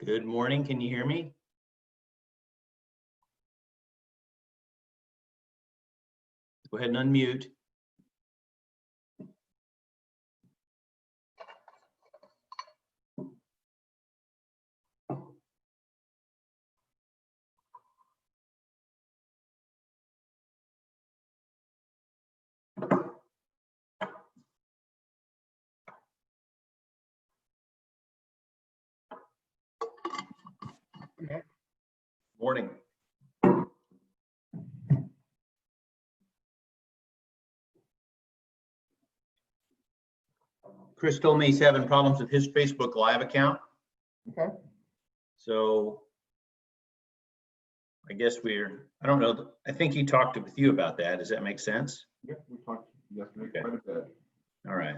Good morning. Can you hear me? Go ahead and unmute. Morning. Chris told me he's having problems with his Facebook Live account. Okay. So I guess I don't know, I think he talked with you about that. Does that make sense? Yeah, we talked yesterday Okay. quite a bit. All right.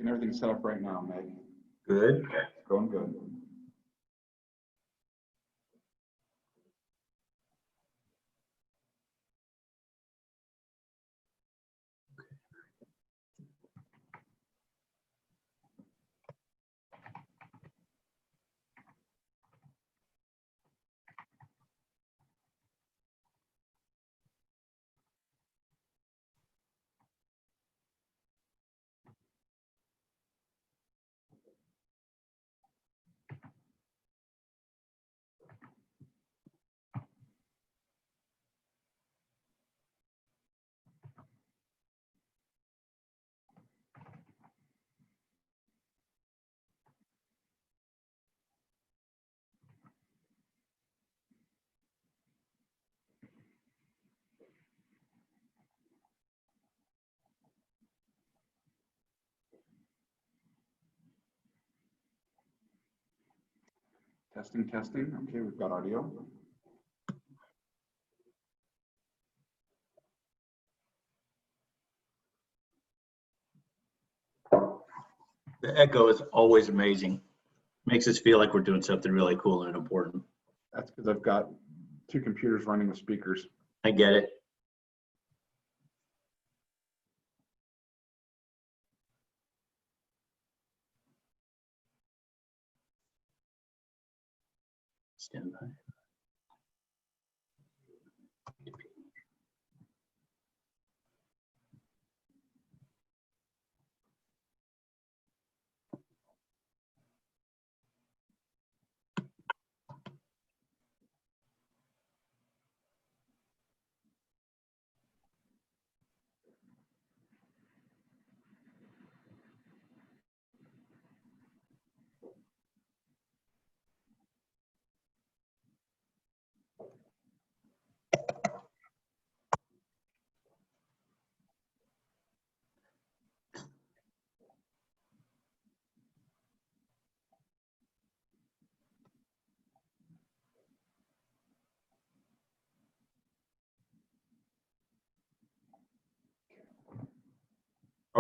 Getting everything set up right now, Meg. Good. It's going good. Testing, testing. Okay, we've got audio. The echo is always amazing. Makes us feel like we're doing something really cool and important. That's because I've got two computers running with speakers. I get it. Stand by.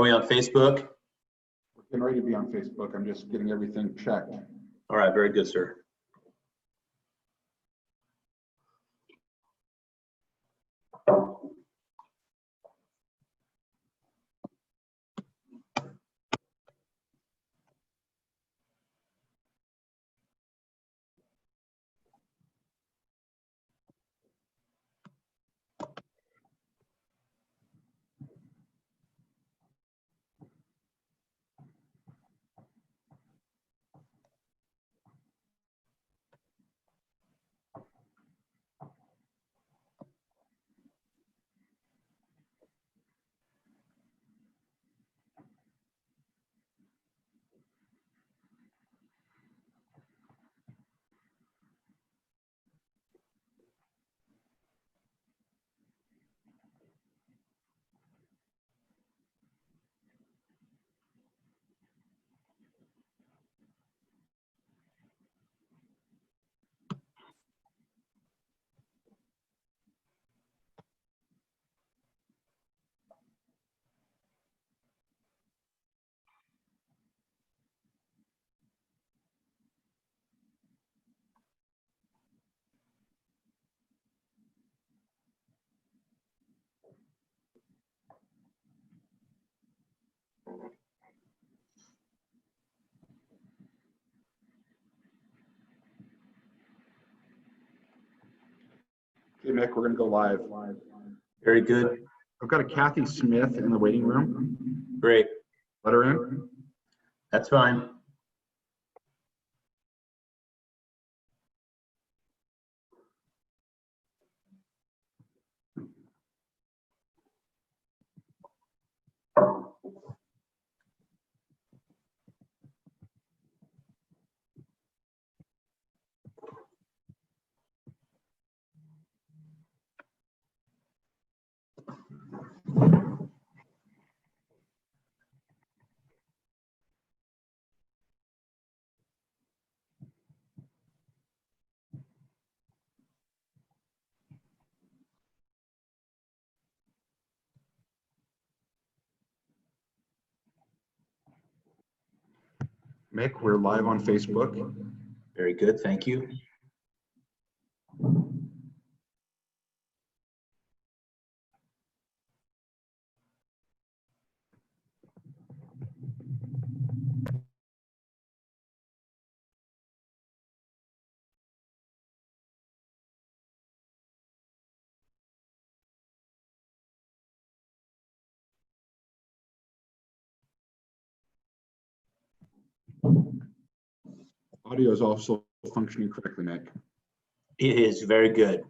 Are we on Facebook? We're getting ready to be on Facebook. I'm just getting everything checked. All right, very good, sir. Hey, Mick, we're going to go live. Very good. I've got a Kathy Smith in the waiting room. Great. Let her in. That's fine. Mick, we're live on Facebook. Very good. Thank you. Audio is also functioning correctly, Mick. It is very good.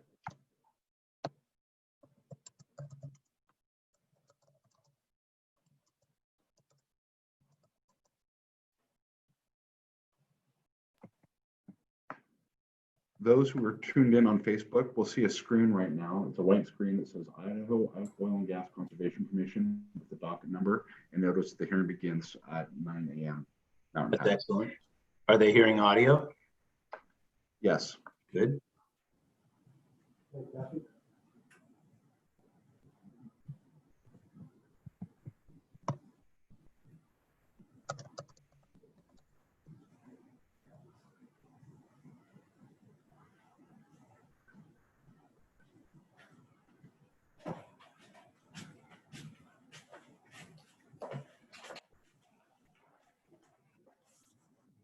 Those who are tuned in on Facebook will see a screen right now. It's a white screen that says Idaho Oil and Gas Conservation Commission with the docket number. And notice the hearing begins at 9 a.m. That's excellent. Are they hearing audio? Yes. Good.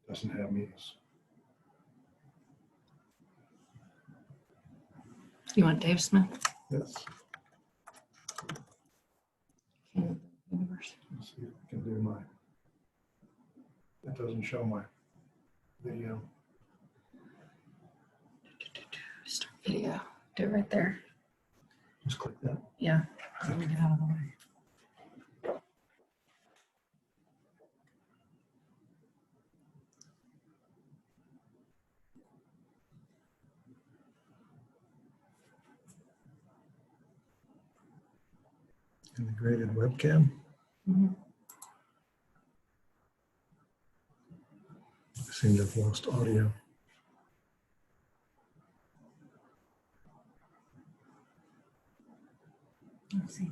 Doesn't have meetings. You want Dave Smith? Yes. Universe. Let's see if I can do my, it doesn't show my video. Start video. Do it right there. Just click that. Yeah. Let me get out of the way. Integrated webcam. Mhm. I seem to have lost audio. Let's see.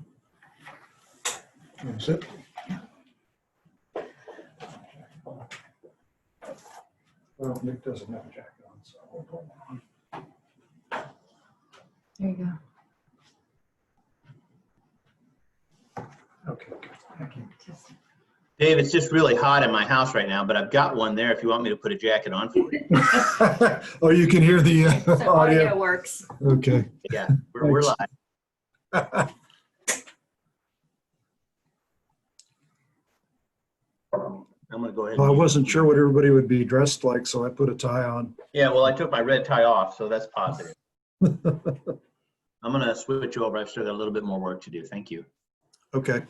That's it. Yeah. Well, Nick doesn't have a jacket on, so we'll go on. There you go. Okay, good. Thank you. Dave, it's just really hot in my house right now, but I've got one there if you want me to put a jacket on for you. Oh, you can hear the So audio audio? works. Okay. Yeah, we're live. I'm gonna go ahead. Well, I and wasn't sure what everybody would be dressed like, so I put a tie on. Yeah, well, I took my red tie off, so that's positive. I'm gonna switch over. I've still got a little bit more work to do. Thank you. Okay.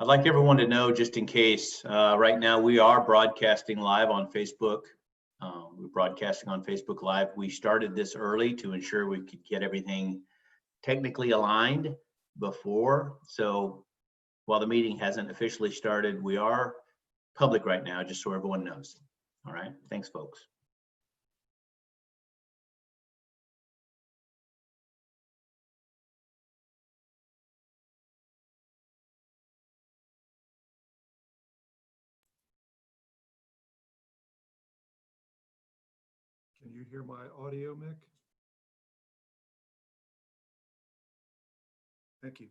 I'd like everyone to know, just in case, right now we are broadcasting live on Facebook. We're broadcasting on Facebook Live. We started this early to ensure we could get everything technically aligned before. So while the meeting hasn't officially started, we are public right now, just so everyone knows. All right, thanks, folks. Can you hear my audio, Mick? Thank you.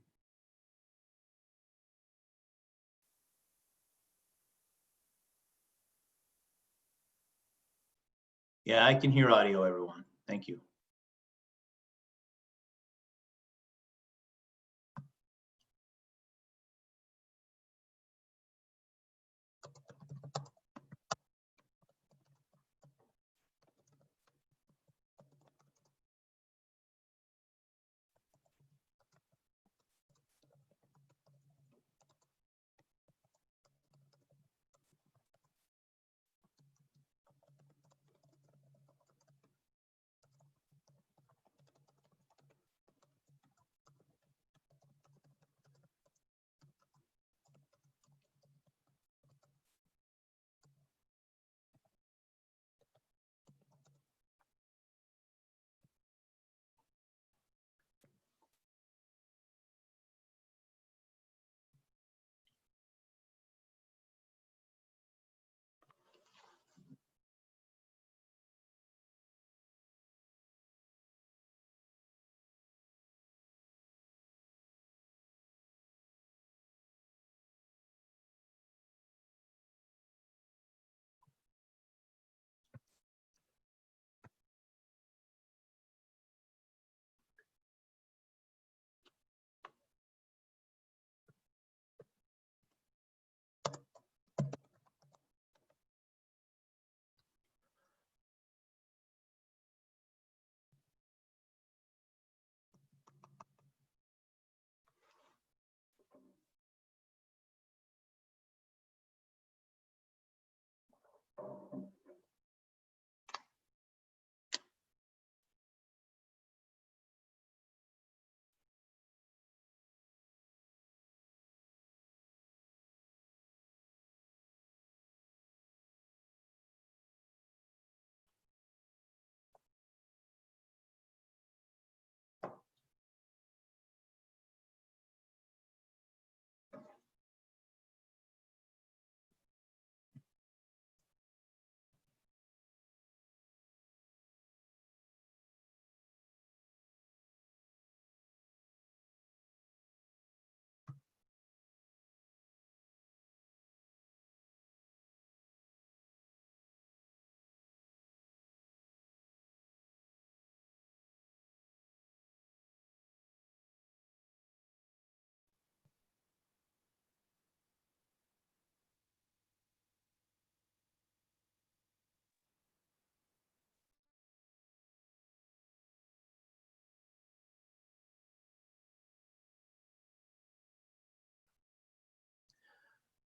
Yeah, I can hear audio, everyone. Thank you.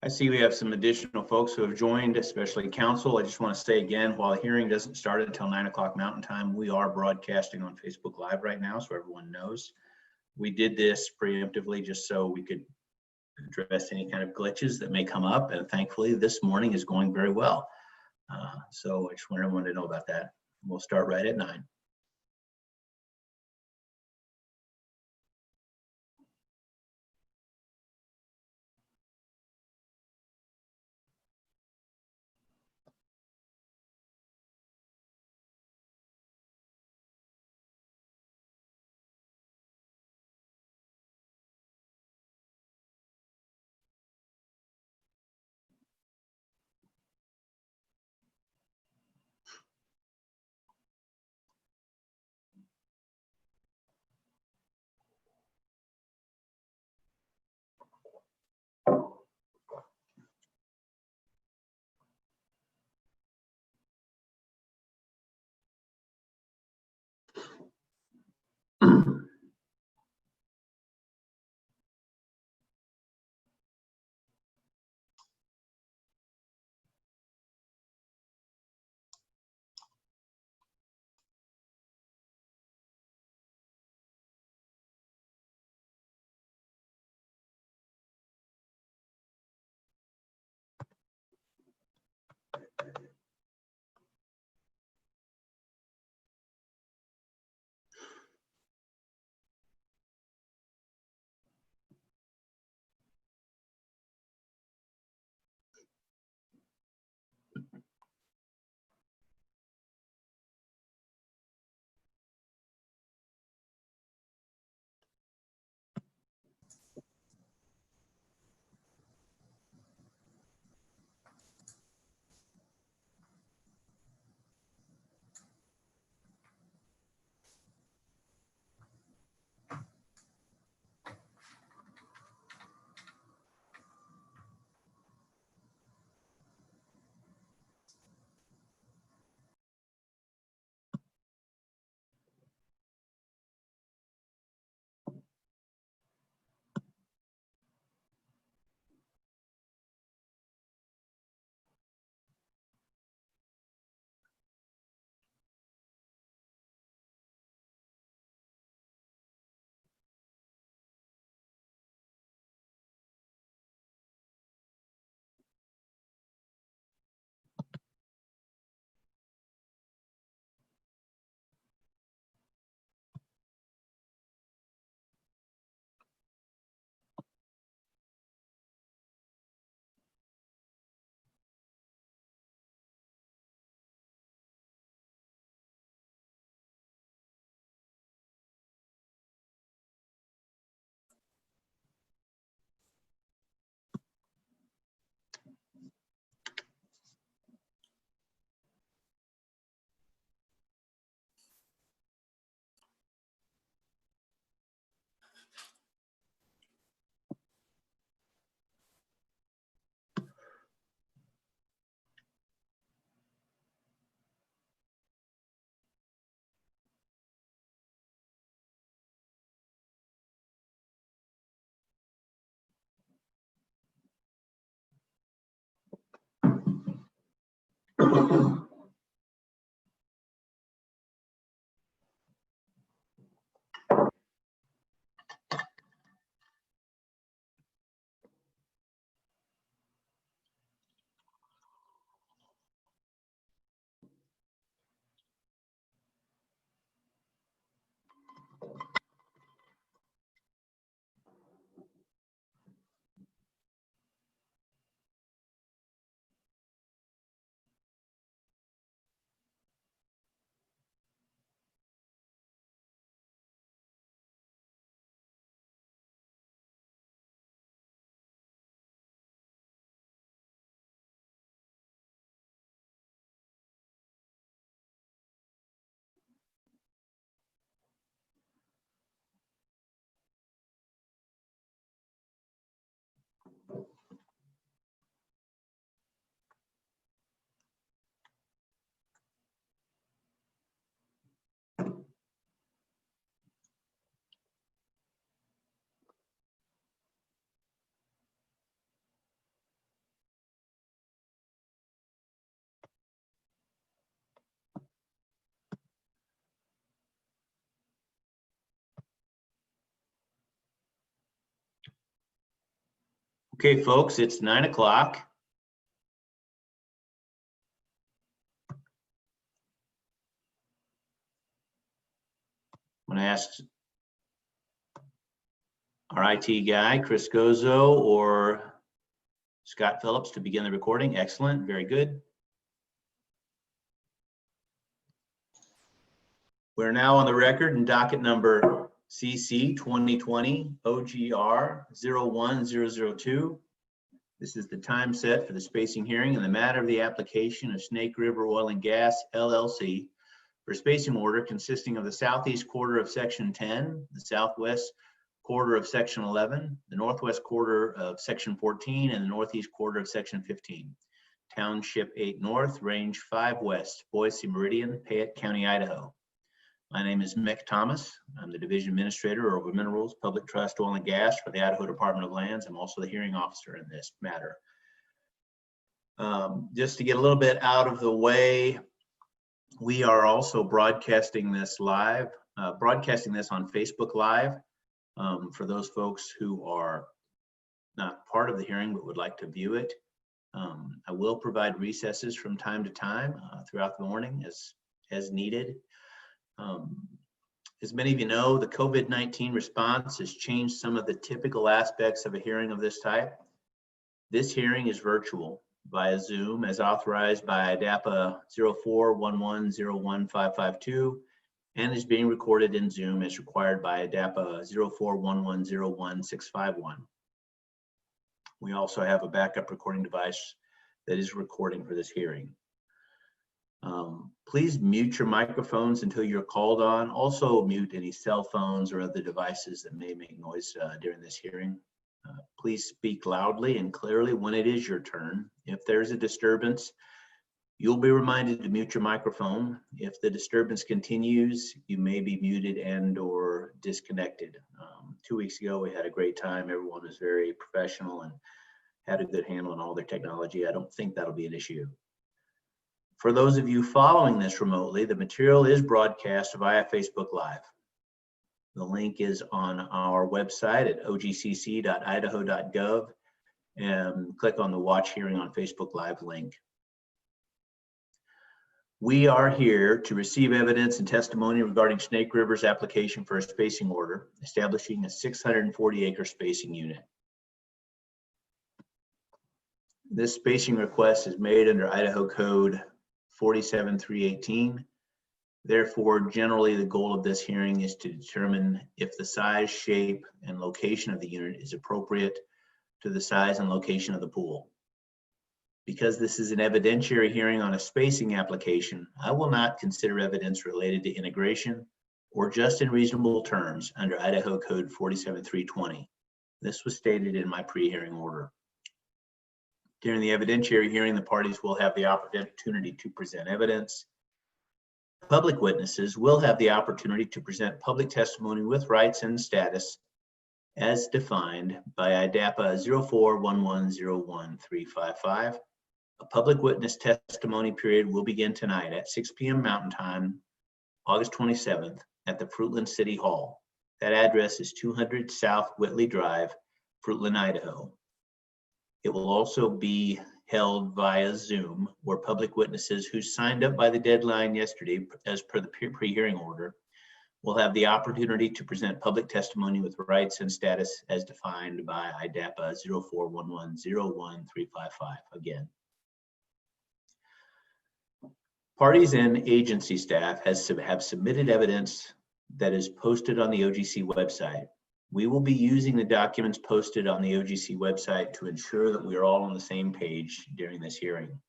I see we have some additional folks who have joined, especially council. I just want to say again, while the hearing doesn't start until 9 o'clock Mountain Time, we are broadcasting on Facebook Live right now, so everyone knows. We did this preemptively just so we could address any kind of glitches that may come up, and thankfully this morning is going very well. So I just want everyone to know about that. We'll start right at 9. Okay, folks, it's 9 o'clock. I'm going to ask our IT guy, Chris Gozo or Scott Phillips to begin the recording. Excellent, very good. We're now on the record in docket number CC-2020-OGR-01-002. This is the time set for the spacing hearing in the matter of the application of Snake River Oil and Gas, LLC, for spacing order consisting of the southeast quarter of section 10, the southwest quarter of section 11, the northwest quarter of section 14, and the northeast quarter of section 15. Township 8 North, Range 5 West, Boise Meridian, Payette County, Idaho. My name is Mick Thomas. I'm the Division Administrator over Minerals, Public Trust, Oil and Gas for the Idaho Department of Lands. I'm also the hearing officer in this matter. Just to get a little bit out of the way, we are also broadcasting this live, broadcasting this on Facebook Live for those folks who are not part of the hearing but would like to view it. I will provide recesses from time to time throughout the morning as needed. As many of you know, the COVID-19 response has changed some of the typical aspects of a hearing of this type. This hearing is virtual via Zoom as authorized by IDAPA 0411011552 and is being recorded in Zoom as required by IDAPA 0411011651. We also have a backup recording device that is recording for this hearing. Please mute your microphones until you're called on. Also mute any cell phones or other devices that may make noise during this hearing. Please speak loudly and clearly when it is your turn. If there's a disturbance, you'll be reminded to mute your microphone. If the disturbance continues, you may be muted and or disconnected. 2 weeks ago, we had a great time. Everyone was very professional and had a good handle on all their technology. I don't think that'll be an issue. For those of you following this remotely, the material is broadcast via Facebook Live. The link is on our website at ogcc.idaho.gov and click on the Watch Hearing on Facebook Live link. We are here to receive evidence and testimony regarding Snake River's application for a spacing order, establishing a 640-acre spacing unit. This spacing request is made under Idaho Code 47318. Therefore, generally, the goal of this hearing is to determine if the size, shape, and location of the unit is appropriate to the size and location of the pool. Because this is an evidentiary hearing on a spacing application, I will not consider evidence related to integration or just in reasonable terms under Idaho Code 47320. This was stated in my pre-hearing order. During the evidentiary hearing, the parties will have the opportunity to present evidence. Public witnesses will have the opportunity to present public testimony with rights and status as defined by IDAPA 041101-355. A public witness testimony period will begin tonight at 6 p.m. Mountain Time, August 27th at the Fruitland City Hall. That address is 200 South Whitley Drive, Fruitland, Idaho. It will also be held via Zoom, where public witnesses who signed up by the deadline yesterday, as per the pre-hearing order, will have the opportunity to present public testimony with rights and status as defined by IDAPA 041101-355 again. Parties and agency staff have submitted evidence that is posted on the OGC website. We will be using the documents posted on the OGC website to ensure that we are all on the same page during this hearing.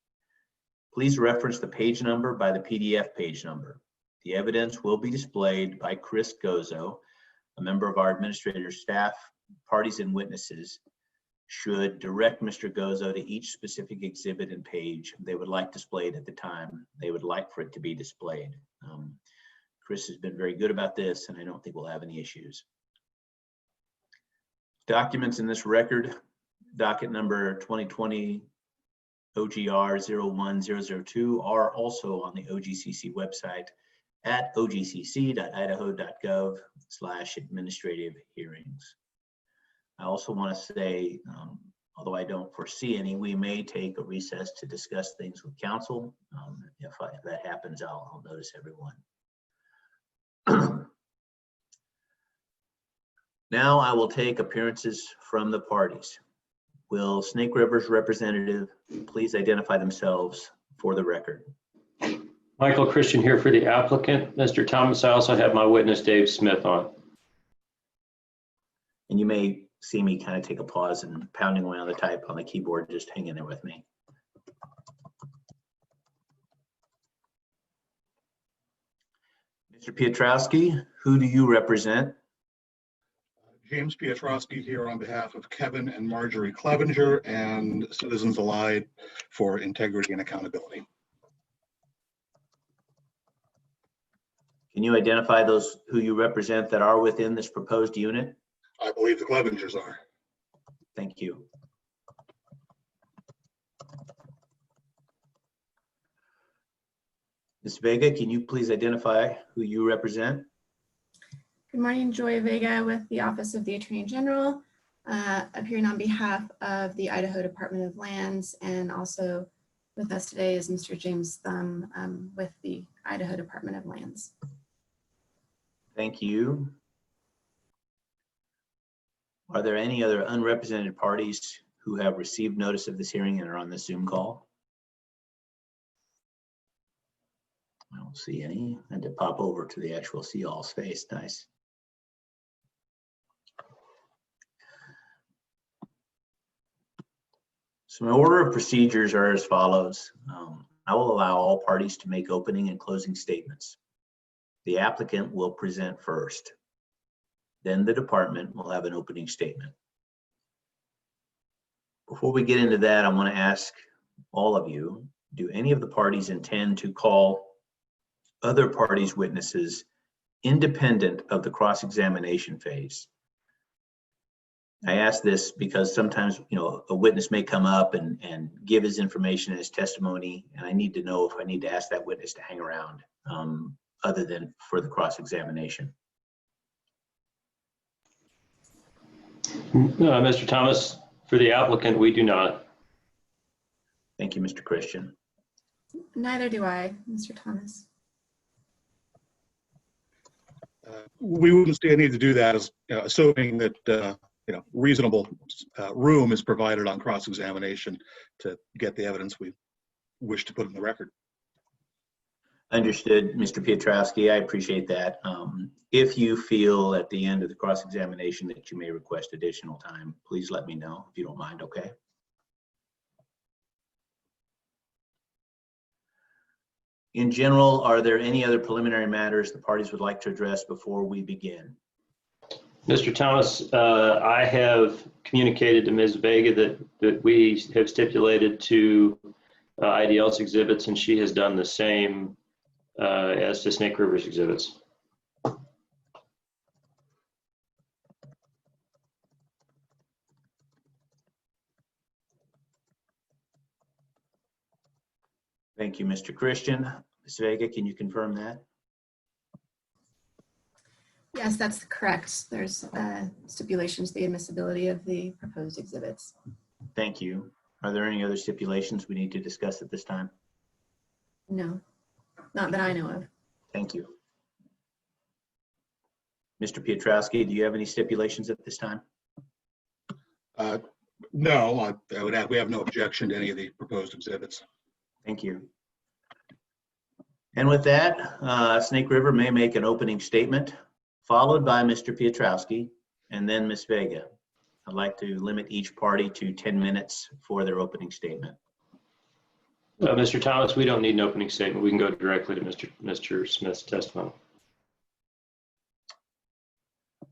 Please reference the page number by the PDF page number. The evidence will be displayed by Chris Gozo, a member of our administrative staff. Parties and witnesses should direct Mr. Gozo to each specific exhibit and page they would like displayed at the time they would like for it to be displayed. Chris has been very good about this, and I don't think we'll have any issues. Documents in this record, docket number 2020 OGR-01-002, are also on the OGCC website at ogcc.idaho.gov/administrative hearings. I also want to say although I don't foresee any, we may take a recess to discuss things with council. If that happens, I'll notice everyone. Now I will take appearances from the parties. Will Snake River's representative please identify themselves for the record? Michael Christian here for the applicant. Mr. Thomas, I also have my witness Dave Smith on. And you may see me kind of take a pause and pounding away on the type on the keyboard. Just hang in there with me. Mr. Piotrowski, who do you represent? James Piotrowski here on behalf of Kevin and Marjorie Clevenger and Citizens Allied for Integrity and Accountability. Can you identify those who you represent that are within this proposed unit? I believe the Clevengers are. Thank you. Ms. Vega, can you please identify who you represent? Good morning, Joy Vega with the Office of the Attorney General, appearing on behalf of the Idaho Department of Lands, and also with us today is Mr. James Thumb with the Idaho Department of Lands. Thank you. Are there any other unrepresented parties who have received notice of this hearing and are on the Zoom call? I don't see any. I had to pop over to the actual see all space. Nice. So my order of procedures are as follows. I will allow all parties to make opening and closing statements. The applicant will present first. Then the department will have an opening statement. Before we get into that, I want to ask all of you, do any of the parties intend to call other parties' witnesses independent of the cross-examination phase? I ask this because sometimes, a witness may come up and give his information and his testimony, and I need to know if I need to ask that witness to hang around other than for the cross-examination. Mr. Thomas, for the applicant, we do not. Thank you, Mr. Christian. Neither do I, Mr. Thomas. We wouldn't see a need to do that, as assuming that reasonable room is provided on cross-examination to get the evidence we wish to put in the record. Understood, Mr. Piotrowski. I appreciate that. If you feel at the end of the cross-examination that you may request additional time, please let me know if you don't mind, okay? In general, are there any other preliminary matters the parties would like to address before we begin? Mr. Thomas, I have communicated to Ms. Vega that we have stipulated to IDL's exhibits, and she has done the same as to Snake River's exhibits. Thank you, Mr. Christian. Ms. Vega, can you confirm that? Yes, that's correct. There's stipulations to the admissibility of the proposed exhibits. Thank you. Are there any other stipulations we need to discuss at this time? No, not that I know of. Thank you. Mr. Piotrowski, do you have any stipulations at this time? No, we have no objection to any of the proposed exhibits. Thank you. And with that, Snake River may make an opening statement, followed by Mr. Piotrowski, and then Ms. Vega. I'd like to limit each party to 10 minutes for their opening statement. Mr. Thomas, we don't need an opening statement. We can go directly to Mr. Smith's testimony.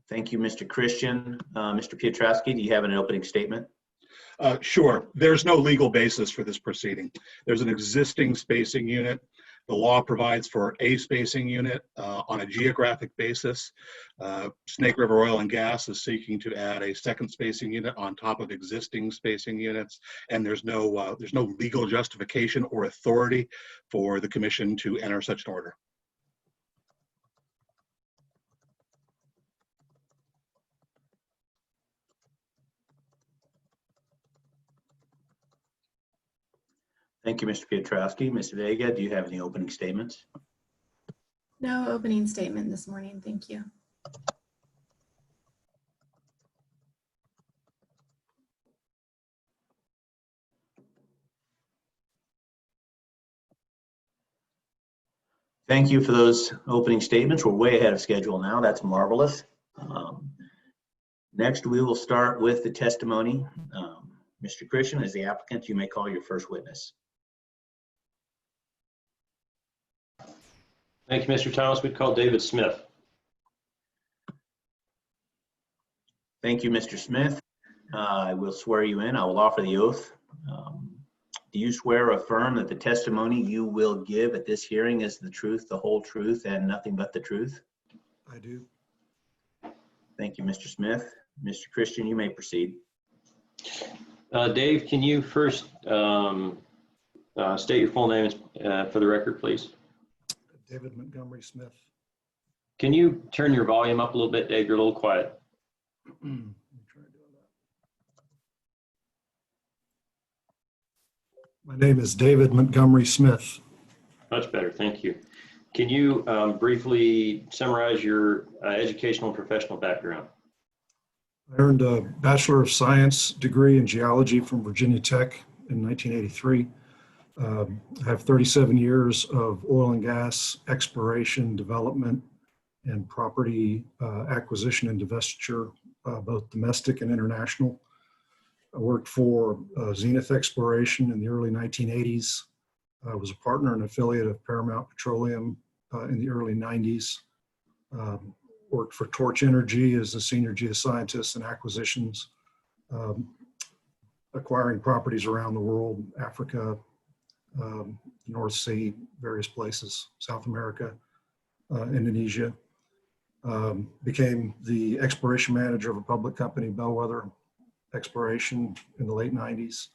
Thank you, Mr. Christian. Mr. Piotrowski, do you have an opening statement? Sure. There's no legal basis for this proceeding. There's an existing spacing unit. The law provides for a spacing unit on a geographic basis. Snake River Oil and Gas is seeking to add a second spacing unit on top of existing spacing units, and there's no legal justification or authority for the commission to enter such an order. Thank you, Mr. Piotrowski. Ms. Vega, do you have any opening statements? No opening statement this morning. Thank you. Thank you for those opening statements. We're way ahead of schedule now. That's marvelous. Next, we will start with the testimony. Mr. Christian, as the applicant, you may call your first witness. Thank you, Mr. Thomas. We'd call David Smith. Thank you, Mr. Smith. I will swear you in. I will offer the oath. Do you swear or affirm that the testimony you will give at this hearing is the truth, the whole truth, and nothing but the truth? I do. Thank you, Mr. Smith. Mr. Christian, you may proceed. Dave, can you first state your full name for the record, please? David Montgomery Smith. Can you turn your volume up a little bit, Dave? You're a little quiet. Let me try doing that. My name is David Montgomery Smith. Much better, thank you. Can you briefly summarize your educational and professional background? I earned a Bachelor of Science degree in geology from Virginia Tech in 1983. I have 37 years of oil and gas exploration, development, and property acquisition and divestiture, both domestic and international. I worked for Zenith Exploration in the early 1980s. I was a partner and affiliate of Paramount Petroleum in the early 90s. Worked for Torch Energy as a senior geoscientist in acquisitions, acquiring properties around the world, Africa, North Sea, various places, South America, Indonesia. Became the exploration manager of a public company, Bellwether Exploration, in the late 90s.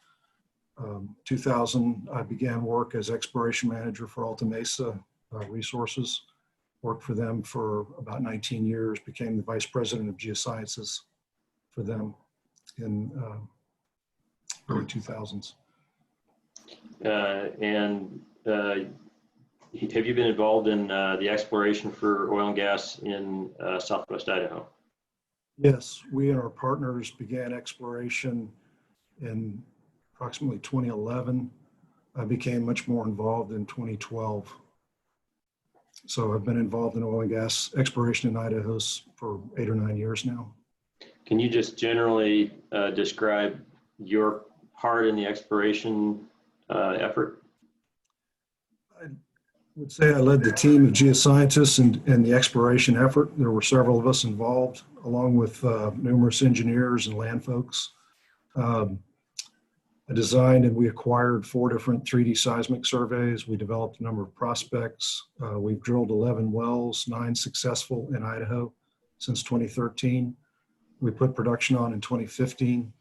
2000, I began work as exploration manager for Alta Mesa Resources. Worked for them for about 19 years, became the vice president of geosciences for them in early 2000s. Have you been involved in the exploration for oil and gas in Southwest Idaho? Yes, we and our partners began exploration in approximately 2011. I became much more involved in 2012. So I've been involved in oil and gas exploration in Idaho for 8 or 9 years now. Can you just generally describe your part in the exploration effort? I would say I led the team of geoscientists in the exploration effort. There were several of us involved, along with numerous engineers and land folks. I designed and we acquired 4 different 3D seismic surveys. We developed a number of prospects. We've drilled 11 wells, 9 successful in Idaho since 2013. We put production on in 2015.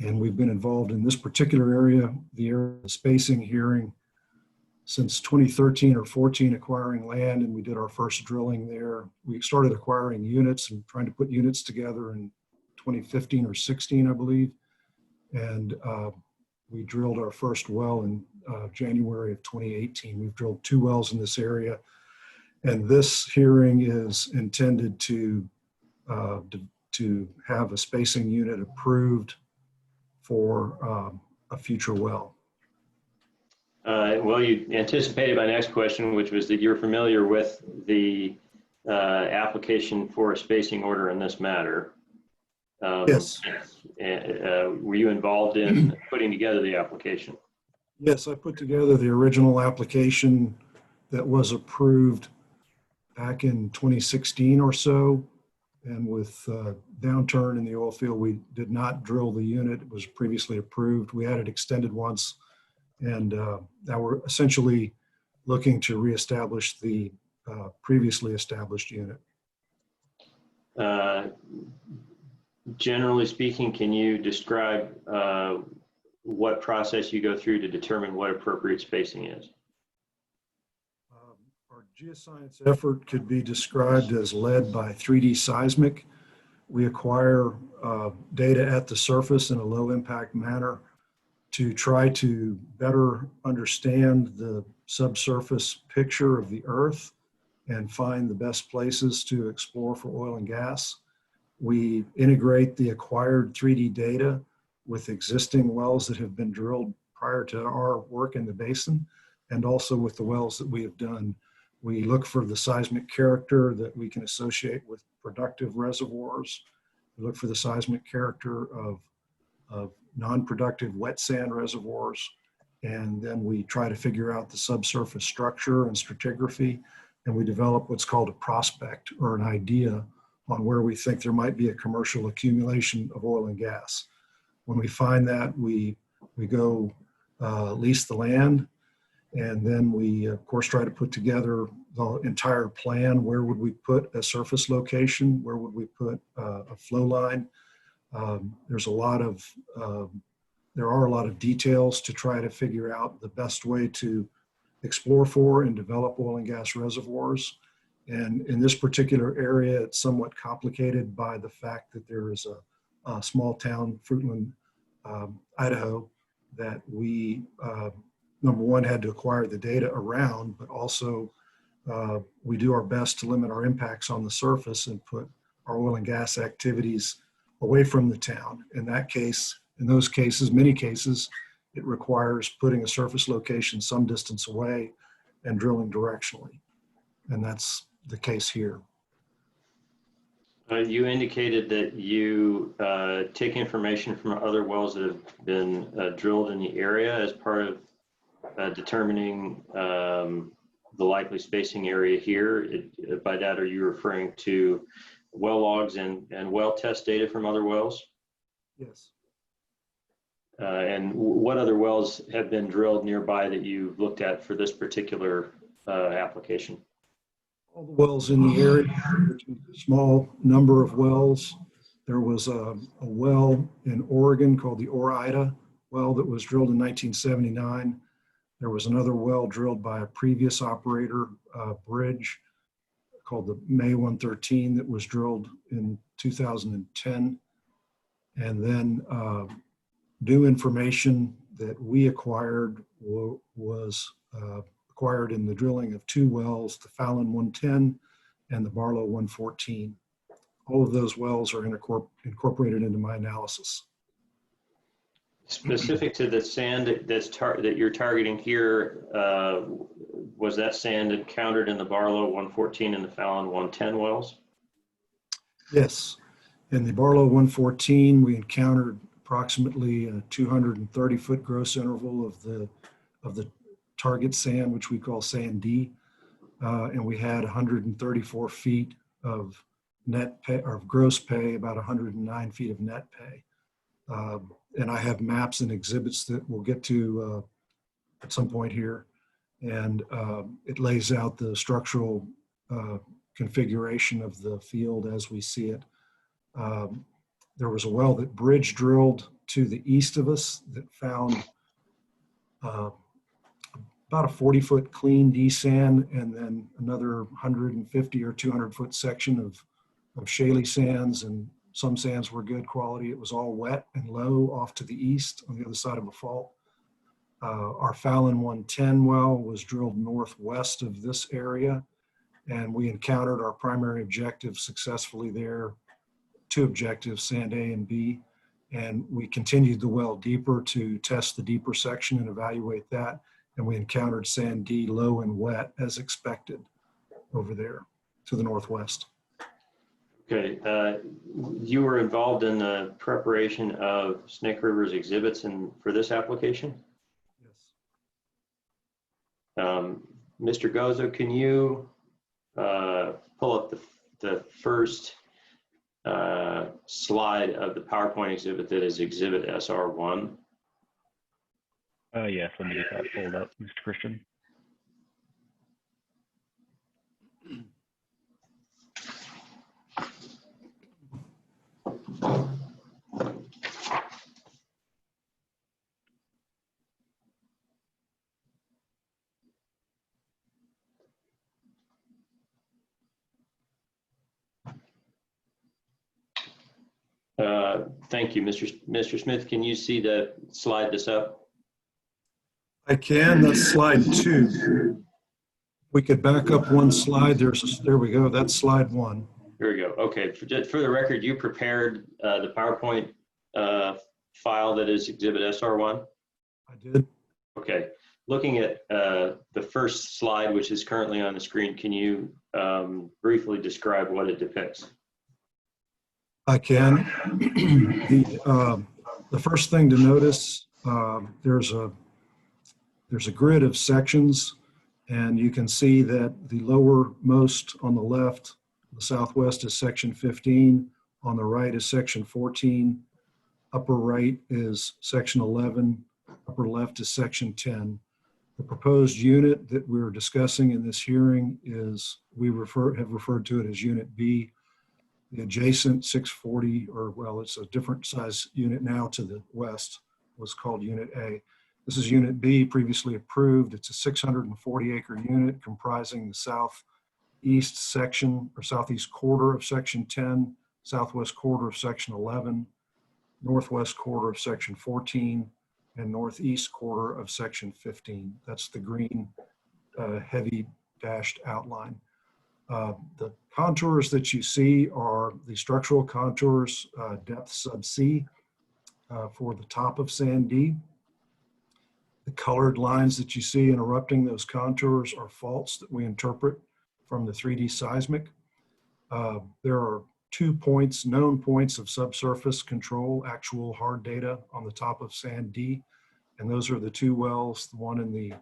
And we've been involved in this particular area, the area of spacing hearing, since 2013 or 14, acquiring land, and we did our first drilling there. We started acquiring units and trying to put units together in 2015 or 16, I believe. And we drilled our first well in January of 2018. We've drilled 2 wells in this area. And this hearing is intended to have a spacing unit approved for a future well. Well, you anticipated my next question, which was that you're familiar with the application for a spacing order in this matter. Yes. Were you involved in putting together the application? Yes, I put together the original application that was approved back in 2016 or so. And with downturn in the oil field, we did not drill the unit. It was previously approved. We had it extended once. And now we're essentially looking to reestablish the previously established unit. Generally speaking, can you describe what process you go through to determine what appropriate spacing is? Our geoscience effort could be described as led by 3D seismic. We acquire data at the surface in a low impact manner to try to better understand the subsurface picture of the earth and find the best places to explore for oil and gas. We integrate the acquired 3D data with existing wells that have been drilled prior to our work in the basin, and also with the wells that we have done. We look for the seismic character that we can associate with productive reservoirs. We look for the seismic character of non-productive wet sand reservoirs. And then we try to figure out the subsurface structure and stratigraphy. And we develop what's called a prospect, or an idea on where we think there might be a commercial accumulation of oil and gas. When we find that, we go lease the land, and then we of course try to put together the entire plan. Where would we put a surface location? Where would we put a flow line? There are a lot of details to try to figure out the best way to explore for and develop oil and gas reservoirs. And in this particular area, it's somewhat complicated by the fact that there is a small town, Fruitland, Idaho, that we, number one, had to acquire the data around, but also we do our best to limit our impacts on the surface and put our oil and gas activities away from the town. In those cases, many cases, it requires putting a surface location some distance away and drilling directionally. And that's the case here. You indicated that you take information from other wells that have been drilled in the area as part of determining the likely spacing area here. By that, are you referring to well logs and well test data from other wells? Yes. And what other wells have been drilled nearby that you've looked at for this particular application? All the wells in the area, a small number of wells. There was a well in Oregon called the Ida well that was drilled in 1979. There was another well drilled by a previous operator, Bridge, called the May 113, that was drilled in 2010. And then new information that we acquired was acquired in the drilling of two wells, the Fallon 110 and the Barlow 114. All of those wells are incorporated into my analysis. Specific to the sand that you're targeting here, was that sand encountered in the Barlow 114 and the Fallon 110 wells? Yes. In the Barlow 114, we encountered approximately a 230-foot gross interval of the target sand, which we call sand D, and we had 134 feet of net pay, or gross pay, about 109 feet of net pay. And I have maps and exhibits that we'll get to at some point here, and it lays out the structural configuration of the field as we see it. There was a well that Bridge drilled to the east of us that found about a 40-foot clean D sand, and then another 150 or 200-foot section of shaly sands, and some sands were good quality. It was all wet and low off to the east on the other side of a fault. Our Fallon 110 well was drilled northwest of this area, and we encountered our primary objective successfully there, two objectives, sand A and B, and we continued the well deeper to test the deeper section and evaluate that, and we encountered sand D low and wet as expected over there to the northwest. Okay, you were involved in the preparation of Snake River's exhibits for this application? Yes. Mr. Gozo, can you pull up the first slide of the PowerPoint exhibit that is Exhibit SR1? Yes, let me get that pulled up, Mr. Christian. Thank you, Mr. Smith. Can you see the slide this up? I can, that's slide 2. We could back up one slide. There we go. That's slide 1. Here we go. Okay, for the record, you prepared the PowerPoint file that is Exhibit SR1? I did. Okay. Looking at the first slide, which is currently on the screen, can you briefly describe what it depicts? I can. The first thing to notice, there's a grid of sections, and you can see that the lowermost on the left, the southwest, is section 15. On the right is section 14. Upper right is section 11. Upper left is section 10. The proposed unit that we're discussing in this hearing is, have referred to it as Unit B. The adjacent 640, or well, it's a different size unit now to the west, was called Unit A. This is Unit B, previously approved. It's a 640-acre unit comprising the southeast section or southeast quarter of section 10, southwest quarter of section 11, northwest quarter of section 14, and northeast quarter of section 15. That's the green heavy dashed outline. The contours that you see are the structural contours, depth subsea for the top of Sand D. The colored lines that you see interrupting those contours are faults that we interpret from the 3D seismic. There are 2 points, known points of subsurface control, actual hard data on the top of Sand D. And those are the 2 wells, the one in the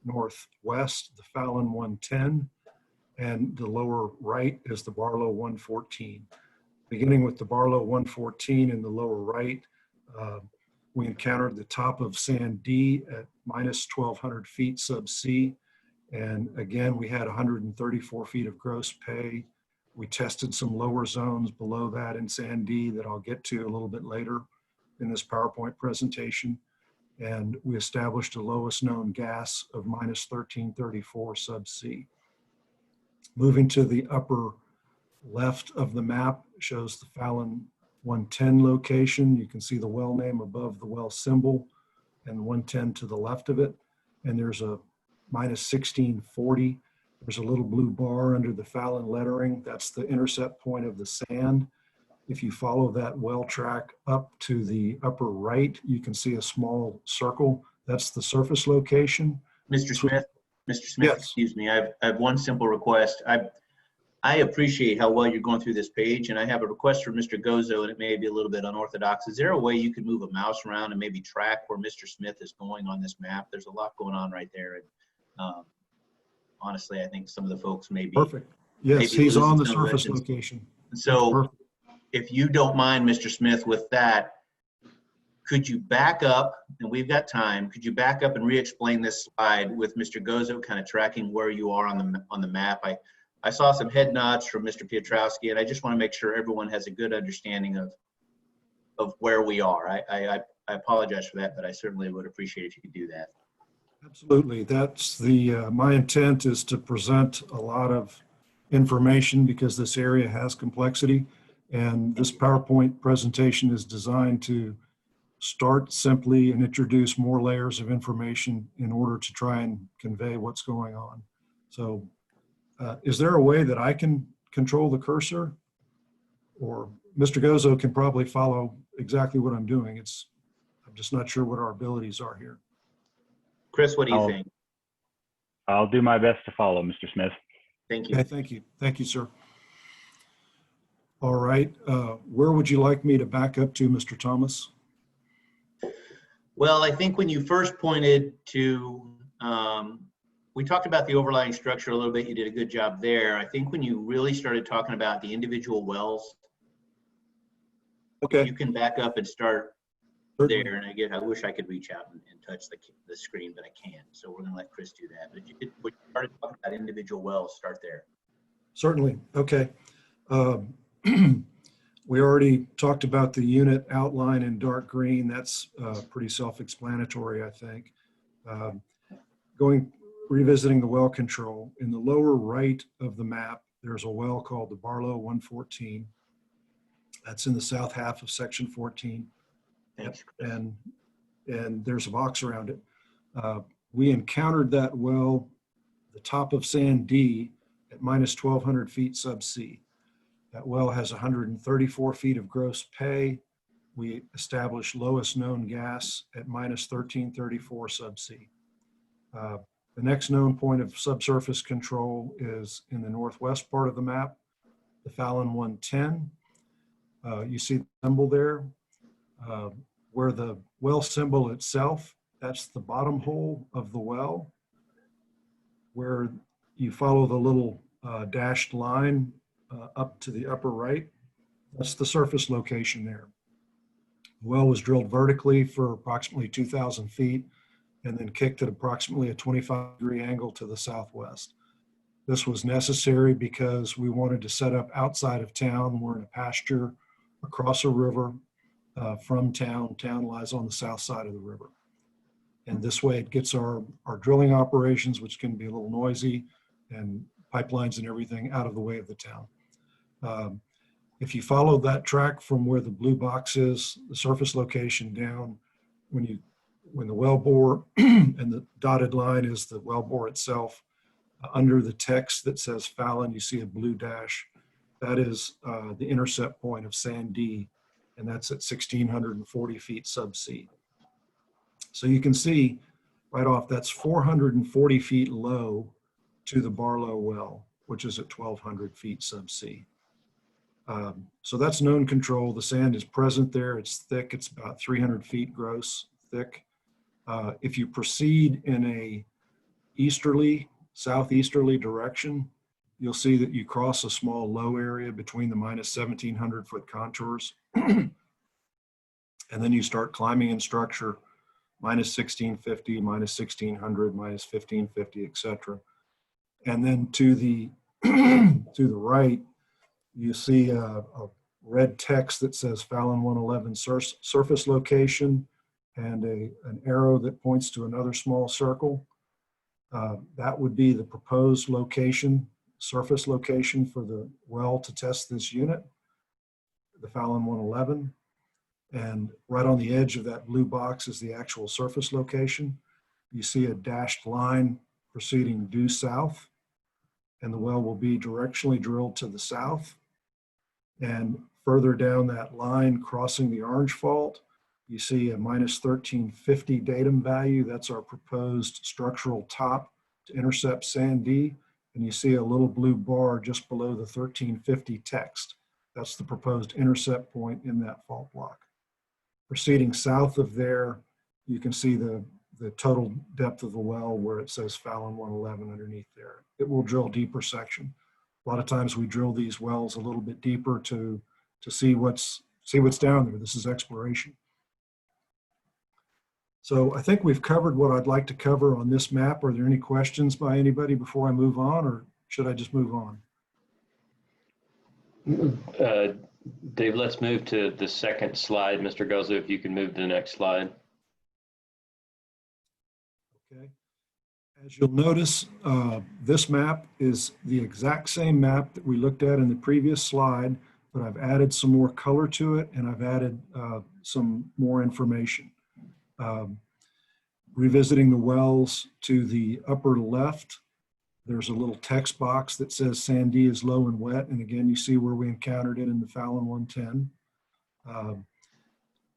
northwest, the Fallon 110, and the lower right is the Barlow 114. Beginning with the Barlow 114 in the lower right, we encountered the top of Sand D at minus 1,200 feet subsea. And again, we had 134 feet of gross pay. We tested some lower zones below that in Sand D that I'll get to a little bit later in this PowerPoint presentation. And we established a lowest known gas of minus 1334 subsea. Moving to the upper left of the map shows the Fallon 110 location. You can see the well name above the well symbol and 110 to the left of it. And there's a minus 1640. There's a little blue bar under the Fallon lettering. That's the intercept point of the sand. If you follow that well track up to the upper right, you can see a small circle. That's the surface location. Mr. Smith, Yes. excuse me, I have one simple request. I appreciate how well you're going through this page, and I have a request for Mr. Gozo, and it may be a little bit unorthodox. Is there a way you could move a mouse around and maybe track where Mr. Smith is going on this map? There's a lot going on right there. And honestly, I think some of the folks may be. Perfect. Yes, maybe he's on the losing some surface legends. location. So Perfect. if you don't mind, Mr. Smith, with that, could you back up, and we've got time, could you back up and re-explain this slide with Mr. Gozo kind of tracking where you are on the map? I saw some head nods from Mr. Piotrowski, and I just want to make sure everyone has a good understanding of where we are. I apologize for that, but I certainly would appreciate if you could do that. Absolutely. That's my intent is to present a lot of information because this area has complexity, and this PowerPoint presentation is designed to start simply and introduce more layers of information in order to try and convey what's going on. So is there a way that I can control the cursor? Or Mr. Gozo can probably follow exactly what I'm doing. I'm just not sure what our abilities are here. Chris, what do you think? I'll do my best to follow, Mr. Smith. Thank you. Okay, thank you. Thank you, sir. All right. Where would you like me to back up to, Mr. Thomas? Well, I think when you first pointed to, we talked about the overlying structure a little bit. You did a good job there. I think when you really started talking about the individual wells, Okay. you can back up and start Certainly. there. And again, I wish I could reach out and touch the screen, but I can't. So we're going to let Chris do that. But if you could, when you started talking about individual wells, start there. Certainly. Okay. We already talked about the unit outline in dark green. That's pretty self-explanatory, I think. Revisiting the well control, in the lower right of the map, there's a well called the Barlow 114. That's in the south half of section 14. Thanks, Chris. And there's a box around it. We encountered that well, the top of sand D, at minus 1,200 feet subsea. That well has 134 feet of gross pay. We established lowest known gas at minus 1334 subsea. The next known point of subsurface control is in the northwest part of the map, the Fallon 110. You see the symbol there, where the well symbol itself, that's the bottom hole of the well. Where you follow the little dashed line up to the upper right, that's the surface location there. The well was drilled vertically for approximately 2,000 feet and then kicked at approximately a 25-degree angle to the southwest. This was necessary because we wanted to set up outside of town. We're in a pasture across a river from town. Town lies on the south side of the river. And this way it gets our drilling operations, which can be a little noisy, and pipelines and everything out of the way of the town. If you follow that track from where the blue box is, the surface location down, when the well bore and the dotted line is the well bore itself, under the text that says Fallon, you see a blue dash. That is the intercept point of sand D, and that's at 1,640 feet subsea. So you can see right off, that's 440 feet low to the Barlow well, which is at 1,200 feet subsea. So that's known control. The sand is present there. It's thick. It's about 300 feet gross thick. If you proceed in a southeasterly direction, you'll see that you cross a small low area between the minus 1,700 foot contours. And then you start climbing in structure, minus 1,650, minus 1,600, minus 1,550, etc. And then to the right, you see a red text that says Fallon 111 surface location, and an arrow that points to another small circle. That would be the proposed location, surface location for the well to test this unit, the Fallon 111. And right on the edge of that blue box is the actual surface location. You see a dashed line proceeding due south, and the well will be directionally drilled to the south. And further down that line, crossing the orange fault, you see a minus 1350 datum value. That's our proposed structural top to intercept sand D. And you see a little blue bar just below the 1350 text. That's the proposed intercept point in that fault block. Proceeding south of there, you can see the total depth of the well where it says Fallon 111 underneath there. It will drill deeper section. A lot of times we drill these wells a little bit deeper to see what's down there. This is exploration. So I think we've covered what I'd like to cover on this map. Are there any questions by anybody before I move on, or should I just move on? Dave, let's move to the second slide. Mr. Gozo, if you can move to the next slide. Okay. As you'll notice, this map is the exact same map that we looked at in the previous slide, but I've added some more color to it, and I've added some more information. Revisiting the wells to the upper left, there's a little text box that says sand D is low and wet. And again, you see where we encountered it in the Fallon 110.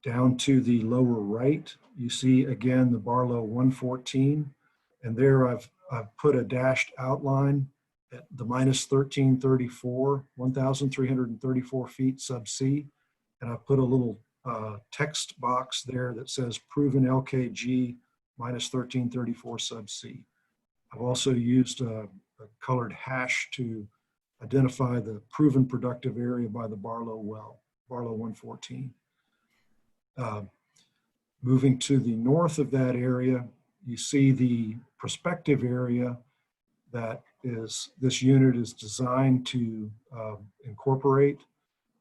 Down to the lower right, you see again the Barlow 114. And there I've put a dashed outline at the minus 1334, 1,334 feet subsea. And I've put a little text box there that says proven LKG minus 1334 subsea. I've also used a colored hash to identify the proven productive area by the Barlow well, Barlow 114. Moving to the north of that area, you see the prospective area that this unit is designed to incorporate.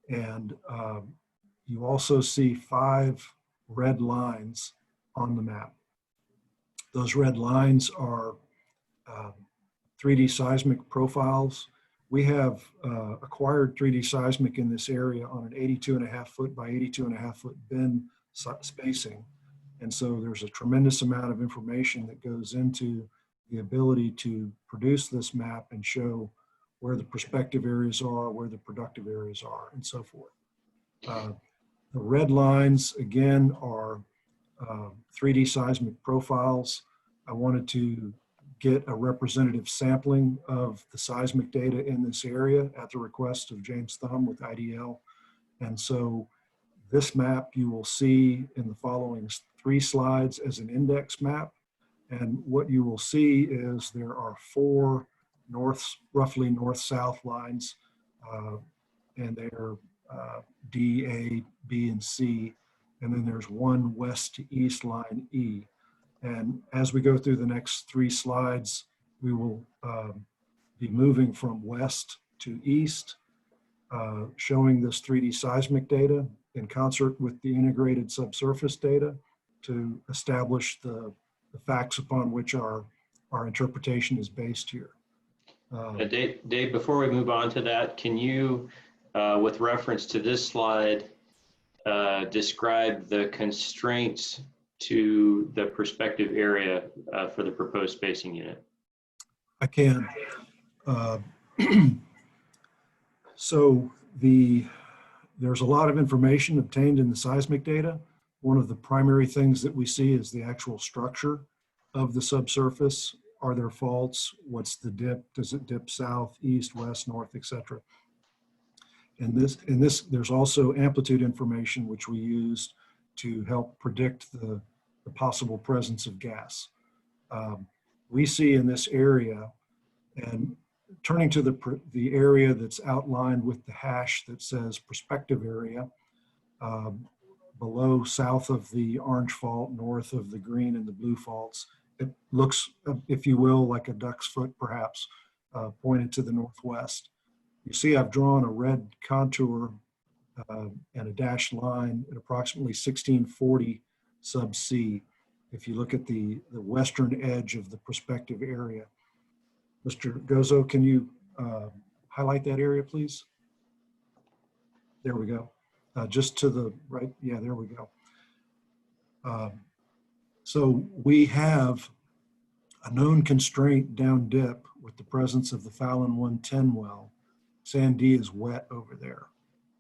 And you also see 5 red lines on the map. Those red lines are 3D seismic profiles. We have acquired 3D seismic in this area on an 82.5 foot by 82.5 foot bin spacing. And so there's a tremendous amount of information that goes into the ability to produce this map and show where the prospective areas are, where the productive areas are, and so forth. The red lines, again, are 3D seismic profiles. I wanted to get a representative sampling of the seismic data in this area at the request of James Thumb with IDL. And so this map you will see in the following 3 slides as an index map. And what you will see is there are 4 roughly north-south lines, and they are D, A, B, and C. And then there's 1 west to east line, E. And as we go through the next 3 slides, we will be moving from west to east, showing this 3D seismic data in concert with the integrated subsurface data to establish the facts upon which our interpretation is based here. Dave, before we move on to that, can you, with reference to this slide, describe the constraints to the prospective area for the proposed spacing unit? I can. So there's a lot of information obtained in the seismic data. One of the primary things that we see is the actual structure of the subsurface. Are there faults? What's the dip? Does it dip south, east, west, north, etc.? And there's also amplitude information which we used to help predict the possible presence of gas. We see in this area, and turning to the area that's outlined with the hash that says prospective area, below, south of the orange fault, north of the green and the blue faults, it looks, if you will, like a duck's foot perhaps, pointed to the northwest. You see I've drawn a red contour and a dashed line at approximately 1640 sub C. If you look at the western edge of the prospective area. Mr. Gozo, can you highlight that area, please? There we go. Just to the right. Yeah, there we go. So we have a known constraint down dip with the presence of the Fallon 110 well. Sand D is wet over there.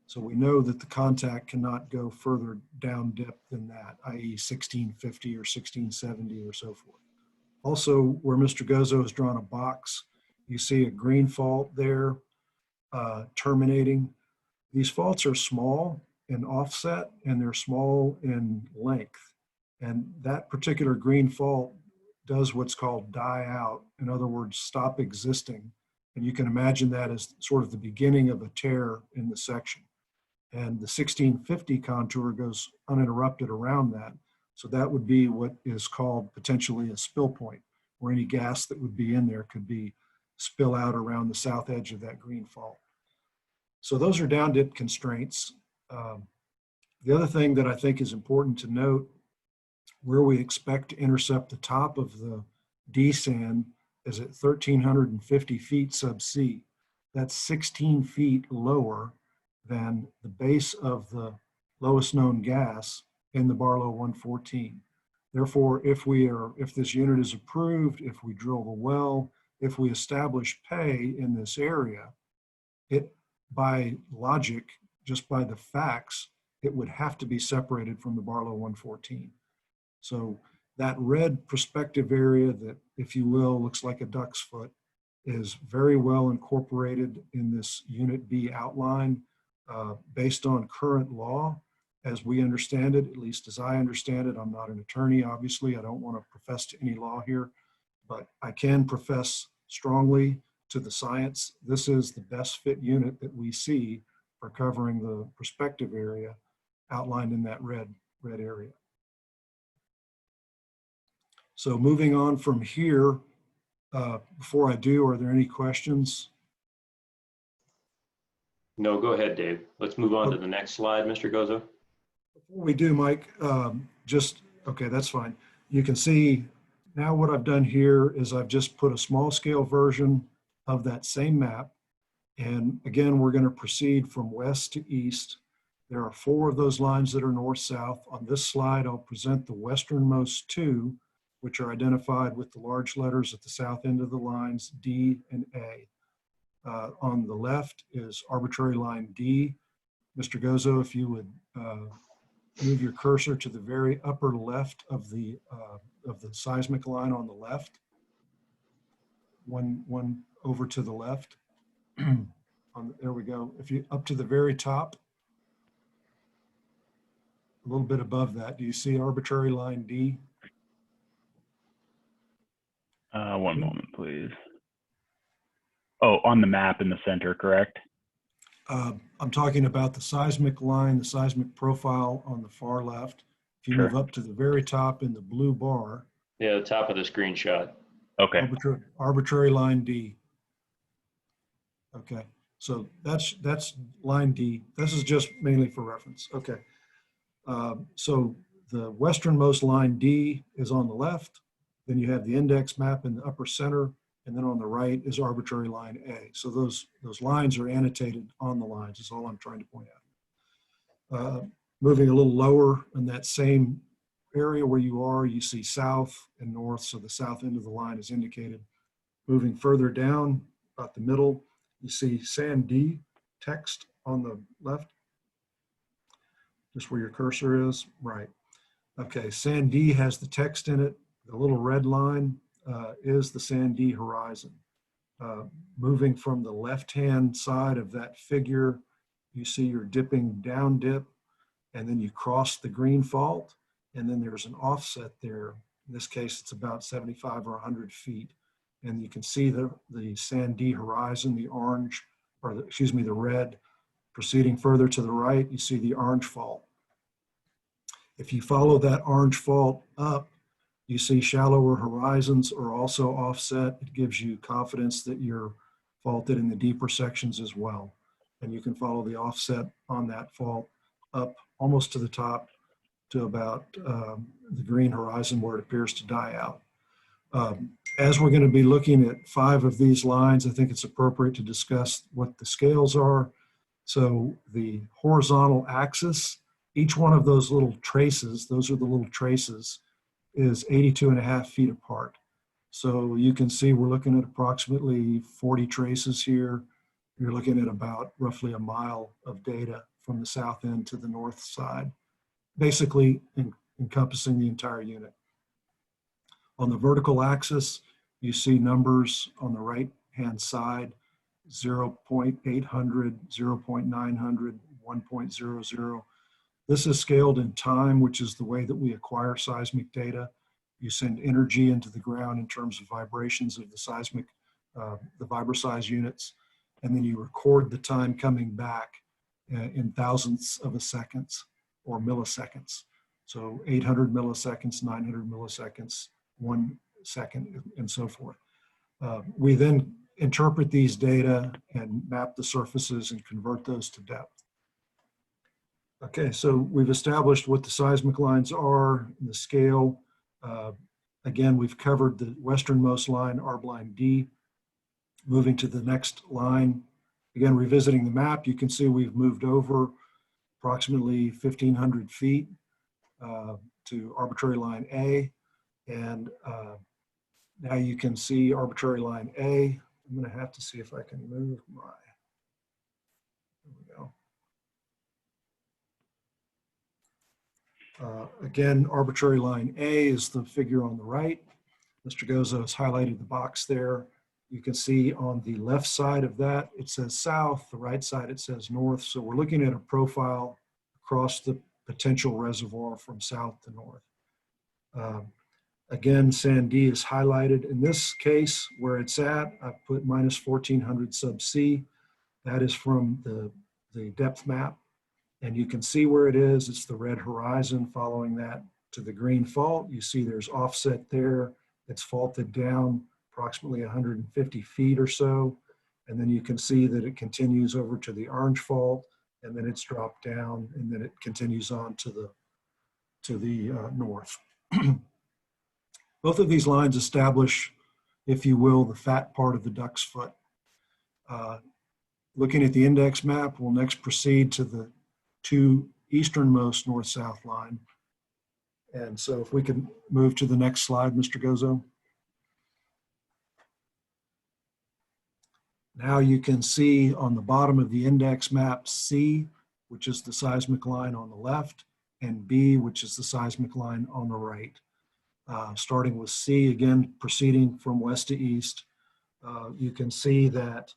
So we know that the contact cannot go further down dip than that, i.e. 1650 or 1670 or so forth. Also, where Mr. Gozo has drawn a box, you see a green fault there terminating. These faults are small in offset and they're small in length. And that particular green fault does what's called die out. In other words, stop existing. And you can imagine that as sort of the beginning of a tear in the section. And the 1650 contour goes uninterrupted around that. So that would be what is called potentially a spill point, where any gas that would be in there could be spill out around the south edge of that green fault. So those are down dip constraints. The other thing that I think is important to note, where we expect to intercept the top of the D sand is at 1,350 feet sub C. That's 16 feet lower than the base of the lowest known gas in the Barlow 114. Therefore, if this unit is approved, if we drill the well, if we establish pay in this area, it, by logic, just by the facts, it would have to be separated from the Barlow 114. So that red prospective area that, if you will, looks like a duck's foot is very well incorporated in this Unit B outline based on current law as we understand it, at least as I understand it. I'm not an attorney, obviously. I don't want to profess to any law here, but I can profess strongly to the science. This is the best fit unit that we see for covering the prospective area outlined in that red area. So moving on from here, before I do, are there any questions? No, go ahead, Dave. Let's move on to the next slide, Mr. Gozo. Before we do, Mike, okay, that's fine. You can see now what I've done here is I've just put a small scale version of that same map. And again, we're going to proceed from west to east. There are 4 of those lines that are north-south. On this slide, I'll present the westernmost 2, which are identified with the large letters at the south end of the lines, D and A. On the left is arbitrary line D. Mr. Gozo, if you would move your cursor to the very upper left of the seismic line on the left, one over to the left. There we go. If you up to the very top, a little bit above that, do you see arbitrary line D? One moment, please. Oh, on the map in the center, correct? I'm talking about the seismic line, the seismic profile on the far left. If you Sure. move up to the very top in the blue bar, Yeah, the top of the screenshot. Okay. arbitrary line D. Okay, so that's line D. This is just mainly for reference. Okay. So the westernmost line D is on the left. Then you have the index map in the upper center, and then on the right is arbitrary line A. So those lines are annotated on the lines is all I'm trying to point out. Moving a little lower in that same area where you are, you see south and north. So the south end of the line is indicated. Moving further down, about the middle, you see sand D text on the left. Just where your cursor is, right. Okay, sand D has the text in it. The little red line is the sand D horizon. Moving from the left-hand side of that figure, you see you're dipping down dip, and then you cross the green fault, and then there's an offset there. In this case, it's about 75 or 100 feet. And you can see the sand D horizon, the orange, or the red. Proceeding further to the right, you see the orange fault. If you follow that orange fault up, you see shallower horizons are also offset. It gives you confidence that you're faulted in the deeper sections as well. And you can follow the offset on that fault up almost to the top to about the green horizon where it appears to die out. As we're going to be looking at 5 of these lines, I think it's appropriate to discuss what the scales are. So the horizontal axis, each one of those little traces, those are the little traces, is 82.5 feet apart. So you can see we're looking at approximately 40 traces here. You're looking at about roughly a mile of data from the south end to the north side, basically encompassing the entire unit. On the vertical axis, you see numbers on the right-hand side, 0.800, 0.900, 1.00. This is scaled in time, which is the way that we acquire seismic data. You send energy into the ground in terms of vibrations of the seismic, the vibrosize units, and then you record the time coming back in thousandths of a second or milliseconds. So 800 milliseconds, 900 milliseconds, 1 second, and so forth. We then interpret these data and map the surfaces and convert those to depth. Okay, so we've established what the seismic lines are, the scale. Again, we've covered the westernmost line, arb line D. Moving to the next line, again, revisiting the map, you can see we've moved over approximately 1,500 feet to arbitrary line A. And now you can see arbitrary line A. I'm going to have to see if I can move my, there we go. Again, arbitrary line A is the figure on the right. Mr. Gozo has highlighted the box there. You can see on the left side of that, it says south, the right side, it says north. So we're looking at a profile across the potential reservoir from south to north. Again, sand D is highlighted. In this case, where it's at, I've put minus 1400 sub C. That is from the depth map. And you can see where it is. It's the red horizon following that to the green fault. You see there's offset there. It's faulted down approximately 150 feet or so. And then you can see that it continues over to the orange fault, and then it's dropped down, and then it continues on to the north. Both of these lines establish, if you will, the fat part of the duck's foot. Looking at the index map, we'll next proceed to the two easternmost north-south line. And so if we can move to the next slide, Mr. Gozo. Now you can see on the bottom of the index map C, which is the seismic line on the left, and B, which is the seismic line on the right. Starting with C, again, proceeding from west to east, you can see that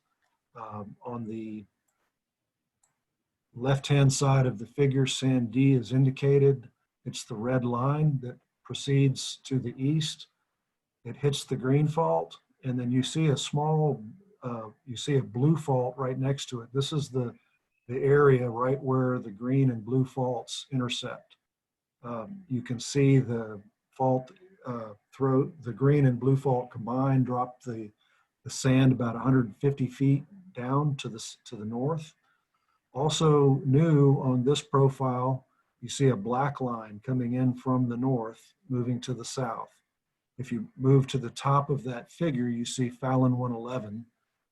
on the left-hand side of the figure, sand D is indicated. It's the red line that proceeds to the east. It hits the green fault, and then you see a small, you see a blue fault right next to it. This is the area right where the green and blue faults intersect. You can see the fault the green and blue fault combined drop the sand about 150 feet down to the north. Also new on this profile, you see a black line coming in from the north, moving to the south. If you move to the top of that figure, you see Fallon 111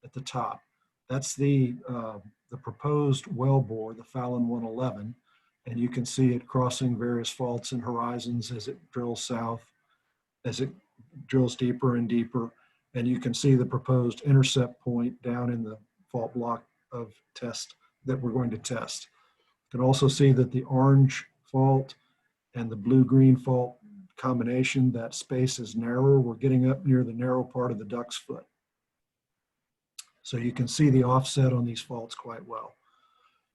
at the top. That's the proposed well bore, the Fallon 111, and you can see it crossing various faults and horizons as it drills south, as it drills deeper and deeper, and you can see the proposed intercept point down in the fault block of test that we're going to test. You can also see that the orange fault and the blue-green fault combination, that space is narrower. We're getting up near the narrow part of the duck's foot. So you can see the offset on these faults quite well.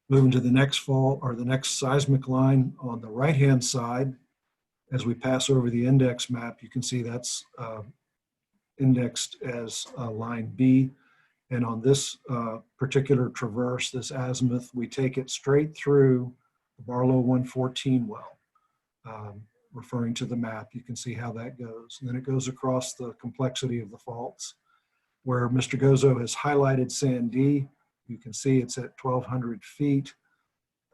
Moving to the next fault, or the next seismic line on the right-hand side, as we pass over the index map, you can see that's indexed as line B. And on this particular traverse, this azimuth, we take it straight through the Barlow 114 well. Referring to the map, you can see how that goes. And then it goes across the complexity of the faults. Where Mr. Gozo has highlighted sand D, you can see it's at 1,200 feet.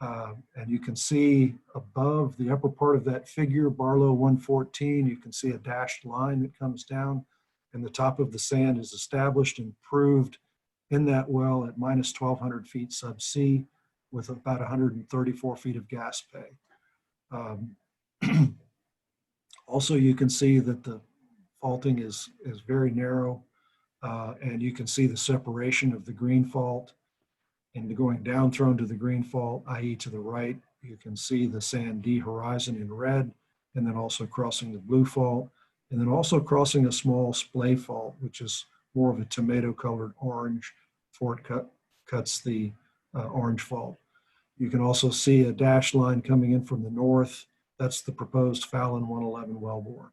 And you can see above the upper part of that figure, Barlow 114, you can see a dashed line that comes down, and the top of the sand is established and proved in that well at minus 1,200 feet subsea with about 134 feet of gas pay. Also, you can see that the faulting is very narrow, and you can see the separation of the green fault. And going down thrown to the green fault, i.e. to the right, you can see the sand D horizon in red, and then also crossing the blue fault, and then also crossing a small splay fault, which is more of a tomato colored orange before it cuts the orange fault. You can also see a dashed line coming in from the north. That's the proposed Fallon 111 wellbore.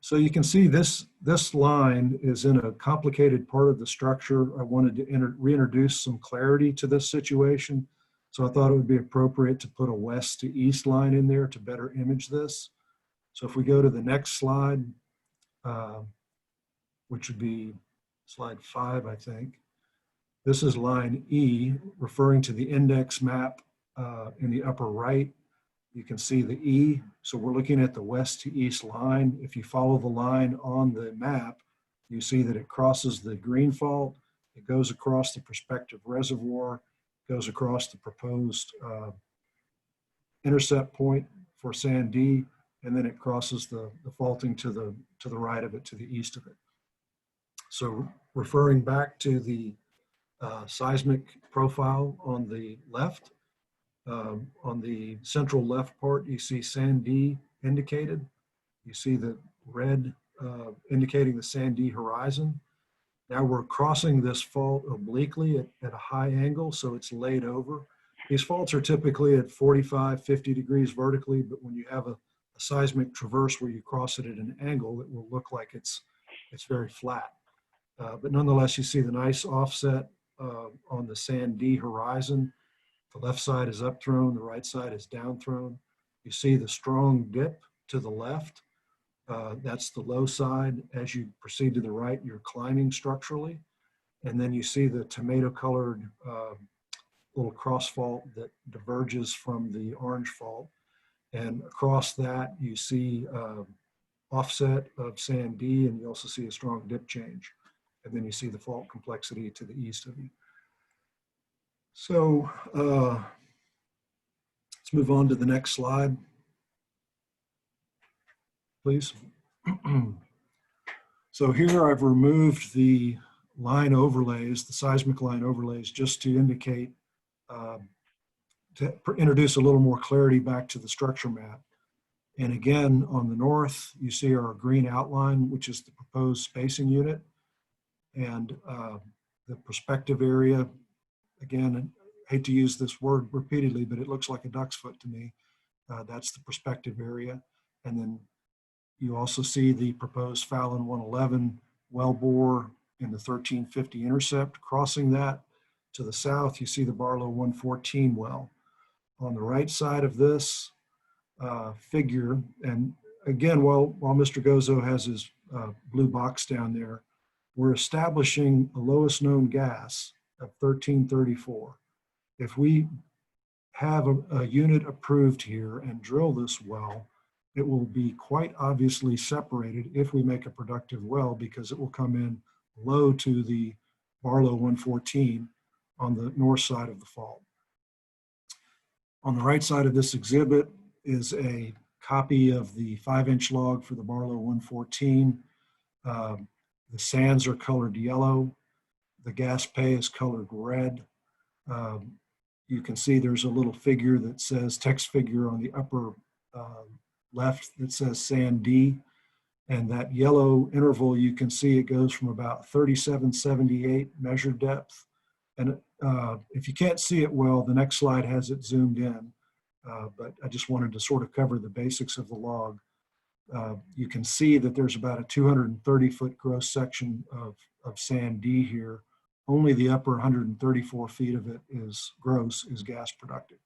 So you can see this line is in a complicated part of the structure. I wanted to reintroduce some clarity to this situation. So I thought it would be appropriate to put a west to east line in there to better image this. So if we go to the next slide, which would be slide 5, I think. This is line E, referring to the index map in the upper right. You can see the E, so we're looking at the west to east line. If you follow the line on the map, you see that it crosses the green fault, it goes across the prospective reservoir, goes across the proposed intercept point for sand D, and then it crosses the faulting to the right of it, to the east of it. So referring back to the seismic profile on the left, on the central left part, you see sand D indicated. You see the red indicating the sand D horizon. Now we're crossing this fault obliquely at a high angle, so it's laid over. These faults are typically at 45, 50 degrees vertically, but when you have a seismic traverse where you cross it at an angle, it will look like it's very flat. But nonetheless, you see the nice offset on the sand D horizon. The left side is up thrown, the right side is down thrown. You see the strong dip to the left. That's the low side. As you proceed to the right, you're climbing structurally. And then you see the tomato colored little cross fault that diverges from the orange fault. And across that, you see offset of sand D, and you also see a strong dip change. And then you see the fault complexity to the east of you. So Let's move on to the next slide, please. So here I've removed the line overlays, the seismic line overlays, just to indicate, to introduce a little more clarity back to the structure map. And again, on the north, you see our green outline, which is the proposed spacing unit. And the prospective area, again, I hate to use this word repeatedly, but it looks like a duck's foot to me. That's the prospective area. And then you also see the proposed Fallon 111 well bore in the 1350 intercept. Crossing that to the south, you see the Barlow 114 well. On the right side of this figure, and again, while Mr. Gozo has his blue box down there, we're establishing a lowest known gas of 1334. If we have a unit approved here and drill this well, it will be quite obviously separated if we make a productive well, because it will come in low to the Barlow 114 on the north side of the fault. On the right side of this exhibit is a copy of the 5-inch log for the Barlow 114. The sands are colored yellow. The gas pay is colored red. You can see there's a little figure that says, text figure on the upper left that says sand D. And that yellow interval, you can see it goes from about 3778 measured depth. And if you can't see it well, the next slide has it zoomed in. But I just wanted to sort of cover the basics of the log. You can see that there's about a 230-foot gross section of sand D here. Only the upper 134 feet of it is gross, is gas productive.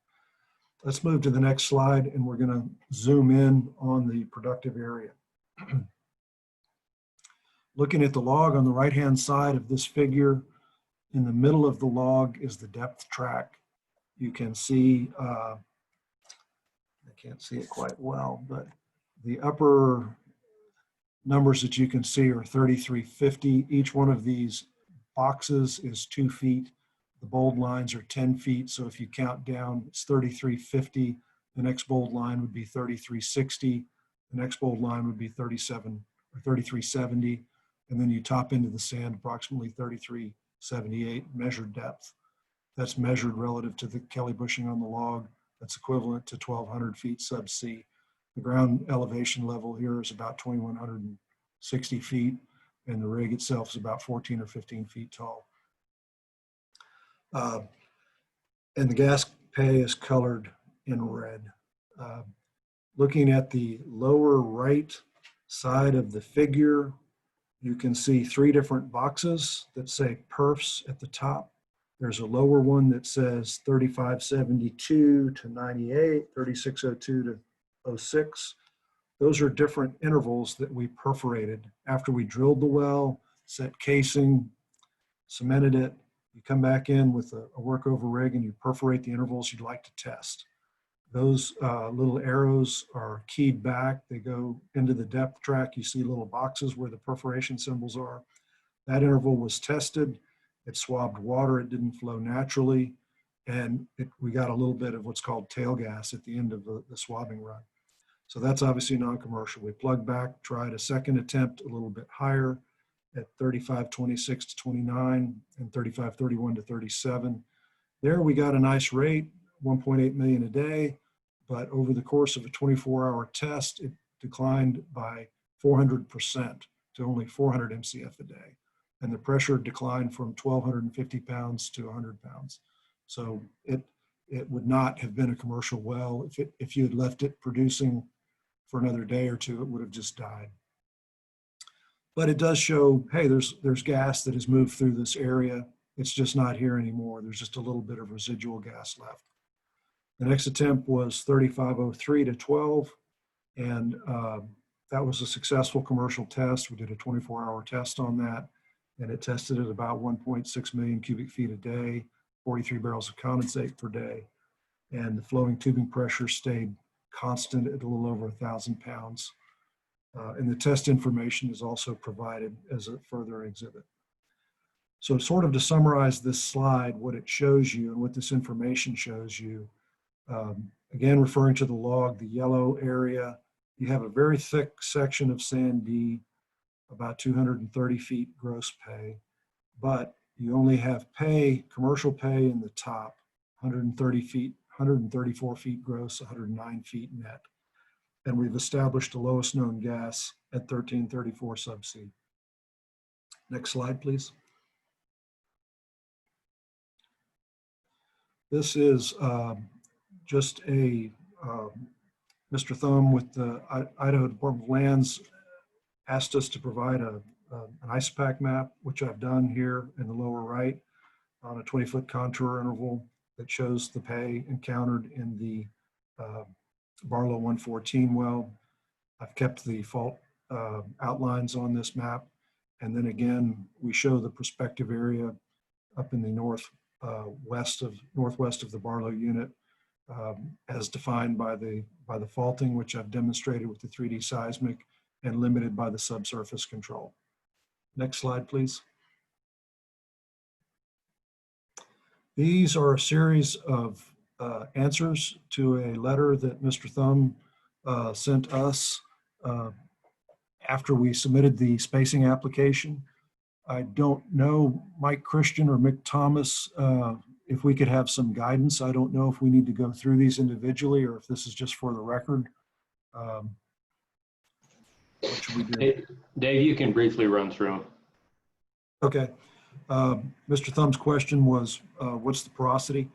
Let's move to the next slide, and we're going to zoom in on the productive area. Looking at the log on the right-hand side of this figure, in the middle of the log is the depth track. You can see, I can't see it quite well, but the upper numbers that you can see are 3350. Each one of these boxes is 2 feet. The bold lines are 10 feet. So if you count down, it's 3350. The next bold line would be 3360. The next bold line would be 37 or 3370. And then you top into the sand approximately 3378 measured depth. That's measured relative to the Kelly bushing on the log. That's equivalent to 1,200 feet subsea. The ground elevation level here is about 2,160 feet, and the rig itself is about 14 or 15 feet tall. And the gas pay is colored in red. Looking at the lower right side of the figure, you can see 3 different boxes that say perfs at the top. There's a lower one that says 3572 to 98, 3602 to 06. Those are different intervals that we perforated after we drilled the well, set casing, cemented it. You come back in with a workover rig and you perforate the intervals you'd like to test. Those little arrows are keyed back. They go into the depth track. You see little boxes where the perforation symbols are. That interval was tested. It swabbed water. It didn't flow naturally. And we got a little bit of what's called tail gas at the end of the swabbing run. So that's obviously non-commercial. We plugged back, tried a second attempt a little bit higher at 3526 to 29 and 3531 to 37. There we got a nice rate, 1.8 million a day, but over the course of a 24-hour test, it declined by 400% to only 400 MCF a day. And the pressure declined from 1,250 pounds to 100 pounds. So it would not have been a commercial well. If you had left it producing for another day or two, it would have just died. But it does show, hey, there's gas that has moved through this area. It's just not here anymore. There's just a little bit of residual gas left. The next attempt was 3503 to 12, and that was a successful commercial test. We did a 24-hour test on that, and it tested at about 1.6 million cubic feet a day, 43 barrels of condensate per day, and the flowing tubing pressure stayed constant at a little over 1,000 pounds. And the test information is also provided as a further exhibit. So sort of to summarize this slide, what it shows you and what this information shows you, Again, referring to the log, the yellow area, you have a very thick section of sand D, about 230 feet gross pay, but you only have pay, commercial pay in the top, 130 feet, 134 feet gross, 109 feet net. And we've established the lowest known gas at 1334 subsea. Next slide, please. This is just a, Mr. Thumb with the Idaho Department of Lands asked us to provide an ice pack map, which I've done here in the lower right on a 20-foot contour interval that shows the pay encountered in the Barlow 114 well. I've kept the fault outlines on this map. And then again, we show the prospective area up in the northwest of the Barlow unit as defined by the faulting, which I've demonstrated with the 3D seismic and limited by the subsurface control. Next slide, please. These are a series of answers to a letter that Mr. Thumb sent us after we submitted the spacing application. I don't know, Mike Christian or Mick Thomas, if we could have some guidance. I don't know if we need to go through these individually or if this is just for the record. What should we do? Dave, you can briefly run through them. Okay. Mr. Thumb's question was, what's the porosity?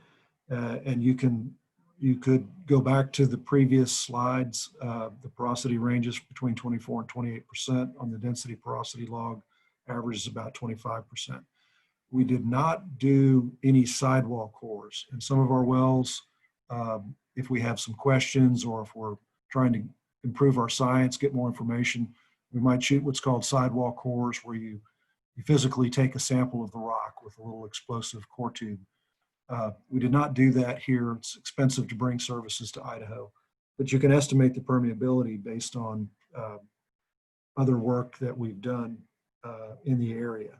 And you could go back to the previous slides. The porosity ranges between 24 and 28% on the density porosity log, average is about 25%. We did not do any sidewall cores. In some of our wells, if we have some questions or if we're trying to improve our science, get more information, we might shoot what's called sidewall cores, where you physically take a sample of the rock with a little explosive core tube. We did not do that here. It's expensive to bring services to Idaho, but you can estimate the permeability based on other work that we've done in the area.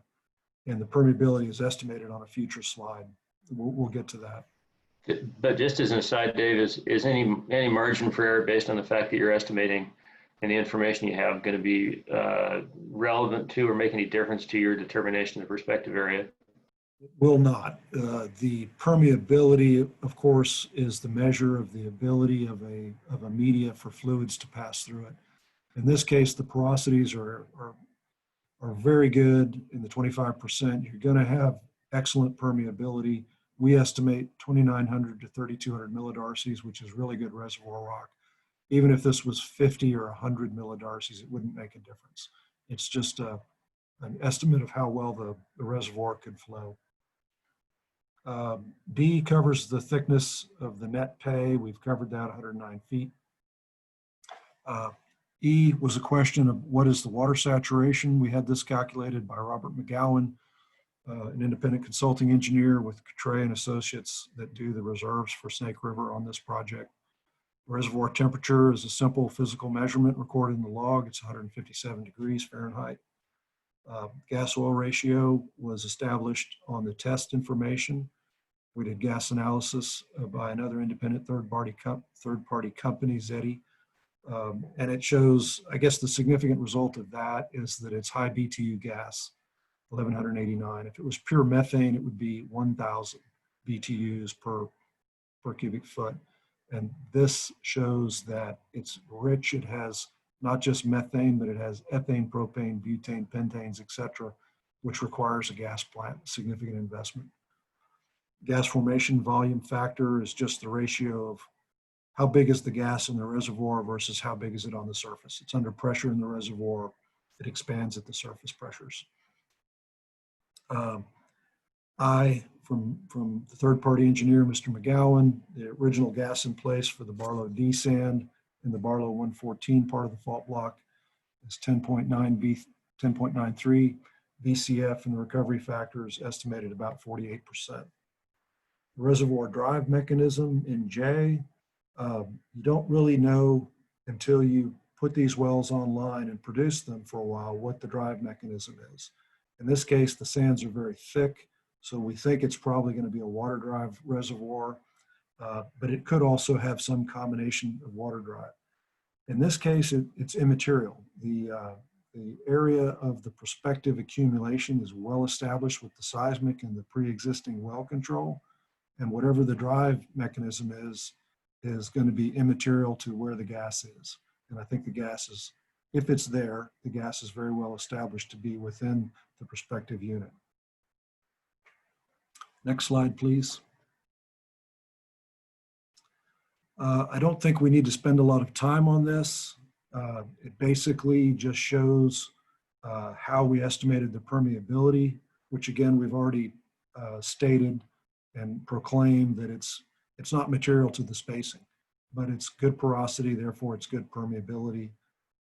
And the permeability is estimated on a future slide. We'll get to that. But just as an aside, Dave, is any margin for error based on the fact that you're estimating and the information you have going to be relevant to or make any difference to your determination of the prospective area? Will not. The permeability, of course, is the measure of the ability of a media for fluids to pass through it. In this case, the porosities are very good in the 25%. You're going to have excellent permeability. We estimate 2,900 to 3,200 millidarcies, which is really good reservoir rock. Even if this was 50 or 100 millidarcies, it wouldn't make a difference. It's just an estimate of how well the reservoir could flow. D covers the thickness of the net pay. We've covered that, 109 feet. E was a question of what is the water saturation. We had this calculated by Robert McGowan, an independent consulting engineer with Cotray and Associates that do the reserves for Snake River on this project. Reservoir temperature is a simple physical measurement recorded in the log. It's 157 degrees Fahrenheit. Gas oil ratio was established on the test information. We did gas analysis by another independent third-party company, Zeddy. And it shows, I guess the significant result of that is that it's high BTU gas, 1189. If it was pure methane, it would be 1,000 BTUs per cubic foot. And this shows that it's rich. It has not just methane, but it has ethane, propane, butane, pentanes, etc., which requires a gas plant, significant investment. Gas formation volume factor is just the ratio of how big is the gas in the reservoir versus how big is it on the surface. It's under pressure in the reservoir. It expands at the surface pressures. I, from the third-party engineer, Mr. McGowan, the original gas in place for the Barlow D sand in the Barlow 114 part of the fault block is 10.93 BCF, and the recovery factor is estimated about 48%. The reservoir drive mechanism in J, you don't really know until you put these wells online and produce them for a while what the drive mechanism is. In this case, the sands are very thick, so we think it's probably going to be a water drive reservoir. but it could also have some combination of water drive. In this case, it's immaterial. The area of the prospective accumulation is well established with the seismic and the pre-existing well control, and whatever the drive mechanism is going to be immaterial to where the gas is. And I think the gas is, if it's there, the gas is very well established to be within the prospective unit. Next slide, please. I don't think we need to spend a lot of time on this. It basically just shows how we estimated the permeability, which again, we've already stated and proclaimed that it's not material to the spacing, but it's good porosity, therefore it's good permeability.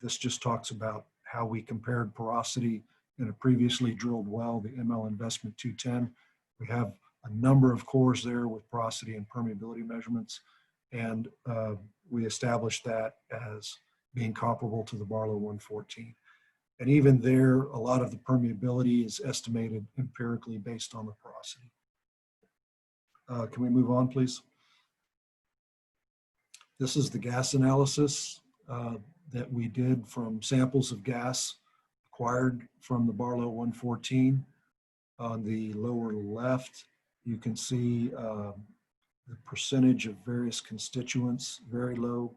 This just talks about how we compared porosity in a previously drilled well, the ML Investment 210. We have a number of cores there with porosity and permeability measurements, and we established that as being comparable to the Barlow 114. And even there, a lot of the permeability is estimated empirically based on the porosity. Can we move on, please? This is the gas analysis that we did from samples of gas acquired from the Barlow 114. On the lower left, you can see the percentage of various constituents, very low,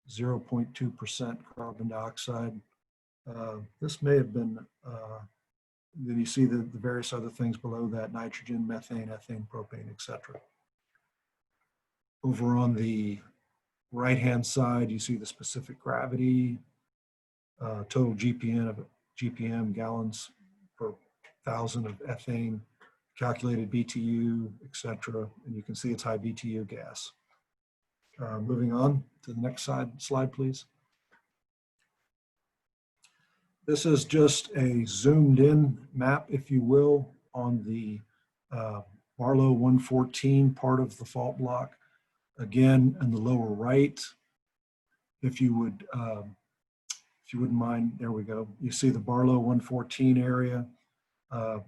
0.2% carbon dioxide. This may have been, then you see the various other things below that: nitrogen, methane, ethane, propane, etc. Over on the right-hand side, you see the specific gravity, total GPM, gallons per thousand of ethane, calculated BTU, etc. And you can see it's high BTU gas. Moving on to the next slide, please. This is just a zoomed in map, if you will, on the Barlow 114 part of the fault block. Again, in the lower right, if you wouldn't mind, there we go. You see the Barlow 114 area.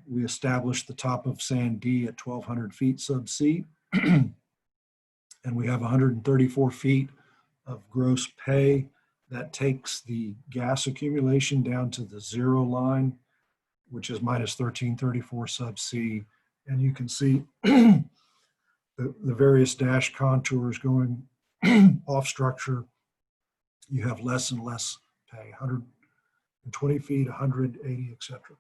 We established the top of sand D at 1,200 feet subsea, and we have 134 feet of gross pay. That takes the gas accumulation down to the zero line, which is minus 1334 subsea. And you can see the various dash contours going off structure. You have less and less pay, 120 feet, 180, etc.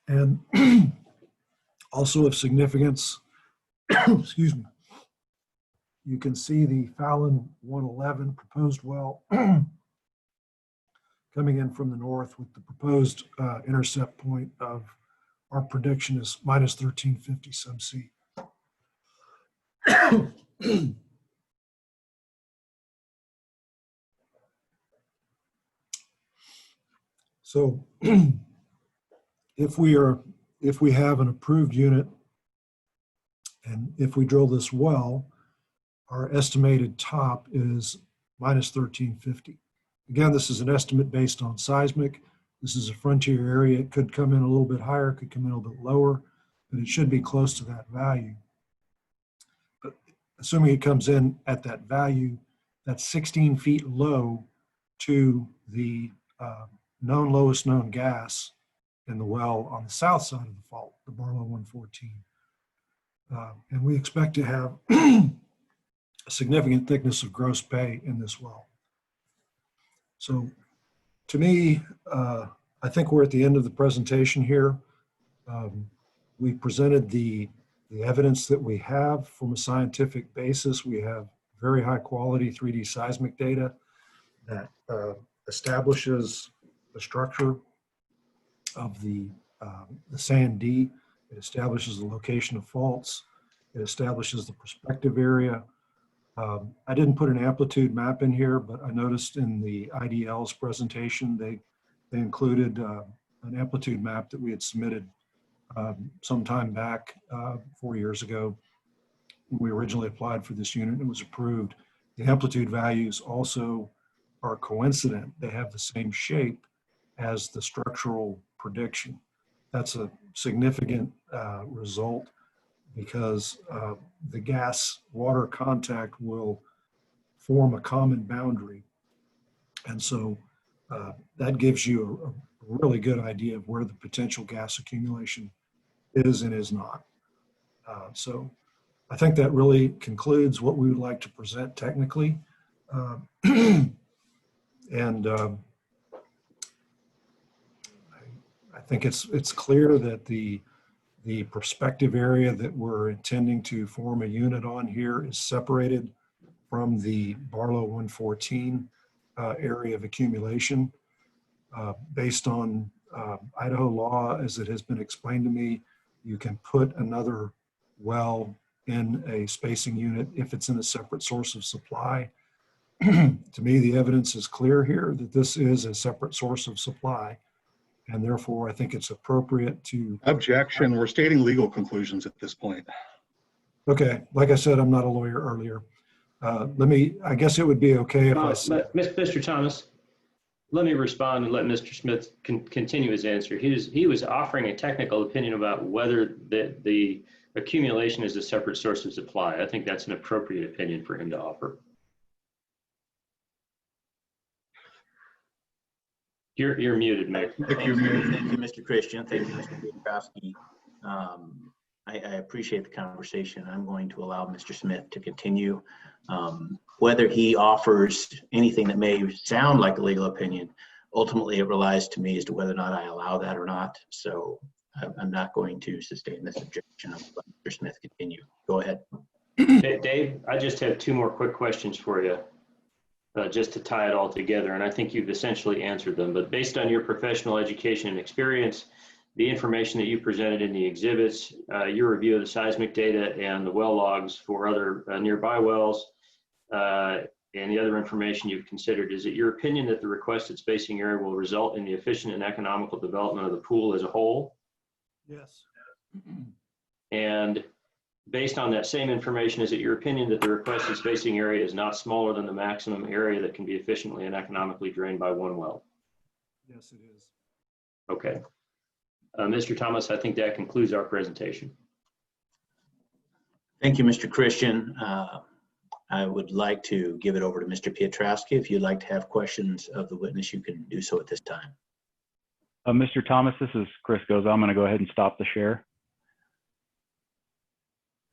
And also of significance, excuse me, you can see the Fallon 111 proposed well coming in from the north with the proposed intercept point of, our prediction is minus 1350 subsea. So if we have an approved unit, and if we drill this well, our estimated top is minus 1350. Again, this is an estimate based on seismic. This is a frontier area. It could come in a little bit higher, could come in a little bit lower, but it should be close to that value. But assuming it comes in at that value, that's 16 feet low to the lowest known gas in the well on the south side of the fault, the Barlow 114. And we expect to have a significant thickness of gross pay in this well. So to me, I think we're at the end of the presentation here. We presented the evidence that we have from a scientific basis. We have very high quality 3D seismic data that establishes the structure of the sand D. It establishes the location of faults. It establishes the prospective area. I didn't put an amplitude map in here, but I noticed in the IDL's presentation, they included an amplitude map that we had submitted some time back, 4 years ago. When we originally applied for this unit, it was approved. The amplitude values also are coincident. They have the same shape as the structural prediction. That's a significant result because the gas-water contact will form a common boundary. And so that gives you a really good idea of where the potential gas accumulation is and is not. So I think that really concludes what we would like to present technically. And I think it's clear that the prospective area that we're intending to form a unit on here is separated from the Barlow 114 area of accumulation. Based on Idaho law, as it has been explained to me, you can put another well in a spacing unit if it's in a separate source of supply. To me, the evidence is clear here that this is a separate source of supply, and therefore I think it's appropriate to... Objection, we're stating legal conclusions at this point. Okay, like I said, I'm not a lawyer earlier. I guess it would be okay if I said... Mr. Thomas, let me respond and let Mr. Smith continue his answer. He was offering a technical opinion about whether the accumulation is a separate source of supply. I think that's an appropriate opinion for him to offer. You're muted, Mayor. Thank you, Mr. Christian. Thank you, Mr. Pietrowski. I appreciate the conversation. I'm going to allow Mr. Smith to continue. Whether he offers anything that may sound like a legal opinion, ultimately it relies to me as to whether or not I allow that or not. So I'm not going to sustain this objection. I'll let Mr. Smith continue. Go ahead. Dave, I just have two more quick questions for you, just to tie it all together. And I think you've essentially answered them. But based on your professional education and experience, the information that you presented in the exhibits, your review of the seismic data and the well logs for other nearby wells, and the other information you've considered, is it your opinion that the requested spacing area will result in the efficient and economical development of the pool as a whole? Yes. And based on that same information, is it your opinion that the requested spacing area is not smaller than the maximum area that can be efficiently and economically drained by one well? Yes, it is. Okay. Mr. Thomas, I think that concludes our presentation. Thank you, Mr. Christian. I would like to give it over to Mr. Pietrowski. If you'd like to have questions of the witness, you can do so at this time. Mr. Thomas, this is Chris Goza. I'm going to go ahead and stop the share.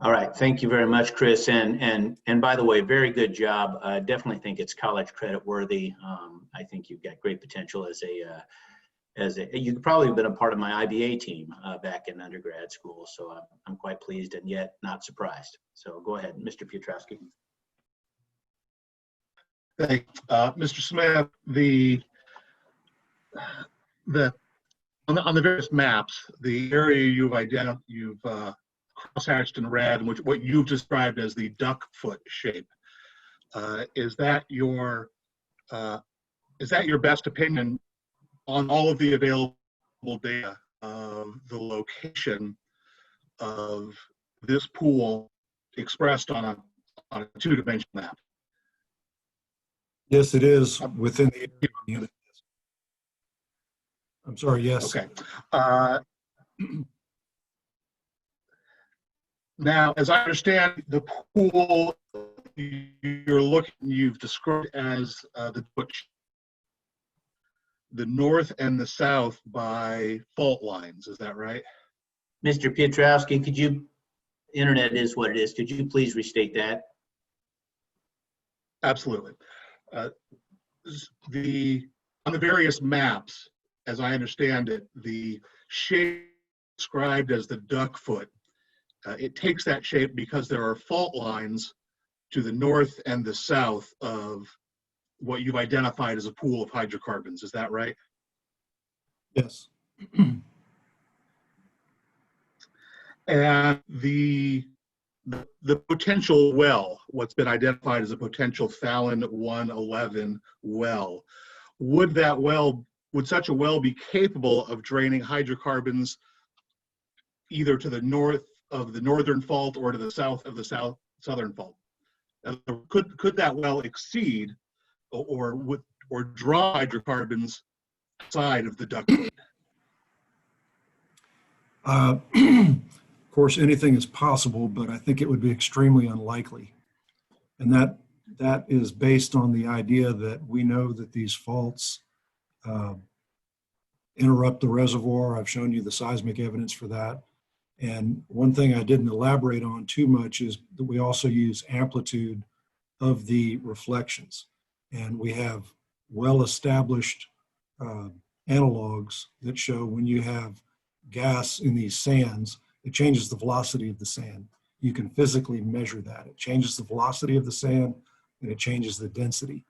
All right, thank you very much, Chris. And by the way, very good job. I definitely think it's college credit worthy. I think you've got great potential as you've probably been a part of my IBA team back in undergrad school. So I'm quite pleased and yet not surprised. So go ahead, Mr. Pietrowski. Thanks. Mr. Smith, on the various maps, the area you've cross-hatched in red, and what you've described as the duck foot shape, is that your best opinion on all of the available data of the location of this pool expressed on a two-dimensional map? Yes, it is within the unit. I'm sorry, yes. Okay. Now, as I understand, the pool you've described as the north and the south by fault lines. Is that right? Mr. Pietrowski, internet is what it is. Could you please restate that? Absolutely. On the various maps, as I understand it, the shape described as the duck foot, it takes that shape because there are fault lines to the north and the south of what you've identified as a pool of hydrocarbons. Is that right? Yes. And the potential well, what's been identified as a potential Fallon 111 well, would such a well be capable of draining hydrocarbons either to the north of the northern fault or to the south of the southern fault? Could that well exceed or draw hydrocarbons outside of the duct? Of course, anything is possible, but I think it would be extremely unlikely. And that is based on the idea that we know that these faults interrupt the reservoir. I've shown you the seismic evidence for that. And one thing I didn't elaborate on too much is that we also use amplitude of the reflections. And we have well-established analogs that show when you have gas in these sands, it changes the velocity of the sand. You can physically measure that. It changes the velocity of the sand and it changes the density.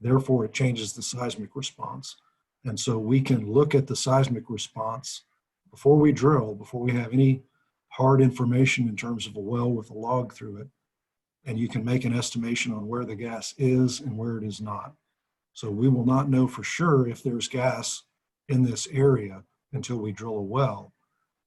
Therefore, it changes the seismic response. And so we can look at the seismic response before we drill, before we have any hard information in terms of a well with a log through it. And you can make an estimation on where the gas is and where it is not. So we will not know for sure if there's gas in this area until we drill a well.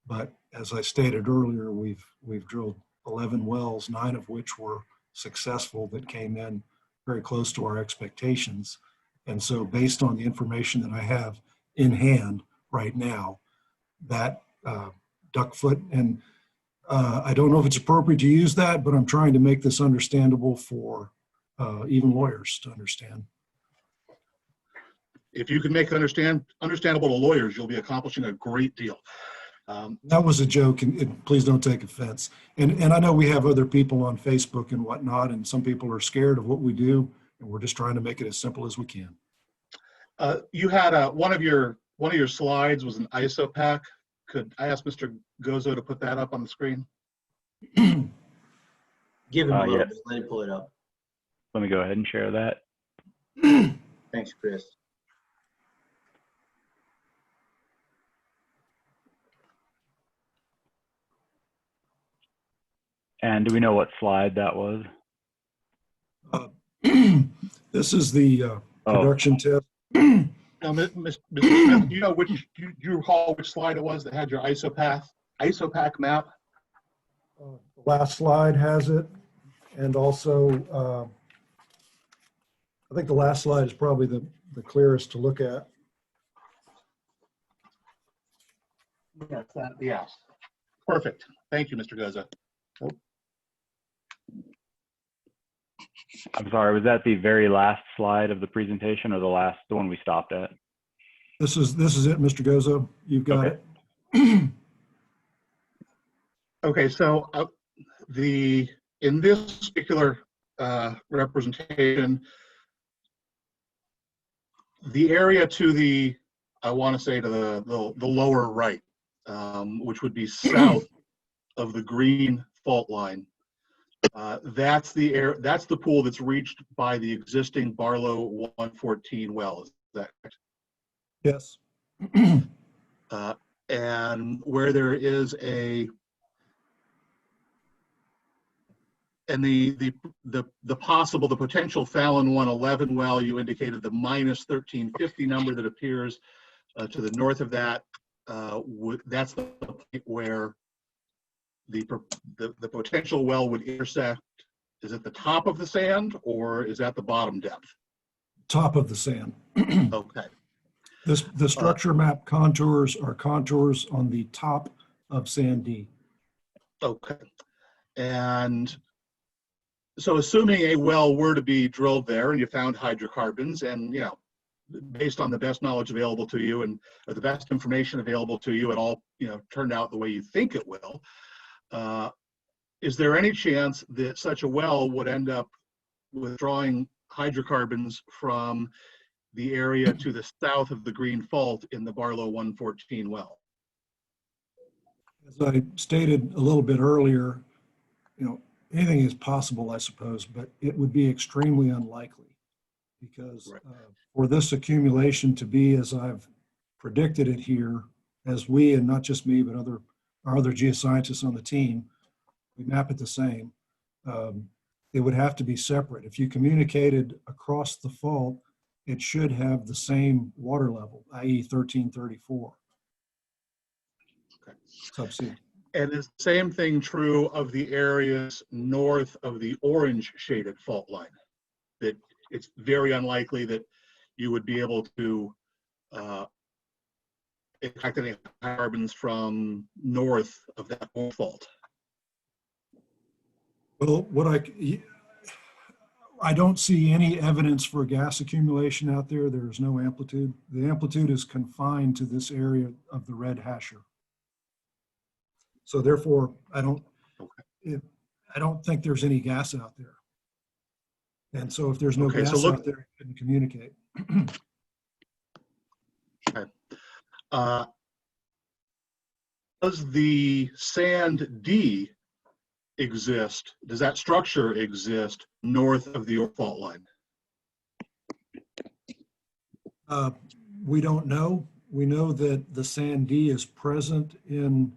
But as I stated earlier, we've drilled 11 wells, 9 of which were successful, that came in very close to our expectations. And so based on the information that I have in hand right now, that duck foot, and I don't know if it's appropriate to use that, but I'm trying to make this understandable for even lawyers to understand. If you can make it understandable to lawyers, you'll be accomplishing a great deal. That was a joke, and please don't take offense. And I know we have other people on Facebook and whatnot, and some people are scared of what we do, and we're just trying to make it as simple as we can. You had one of your slides was an ISOPAC. Could I ask Mr. Gozo to put that up on the screen? Give him a little Yes. bit, let him pull it up. Let me go ahead and share that. Thanks, Chris. And do we know what slide that was? This is the production test. Now, Mr. Smith, do you know do you recall which slide it was that had your ISOPAC map? The last slide has it, and also I think the last slide is probably the clearest to look at. Yes. Perfect. Thank you, Mr. Goza. I'm sorry, was that the very last slide of the presentation or the one we stopped at? This is it, Mr. Gozo. You've got Okay. it. Okay, so in this particular representation, the area to the, I want to say to the lower right, which would be south of the green fault line, that's the pool that's reached by the existing Barlow 114 well. Is that correct? Yes. And where there is the potential Fallon 111 well, you indicated the minus 1350 number that appears to the north of that. That's the point where the potential well would intersect. Is it the top of the sand or is that the bottom depth? Top of the sand. Okay. The structure map contours are contours on the top of sand D. Okay. And so assuming a well were to be drilled there and you found hydrocarbons and, based on the best knowledge available to you and the best information available to you, it all, turned out the way you think it will. Is there any chance that such a well would end up withdrawing hydrocarbons from the area to the south of the Green Fault in the Barlow 114 well? As I stated a little bit earlier, anything is possible, I suppose, but it would be extremely unlikely because Right. For this accumulation to be as I've predicted it here, as we, and not just me, but our other geoscientists on the team, we map it the same. It would have to be separate. If you communicated across the fault, it should have the same water level, i.e. 1334. Okay. Subsea. And is the same thing true of the areas north of the orange shaded fault line? That it's very unlikely that you would be able to extract any hydrocarbons from north of that fault? Well, I don't see any evidence for gas accumulation out there. There's no amplitude. The amplitude is confined to this area of the red hasher. So therefore, I don't think there's any gas out there. And so if there's no Okay, gas so look, out there, it couldn't communicate. does the sand D exist? Does that structure exist north of the York fault line? We don't know. We know that the sand D is present in,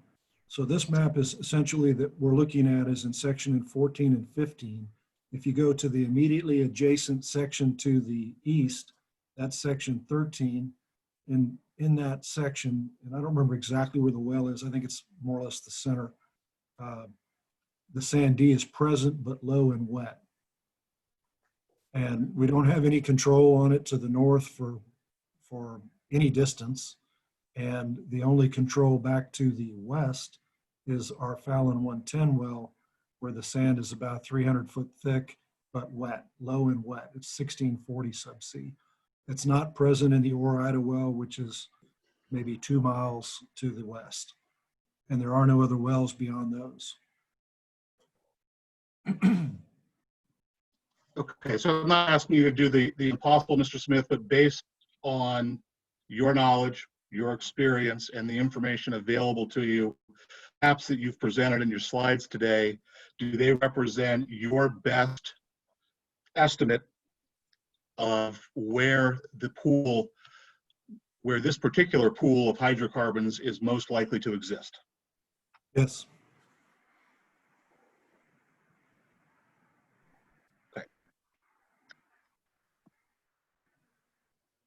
so this map is essentially that we're looking at is in section 14 and 15. If you go to the immediately adjacent section to the east, that's section 13. And in that section, and I don't remember exactly where the well is, I think it's more or less the center. The sand D is present but low and wet. And we don't have any control on it to the north for any distance. And the only control back to the west is our Fallon 110 well, where the sand is about 300 foot thick, but wet, low and wet. It's 1640 subsea. It's not present in the Ida well, which is maybe 2 miles to the west. And there are no other wells beyond those. Okay, so I'm not asking you to do the impossible, Mr. Smith, but based on your knowledge, your experience, and the information available to you, maps that you've presented in your slides today, do they represent your best estimate of where this particular pool of hydrocarbons is most likely to exist? Yes. Okay.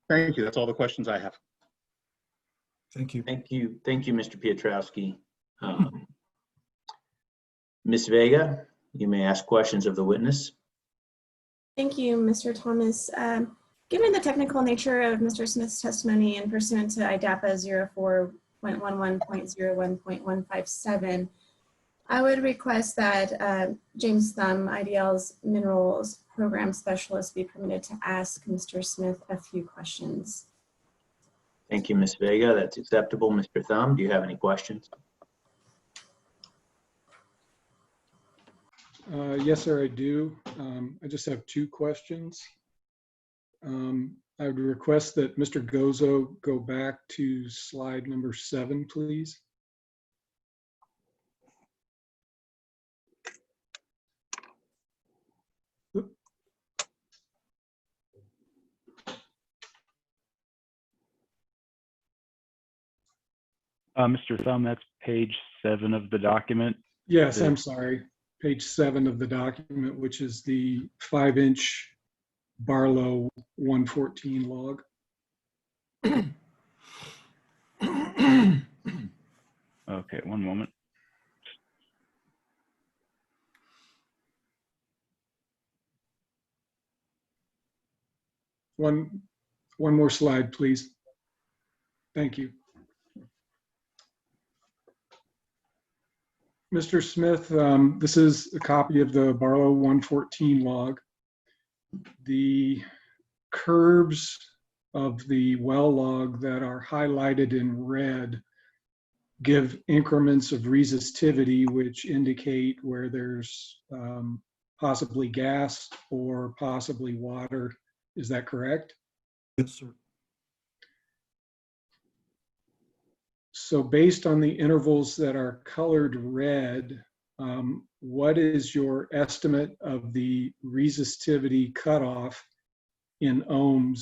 Thank you. That's all the questions I have. Thank you. Thank you, Mr. Piotrowski. Ms. Vega, you may ask questions of the witness. Thank you, Mr. Thomas. Given the technical nature of Mr. Smith's testimony and pursuant to IDAPA 04.11.01.157, I would request that James Thumb, IDL's Minerals Program Specialist, be permitted to ask Mr. Smith a few questions. Thank you, Ms. Vega. That's acceptable. Mr. Thumb, do you have any questions? Yes, sir, I do. I just have 2 questions. I would request that Mr. Gozo go back to slide number 7, please. Mr. Thumb, that's page 7 of the document. Yes, I'm sorry. Page 7 of the document, which is the 5-inch Barlow 114 log. Okay, one moment. One more slide, please. Thank you. Mr. Smith, this is a copy of the Barlow 114 log. The curves of the well log that are highlighted in red give increments of resistivity, which indicate where there's possibly gas or possibly water. Is that correct? Yes, sir. So based on the intervals that are colored red, what is your estimate of the resistivity cutoff in ohms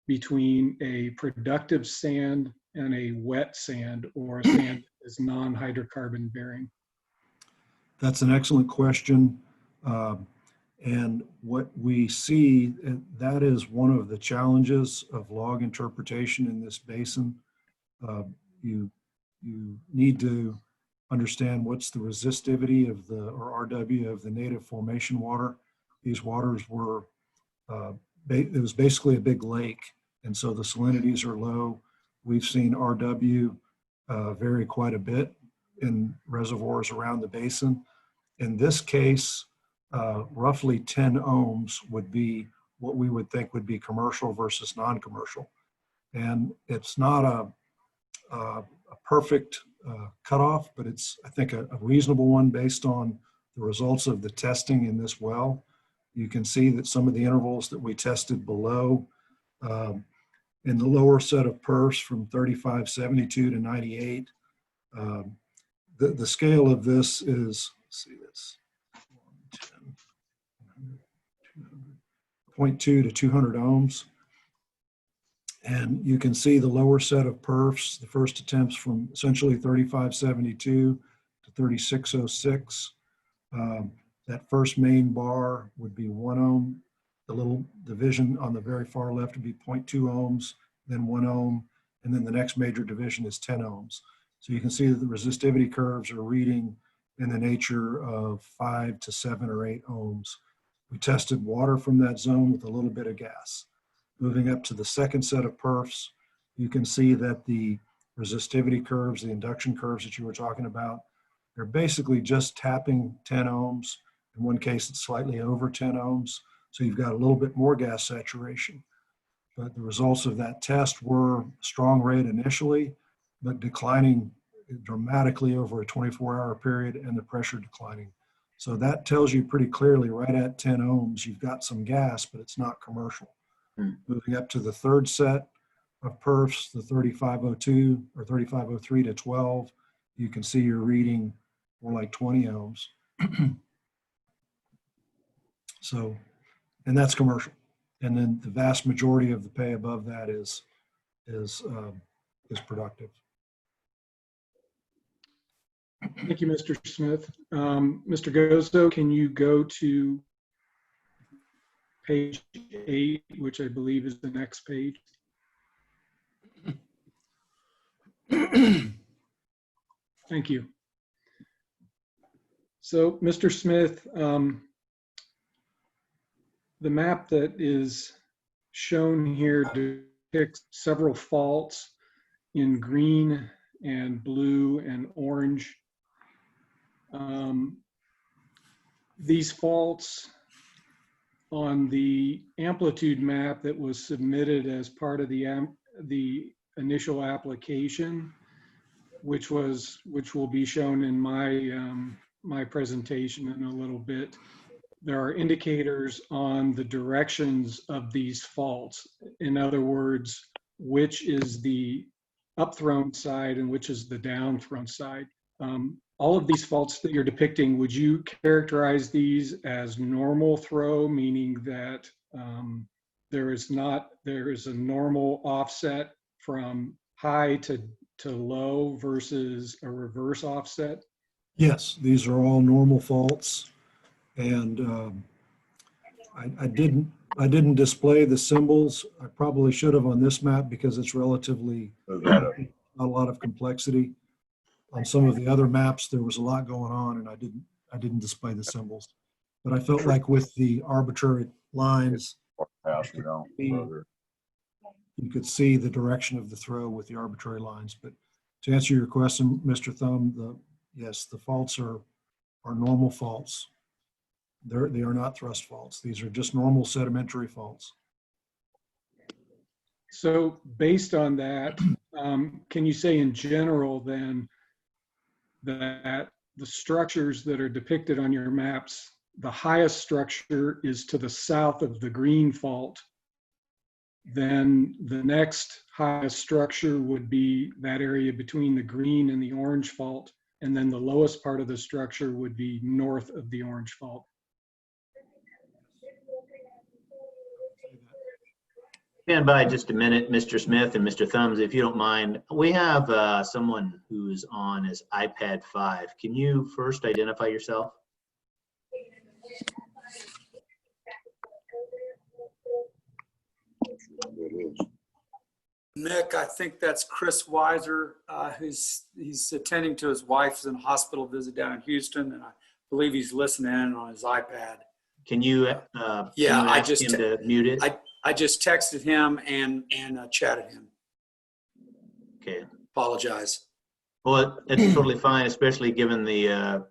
between a productive sand and a wet sand, or a sand that is non-hydrocarbon bearing? That's an excellent question. And what we see, that is one of the challenges of log interpretation in this basin. You need to understand what's the resistivity of the, or RW of the native formation water. These waters were, it was basically a big lake. And so the salinities are low. we've seen RW vary quite a bit in reservoirs around the basin. In this case, roughly 10 ohms would be what we would think would be commercial versus non-commercial. And it's not a perfect cutoff, but it's, I think, a reasonable one based on the results of the testing in this well. You can see that some of the intervals that we tested below in the lower set of perfs from 3572 to 98, the scale of this is, let's see this, 0.2 to 200 ohms. And you can see the lower set of perfs, the first attempts from essentially 3572 to 3606. That first main bar would be 1 ohm. The little division on the very far left would be 0.2 ohms, then 1 ohm, and then the next major division is 10 ohms. So you can see that the resistivity curves are reading in the nature of 5 to 7 or 8 ohms. We tested water from that zone with a little bit of gas. Moving up to the second set of perfs, you can see that the resistivity curves, the induction curves that you were talking about, they're basically just tapping 10 ohms. In one case, it's slightly over 10 ohms. So you've got a little bit more gas saturation. But the results of that test were strong rate initially, but declining dramatically over a 24-hour period, and the pressure declining. So that tells you pretty clearly right at 10 ohms, you've got some gas, but it's not commercial. Moving up to the third set of perfs, the 3502 or 3503 to 12, you can see you're reading more like 20 ohms. So, and that's commercial. And then the vast majority of the pay above that is productive. Thank you, Mr. Smith. Mr. Gozo, can you go to page 8, which I believe is the next page? Thank you. So, Mr. Smith, the map that is shown here depicts several faults in green and blue and orange. These faults on the amplitude map that was submitted as part of the initial application, which will be shown in my presentation in a little bit. There are indicators on the directions of these faults. In other words, which is the up-thrown side and which is the down-thrown side. All of these faults that you're depicting, would you characterize these as normal throw, meaning that there is a normal offset from high to low versus a reverse offset? Yes, these are all normal faults. And I didn't display the symbols. I probably should have on this map because it's relatively not a lot of complexity. On some of the other maps, there was a lot going on, and I didn't display the symbols. But I felt like with the arbitrary lines, you could see the direction of the throw with the arbitrary lines. But to answer your question, Mr. Thumb, yes, the faults are normal faults. They are not thrust faults. These are just normal sedimentary faults. So based on that, can you say in general then that the structures that are depicted on your maps, the highest structure is to the south of the green fault, then the next highest structure would be that area between the green and the orange fault, and then the lowest part of the structure would be north of the orange fault? Stand by just a minute, Mr. Smith and Mr. Thumbs, if you don't mind. We have someone who's on his iPad 5. Can you first identify yourself? Nick, I think that's Chris Weiser. He's attending to his wife's in a hospital visit down in Houston, and I believe he's listening in on his iPad. Can you ask him to mute it? I just texted him and chatted him. Okay. Apologize. Well, it's totally fine, especially given the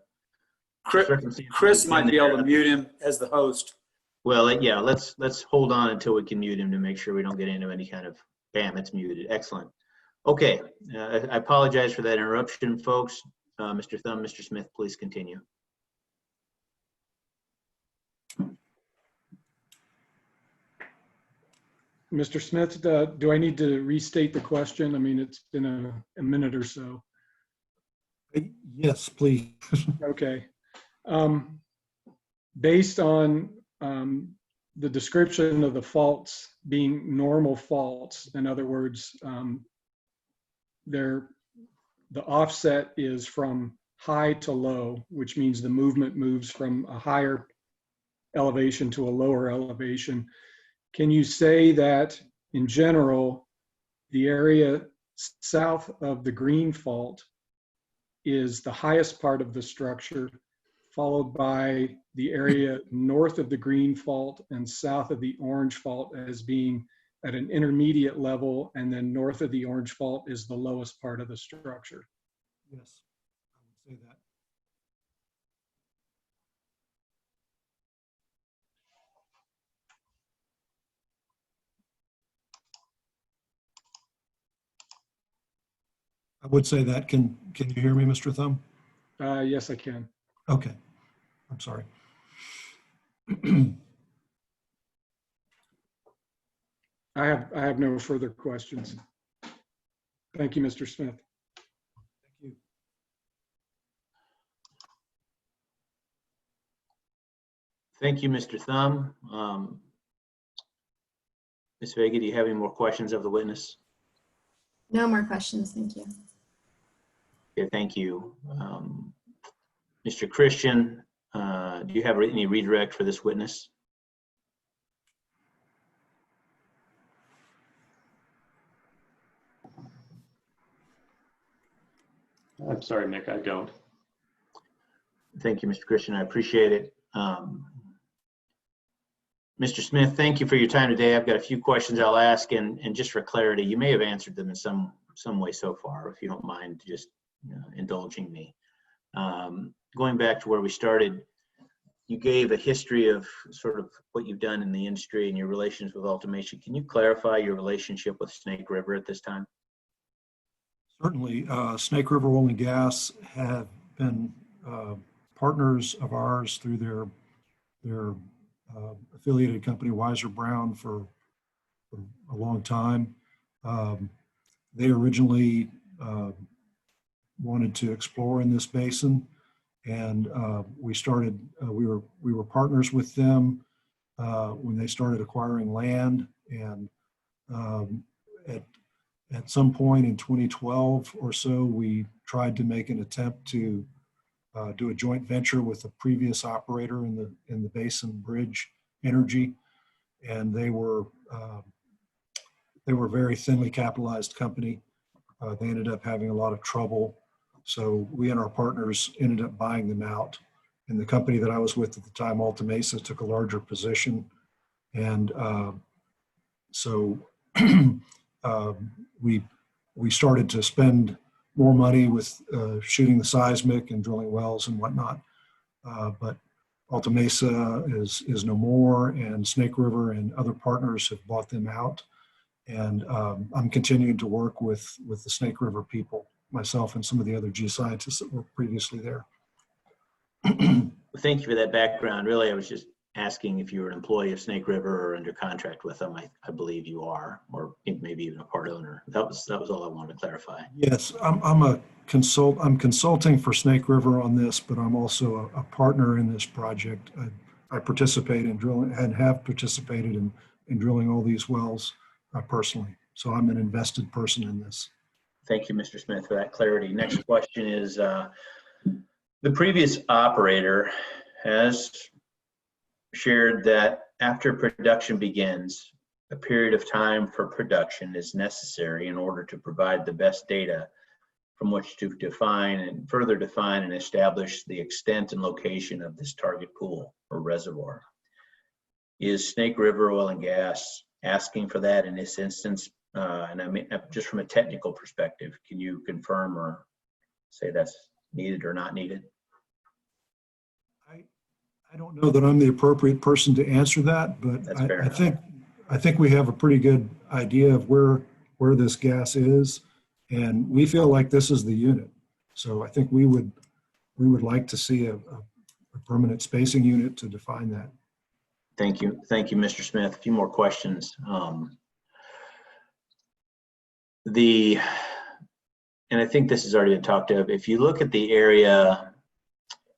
circumstances. Chris we've might been be able there. to mute him as the host. Well, yeah, let's hold on until we can mute him to make sure we don't get into any kind of, bam, it's muted. Excellent. Okay, I apologize for that interruption, folks. Mr. Thumb, Mr. Smith, please continue. Mr. Smith, do I need to restate the question? I mean, it's been a minute or so. Yes, please. Okay. Based on the description of the faults being normal faults, in other words, the offset is from high to low, which means the movement moves from a higher elevation to a lower elevation. Can you say that in general, the area south of the green fault is the highest part of the structure, followed by the area north of the green fault and south of the orange fault as being at an intermediate level, and then north of the orange fault is the lowest part of the structure? Yes, I would say that. I would say that. Can you hear me, Mr. Thumb? Yes, I can. Okay, I'm sorry. I have no further questions. Thank you, Mr. Smith. Thank you. Thank you, Mr. Thumb. Ms. Vega, do you have any more questions of the witness? No more questions, thank you. Okay, thank you. Mr. Christian, do you have any redirect for this witness? I'm sorry, Mick, I don't. Thank you, Mr. Christian. I appreciate it. Mr. Smith, thank you for your time today. I've got a few questions I'll ask, and just for clarity, you may have answered them in some way so far. If you don't mind just indulging me. Going back to where we started, you gave a history of sort of what you've done in the industry and your relations with Altamesa. Can you clarify your relationship with Snake River at this time? Certainly, Snake River Oil and Gas have been partners of ours through their affiliated company, Weiser Brown, for a long time. They originally wanted to explore in this basin, and we were partners with them when they started acquiring land, and at some point in 2012 or so, we tried to make an attempt to do a joint venture with a previous operator in the basin, Bridge Energy, and they were a very thinly capitalized company. They ended up having a lot of trouble, so we and our partners ended up buying them out. And the company that I was with at the time, Altamesa, took a larger position, and so we started to spend more money with shooting the seismic and drilling wells and whatnot. But Altamesa is no more, and Snake River and other partners have bought them out. And I'm continuing to work with the Snake River people, myself and some of the other geoscientists that were previously there. Thank you for that background. Really, I was just asking if you were an employee of Snake River or under contract with them. I believe you are, or maybe even a part owner. That was all I wanted to clarify. Yes, I'm consulting for Snake River on this, but I'm also a partner in this project. I participate in drilling and have participated in drilling all these wells personally. So I'm an invested person in this. Thank you, Mr. Smith, for that clarity. Next question is, the previous operator has shared that after production begins, a period of time for production is necessary in order to provide the best data from which to further define and establish the extent and location of this target pool or reservoir. Is Snake River Oil and Gas asking for that in this instance And I mean, just from a technical perspective, can you confirm or say that's needed or not needed? I don't know that I'm the appropriate person to answer that, but That's fair I think we have a pretty good idea of where this gas is, and we feel like this is the unit. So I think we would like to see a permanent spacing unit to define that. Thank you, Mr. Smith. A few more questions. And I think this has already been talked of. If you look at the area,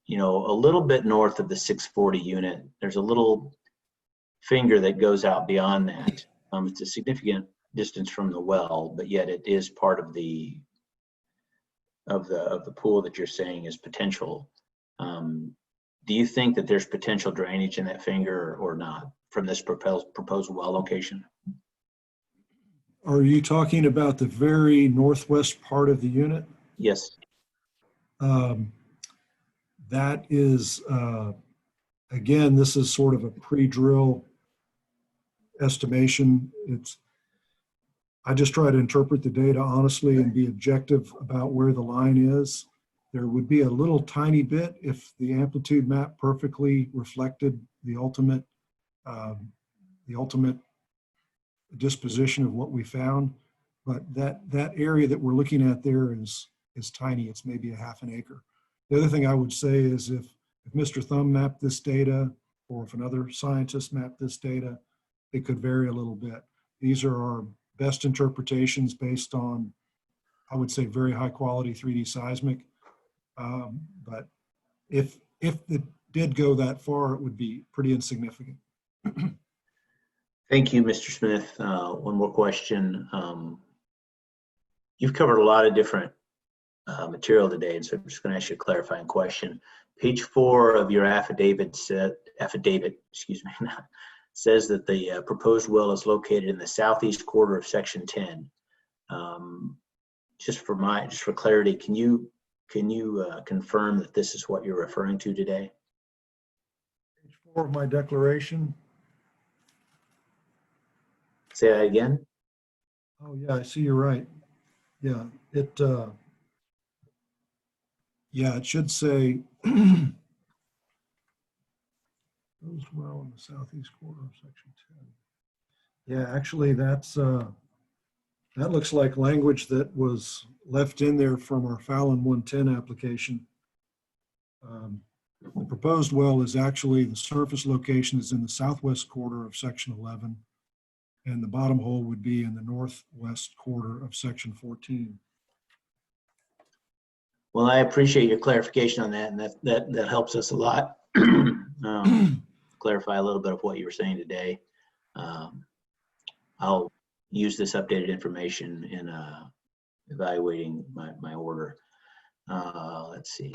you know, a little bit north of the 640 unit, there's a little finger that goes out beyond that. It's a significant distance from the well, but yet it is part of the pool that you're saying is potential. Do you think that there's potential drainage in that finger or not from this proposed well location? Are you talking about the very northwest part of the unit? Yes. That is, again, this is sort of a pre-drill estimation. I just try to interpret the data honestly and be objective about where the line is. There would be a little tiny bit if the amplitude map perfectly reflected the ultimate disposition of what we found. But that area that we're looking at there is tiny. It's maybe a half an acre. The other thing I would say is if Mr. Thumb mapped this data, or if another scientist mapped this data, it could vary a little bit. These are our best interpretations based on, I would say, very high quality 3D seismic. But if it did go that far, it would be pretty insignificant. Thank you, Mr. Smith. One more question. You've covered a lot of different material today, and so I'm just going to ask you a clarifying question. Page 4 of your affidavit, says that the proposed well is located in the southeast quarter of Section 10. Just for clarity, can you confirm that this is what you're referring to today? Page 4 of my declaration. Say that again. Oh yeah, I see you're right. Yeah, it should say goes well in the southeast quarter of Section 10. Yeah, actually that looks like language that was left in there from our Fallon 110 application. The proposed well is actually, the surface location is in the southwest quarter of Section 11, and the bottom hole would be in the northwest quarter of Section 14. Well, I appreciate your clarification on that, and that helps us a lot. Clarify a little bit of what you were saying today. I'll use this updated information in evaluating my order. Let's see.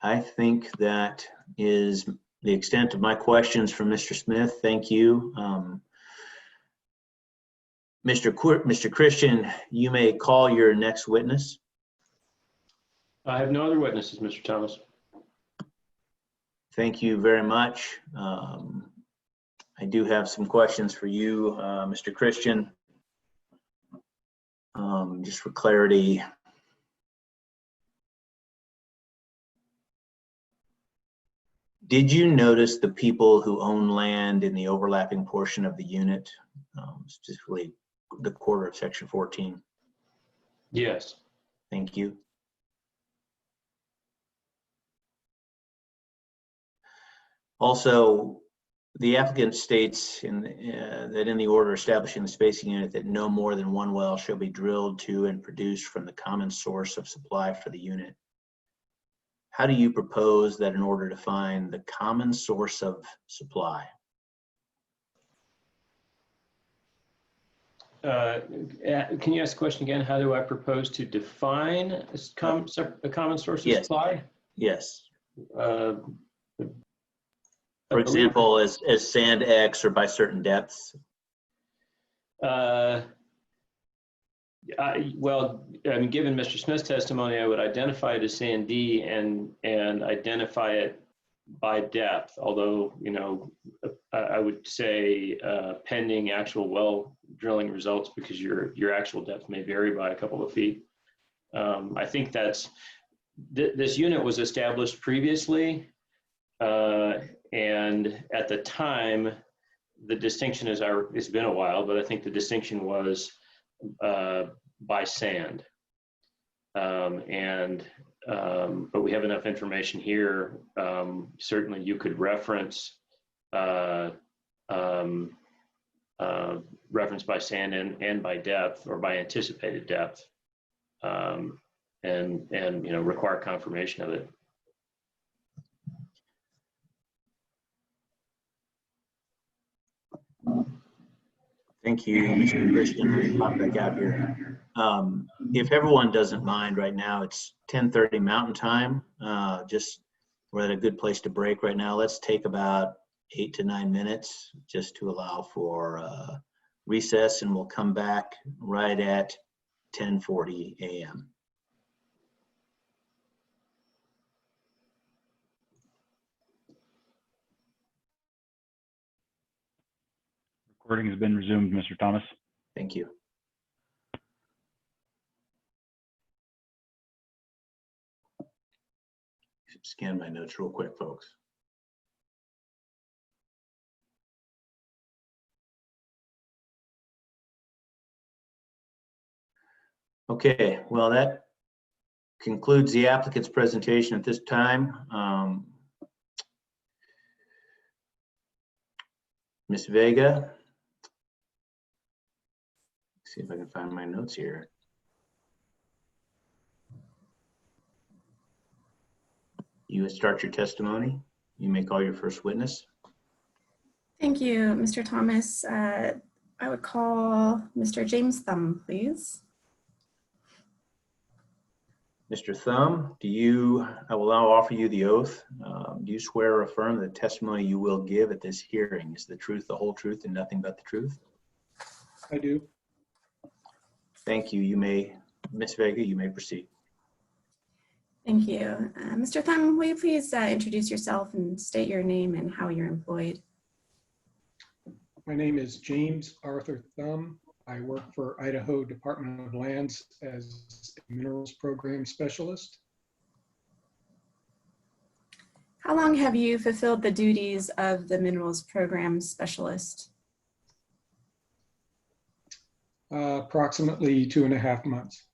I think that is the extent of my questions from Mr. Smith. Thank you. Mr. Christian, you may call your next witness. I have no other witnesses, Mr. Thomas. Thank you very much. I do have some questions for you, Mr. Christian. Just for clarity. Did you notice the people who own land in the overlapping portion of the unit, specifically the quarter of Section 14? Yes. Thank you. Also, the applicant states that in the order establishing the spacing unit that no more than one well shall be drilled to and produced from the common source of supply for the unit. How do you propose that in order to find the common source of supply? Can you ask the question again? How do I propose to define a common source of Yes. supply? Yes. For example, as sand X or by certain depths? Well, I mean, given Mr. Smith's testimony, I would identify it as sand D and identify it by depth, although, you know, I would say pending actual well drilling results, because your actual depth may vary by a couple of feet. I think this unit was established previously, and at the time, the distinction it's been a while, but I think the distinction was by sand. But we have enough information here. Certainly you could reference reference by sand and by depth, or by anticipated depth, and you know, require confirmation of it. Thank you, Mr. Christian. Let me pop back out here. If everyone doesn't mind, right now it's 10:30 Mountain Time. We're at a good place to break right now. Let's take about 8 to 9 minutes just to allow for recess, and we'll come back right at 10:40 a.m. Recording has been resumed, Mr. Thomas. Thank you. Scan my notes real quick, folks. Okay, well, that concludes the applicant's presentation at this time. Ms. Vega, see if I can find my notes here. You would start your testimony. You may call your first witness. Thank you, Mr. Thomas. I would call Mr. James Thumb, please. Mr. Thumb, I will now offer you the oath. Do you swear or affirm that the testimony you will give at this hearing is the truth, the whole truth, and nothing but the truth? I do. Thank you. You may, Ms. Vega, you may proceed. Thank you. Mr. Thumb, will you please introduce yourself and state your name and how you're employed? My name is James Arthur Thumb. I work for Idaho Department of Lands as a minerals program specialist. How long have you fulfilled the duties of the minerals program specialist? Approximately 2.5 months.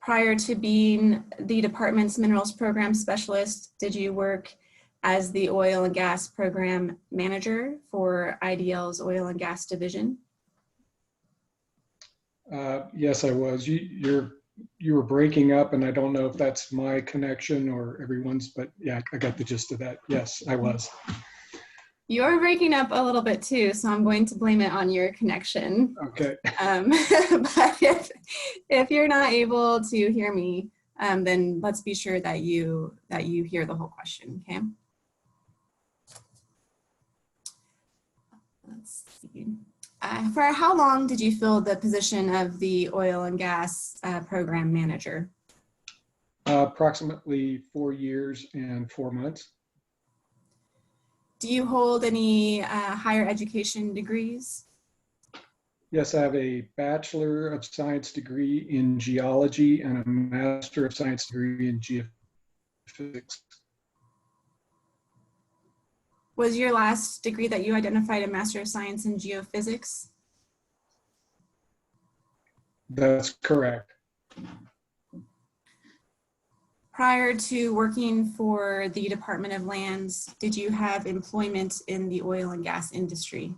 Prior to being the department's minerals program specialist, did you work as the oil and gas program manager for IDL's oil and gas division? Yes, I was. You were breaking up, and I don't know if that's my connection or everyone's, but yeah, I got the gist of that. Yes, I was. You're breaking up a little bit too, so I'm going to blame it on your connection. Okay. But if you're not able to hear me, then let's be sure that you hear the whole question, okay? Let's see. For how long did you fill the position of the oil and gas program manager? Approximately 4 years and 4 months. Do you hold any higher education degrees? Yes, I have a Bachelor of Science degree in geology and a Master of Science degree in geophysics. Was your last degree that you identified a Master of Science in geophysics? That's correct. Prior to working for the Department of Lands, did you have employment in the oil and gas industry?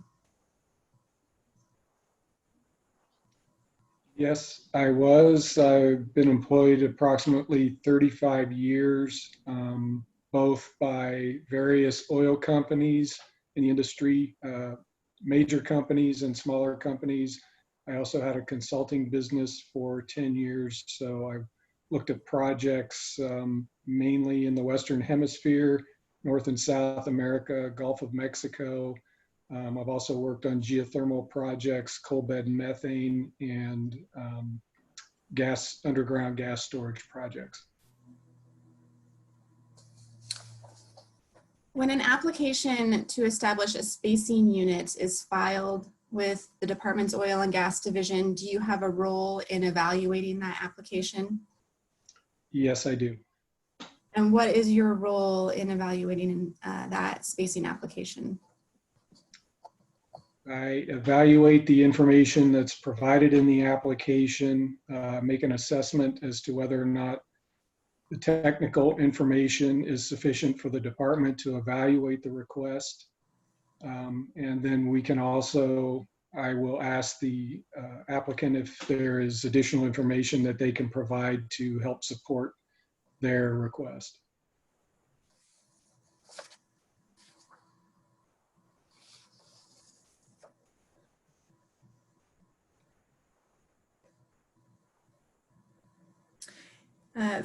Yes, I was. I've been employed approximately 35 years, both by various oil companies in the industry, major companies and smaller companies. I also had a consulting business for 10 years, so I've looked at projects mainly in the Western Hemisphere, North and South America, Gulf of Mexico. I've also worked on geothermal projects, coal bed methane, and underground gas storage projects. When an application to establish a spacing unit is filed with the Department's Oil and Gas Division, do you have a role in evaluating that application? Yes, I do. And what is your role in evaluating that spacing application? I evaluate the information that's provided in the application, make an assessment as to whether or not the technical information is sufficient for the department to evaluate the request. And then we can also, I will ask the applicant if there is additional information that they can provide to help support their request.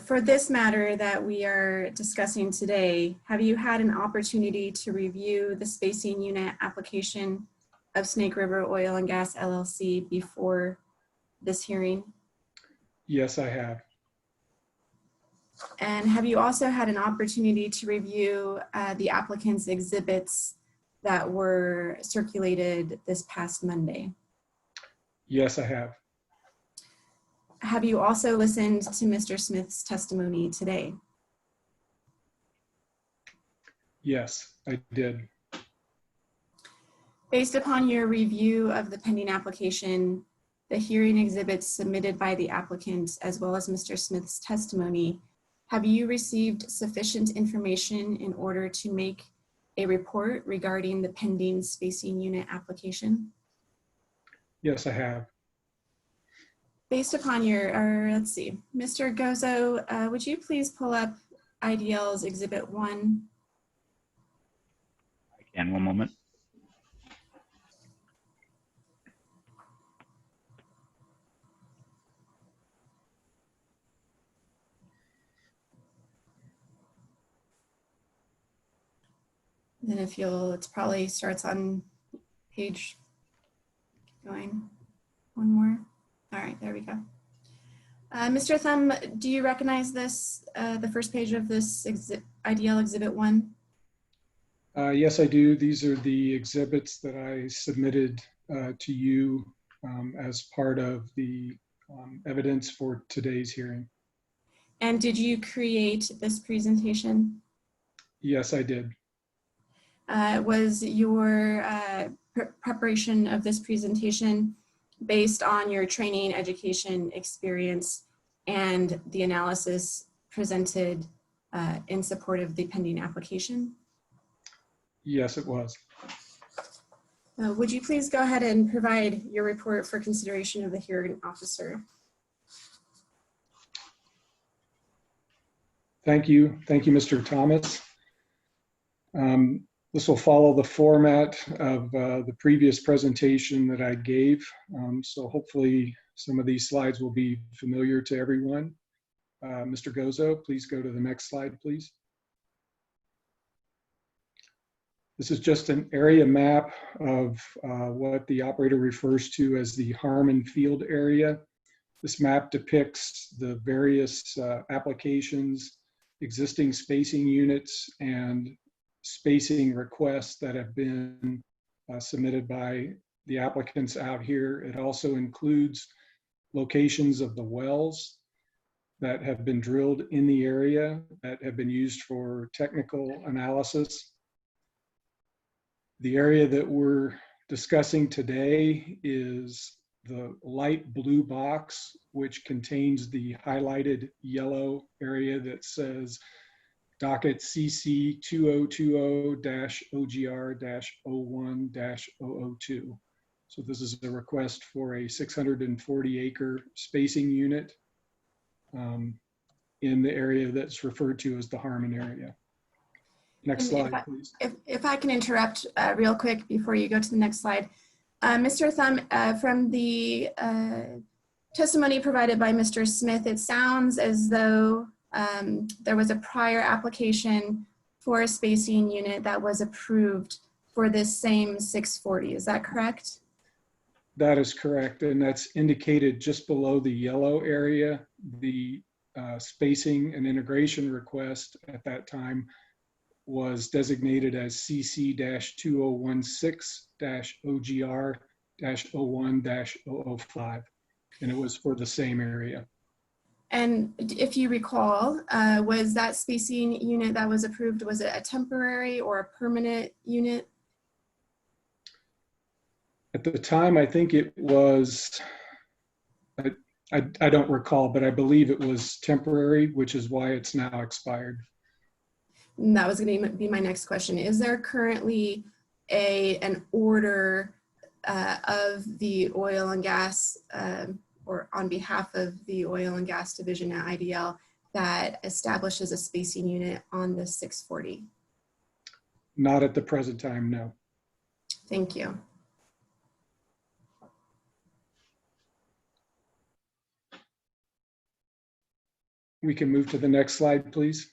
For this matter that we are discussing today, have you had an opportunity to review the spacing unit application of Snake River Oil and Gas LLC before this hearing? Yes, I have. And have you also had an opportunity to review the applicant's exhibits that were circulated this past Monday? Yes, I have. Have you also listened to Mr. Smith's testimony today? Yes, I did. Based upon your review of the pending application, the hearing exhibits submitted by the applicant, as well as Mr. Smith's testimony, have you received sufficient information in order to make a report regarding the pending spacing unit application? Yes, I have. Based upon your, let's see, Mr. Gozo, would you please pull up IDL's Exhibit 1? I can, one moment. Then if you'll, it probably starts on page, going one more. All right, there we go. Mr. Thumb, do you recognize this, the first page of this IDL Exhibit 1? Yes, I do. These are the exhibits that I submitted to you as part of the evidence for today's hearing. And did you create this presentation? Yes, I did. Was your preparation of this presentation based on your training, education, experience, and the analysis presented in support of the pending application? Yes, it was. Would you please go ahead and provide your report for consideration of the hearing officer? Thank you. Thank you, Mr. Thomas. This will follow the format of the previous presentation that I gave. So hopefully some of these slides will be familiar to everyone. Mr. Gozo, please go to the next slide, please. This is just an area map of what the operator refers to as the Harmon Field area. This map depicts the various applications, existing spacing units, and spacing requests that have been submitted by the applicants out here. It also includes locations of the wells that have been drilled in the area that have been used for technical analysis. The area that we're discussing today is the light blue box, which contains the highlighted yellow area that says Docket CC-2020-OGR-01-002. So this is a request for a 640-acre spacing unit in the area that's referred to as the Harmon area. Next slide, please. If I can interrupt real quick before you go to the next slide. Mr. Thumb, from the testimony provided by Mr. Smith, it sounds as though there was a prior application for a spacing unit that was approved for this same 640. Is that correct? That is correct, and that's indicated just below the yellow area. The spacing and integration request at that time was designated as CC-2016-OGR-01-005, and it was for the same area. And if you recall, was that spacing unit that was approved, was it a temporary or a permanent unit? At the time, I think it was, I don't recall, but I believe it was temporary, which is why it's now expired. And that was going to be my next question. Is there currently an order of the oil and gas, or on behalf of the oil and gas division at IDL, that establishes a spacing unit on the 640? Not at the present time, no. Thank you. We can move to the next slide, please.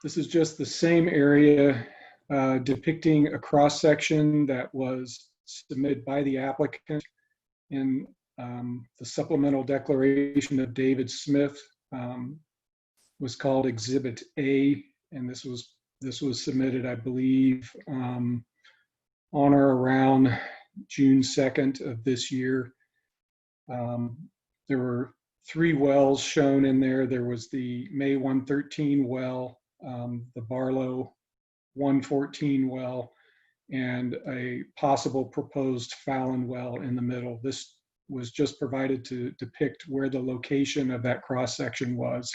This is just the same area depicting a cross-section that was submitted by the applicant in the supplemental declaration of David Smith, was called Exhibit A, and this was submitted, I believe, on or around June 2nd of this year. There were 3 wells shown in there. There was the May 113 well, the Barlow 114 well, and a possible proposed Fallon well in the middle. This was just provided to depict where the location of that cross-section was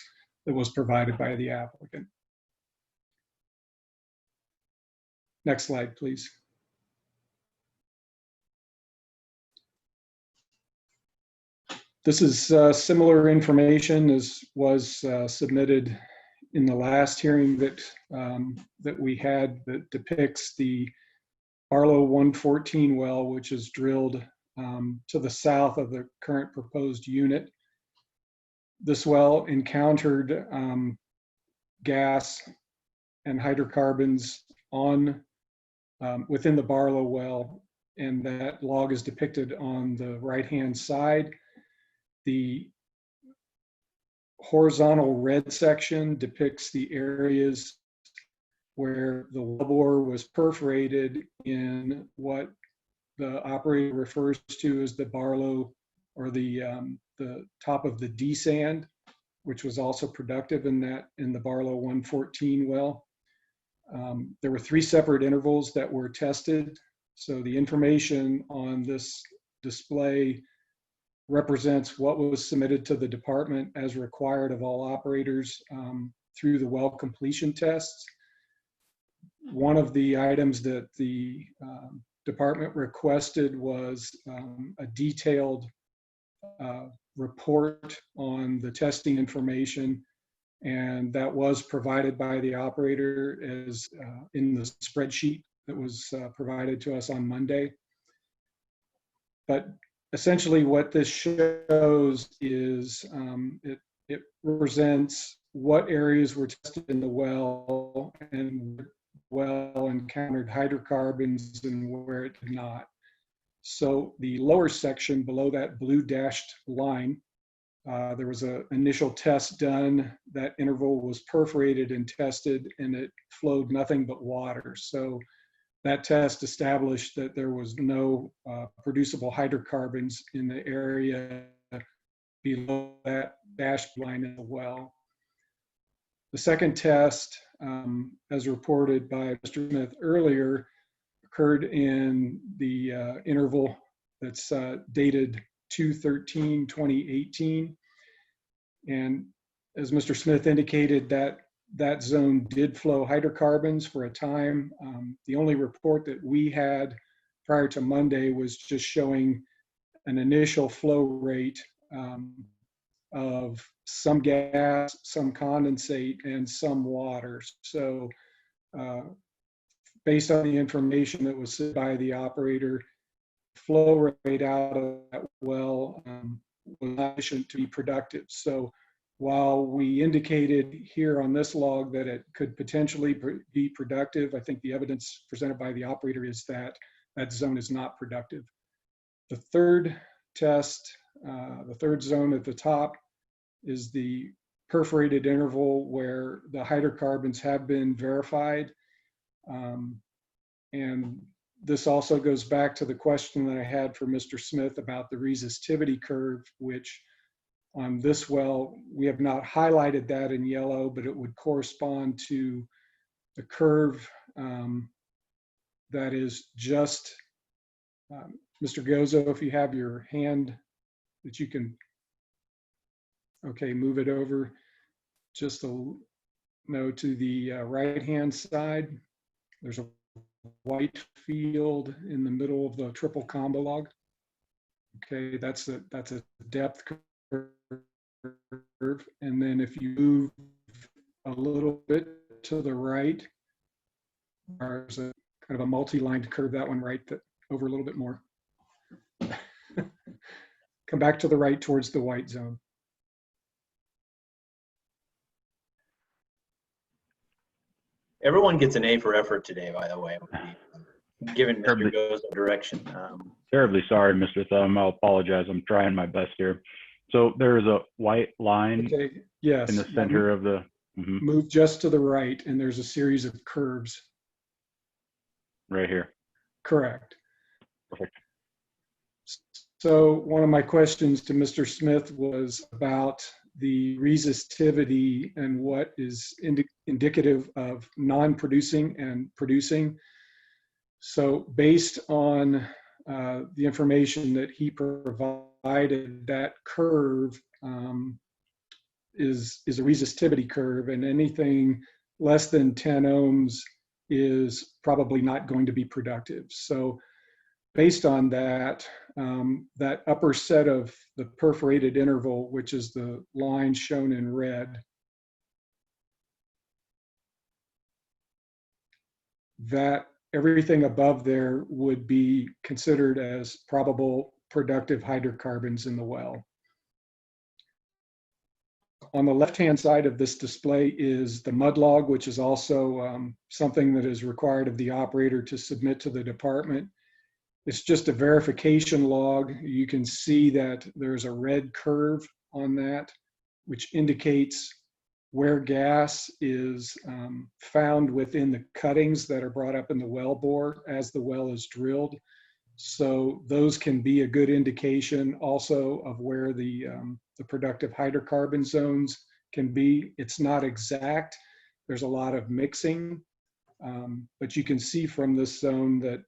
that was provided by the applicant. Next slide, please. This is similar information as was submitted in the last hearing that we had, that depicts the Barlow 114 well, which is drilled to the south of the current proposed unit. This well encountered gas and hydrocarbons within the Barlow well, and that log is depicted on the right-hand side. The horizontal red section depicts the areas where the wellbore was perforated in what the operator refers to as the Barlow, or the top of the D sand, which was also productive in the Barlow 114 well. There were 3 separate intervals that were tested. So the information on this display represents what was submitted to the department as required of all operators through the well completion tests. One of the items that the department requested was a detailed report on the testing information, and that was provided by the operator as in the spreadsheet that was provided to us on Monday. But essentially what this shows is it represents what areas were tested in the well and well encountered hydrocarbons and where it did not. So the lower section below that blue dashed line, there was an initial test done. That interval was perforated and tested, and it flowed nothing but water. So that test established that there was no producible hydrocarbons in the area below that dashed line in the well. The second test, as reported by Mr. Smith earlier, occurred in the interval that's dated 2/13/2018. And as Mr. Smith indicated, that zone did flow hydrocarbons for a time. The only report that we had prior to Monday was just showing an initial flow rate of some gas, some condensate, and some water. So based on the information that was said by the operator, flow rate out of that well was not sufficient to be productive. So while we indicated here on this log that it could potentially be productive, I think the evidence presented by the operator is that that zone is not productive. The third test, the third zone at the top, is the perforated interval where the hydrocarbons have been verified. And this also goes back to the question that I had for Mr. Smith about the resistivity curve, which on this well, we have not highlighted that in yellow, but it would correspond to the curve that is just, Mr. Gozo, if you have your hand that you can, okay, move it over just to the right-hand side. There's a white field in the middle of the triple combo log. Okay, that's a depth curve. And then if you move a little bit to the right, there's a kind of a multi-lined curve, that one right, that over a little bit more. Come back to the right towards the white zone. Everyone gets an A for effort today, by the way. Given Mr. Terribly- Go's direction. Terribly sorry, Mr. Thumb. I'll apologize. I'm trying my best here. So there's a white line Okay, yes. in the center of the, Move just to the right, and there's a series of curves. right here. Correct. Perfect. So one of my questions to Mr. Smith was about the resistivity and what is indicative of non-producing and producing. So based on the information that he provided, that curve is a resistivity curve, and anything less than 10 ohms is probably not going to be productive. So based on that, that upper set of the perforated interval, which is the line shown in red, that everything above there would be considered as probable productive hydrocarbons in the well. On the left-hand side of this display is the mud log, which is also something that is required of the operator to submit to the department. It's just a verification log. You can see that there's a red curve on that, which indicates where gas is found within the cuttings that are brought up in the well bore as the well is drilled. So those can be a good indication also of where the productive hydrocarbon zones can be. It's not exact. There's a lot of mixing, but you can see from this zone that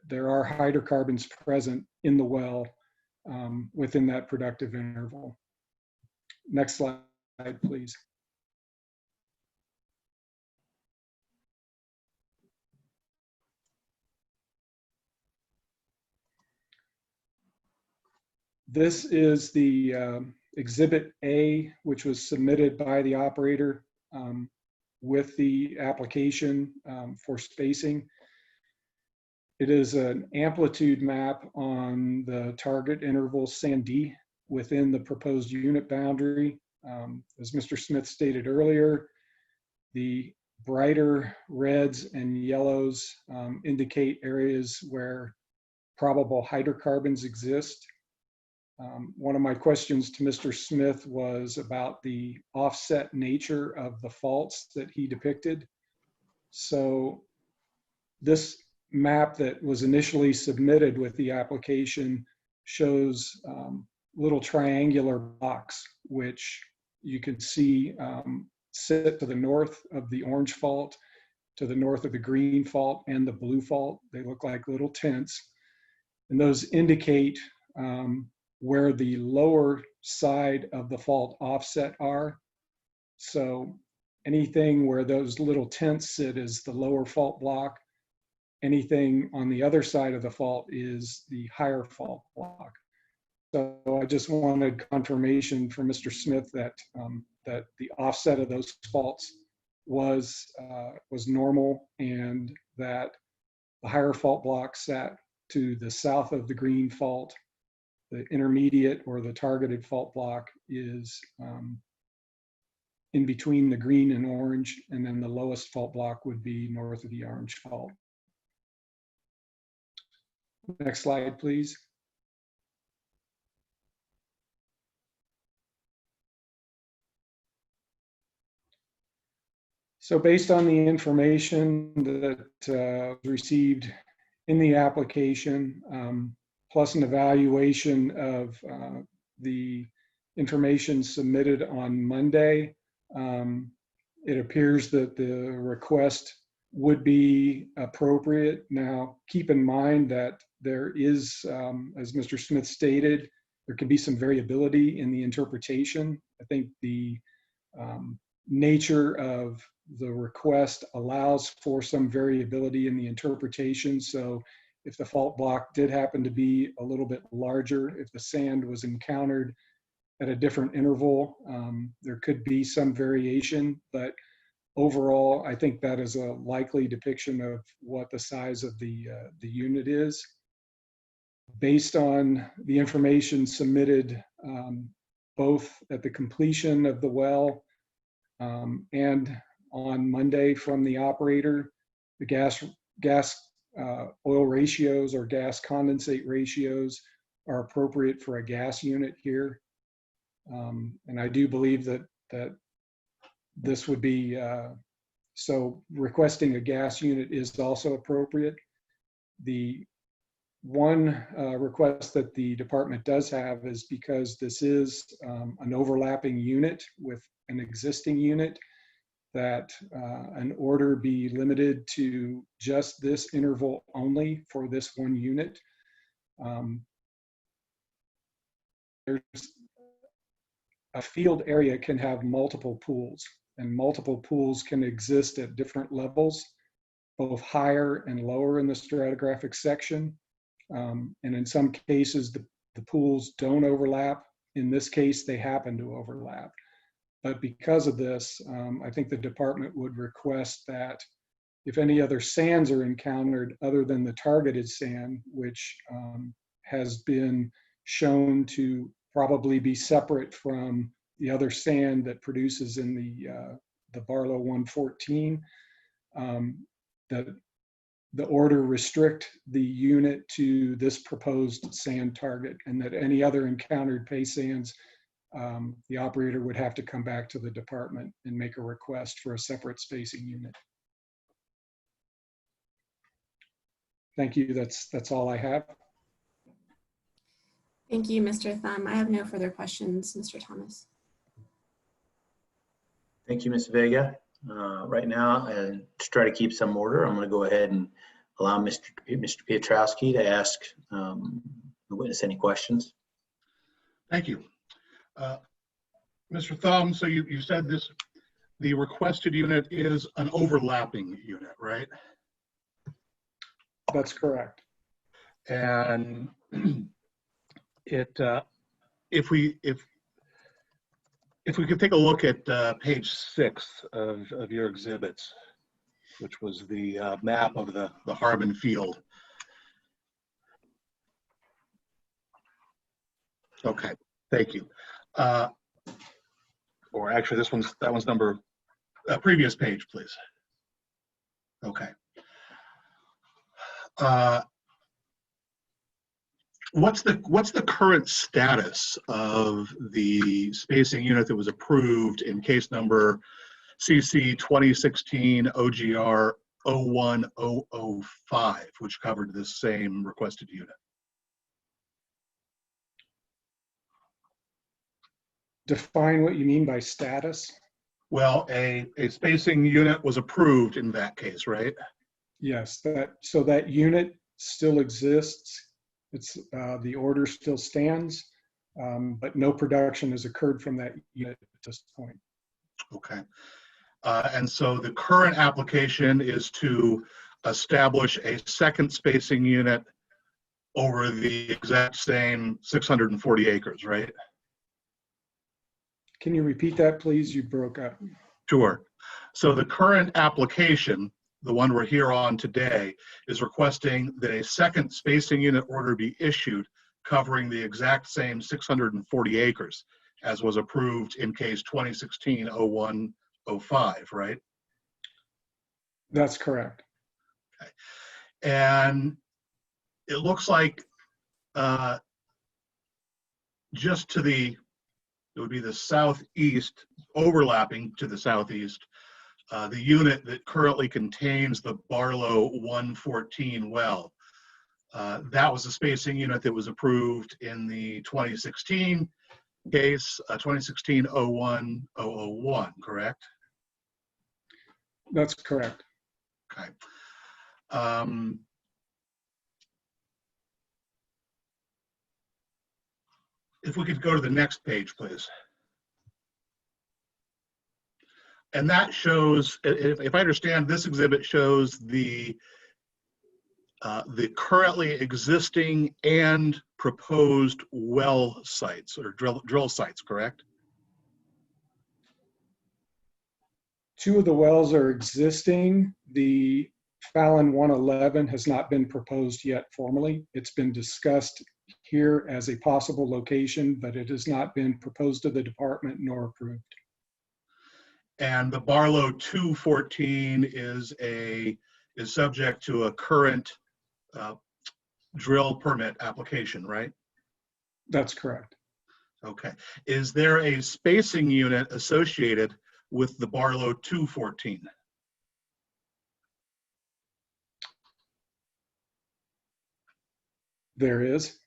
there are hydrocarbons present in the well within that productive interval. Next slide, please. This is the Exhibit A, which was submitted by the operator with the application for spacing. It is an amplitude map on the target interval SAND within the proposed unit boundary. As Mr. Smith stated earlier, the brighter reds and yellows indicate areas where probable hydrocarbons exist. One of my questions to Mr. Smith was about the offset nature of the faults that he depicted. So this map that was initially submitted with the application shows little triangular blocks, which you can see sit to the north of the orange fault, to the north of the green fault, and the blue fault. They look like little tents. And those indicate where the lower side of the fault offset are. So anything where those little tents sit is the lower fault block. Anything on the other side of the fault is the higher fault block. So I just wanted confirmation from Mr. Smith that that the offset of those faults was normal, and that the higher fault block sat to the south of the green fault. The intermediate or the targeted fault block is in between the green and orange, and then the lowest fault block would be north of the orange fault. Next slide, please. So based on the information that was received in the application, plus an evaluation of the information submitted on Monday, it appears that the request would be appropriate. Now, keep in mind that there is, as Mr. Smith stated, there can be some variability in the interpretation. I think the nature of the request allows for some variability in the interpretation. So if the fault block did happen to be a little bit larger, if the sand was encountered at a different interval, there could be some variation, but overall, I think that is a likely depiction of what the size of the unit is. Based on the information submitted both at the completion of the well and on Monday from the operator, the gas oil ratios or gas condensate ratios are appropriate for a gas unit here. And I do believe that this would be, so requesting a gas unit is also appropriate. The one request that the department does have is because this is an overlapping unit with an existing unit, that an order be limited to just this interval only for this one unit. There's a field area can have multiple pools, and multiple pools can exist at different levels, both higher and lower in the stratigraphic section. And in some cases, the pools don't overlap. In this case, they happen to overlap. But because of this, I think the department would request that if any other sands are encountered other than the targeted sand, which has been shown to probably be separate from the other sand that produces in the Barlow 114, that the order restrict the unit to this proposed sand target, and that any other encountered pay sands, the operator would have to come back to the department and make a request for a separate spacing unit. Thank you. That's all I have. Thank you, Mr. Thumb. I have no further questions, Mr. Thomas. Thank you, Ms. Vega. Right now, and to try to keep some order, I'm going to go ahead and allow Mr. Piotrowski to ask the witness any questions. Thank you. Mr. Thumb, so you said the requested unit is an overlapping unit, right? That's correct. And if we could take a look at page 6 of your exhibits, which was the map of the Harbin field. Okay, thank you. Or actually, that one's number, previous page, please. Okay. What's the current status of the spacing unit that was approved in case number CC-2020-OGR-01-005, which covered this same requested unit? Define what you mean by status. Well, a spacing unit was approved in that case, right? Yes, so that unit still exists. It's the order still stands, but no production has occurred from that unit at this point. Okay. And so the current application is to establish a second spacing unit over the exact same 640 acres, right? Can you repeat that, please? You broke up. Sure. So the current application, the one we're here on today, is requesting that a second spacing unit order be issued covering the exact same 640 acres as was approved in case 2016-01-05, right? That's correct. Okay. And it looks like just to it would be the southeast, overlapping to the southeast, the unit that currently contains the Barlow 114 well. That was a spacing unit that was approved in the 2016 case, 2016-01-001, correct? That's correct. Okay. If we could go to the next page, please. And that shows, if I understand, this exhibit shows the currently existing and proposed well sites or drill sites, correct? Two of the wells are existing. The Fallon 111 has not been proposed yet formally. It's been discussed here as a possible location, but it has not been proposed to the department nor approved. And the Barlow 214 is subject to a current drill permit application, right? That's correct. Okay. Is there a spacing unit associated with the Barlow 214? There is.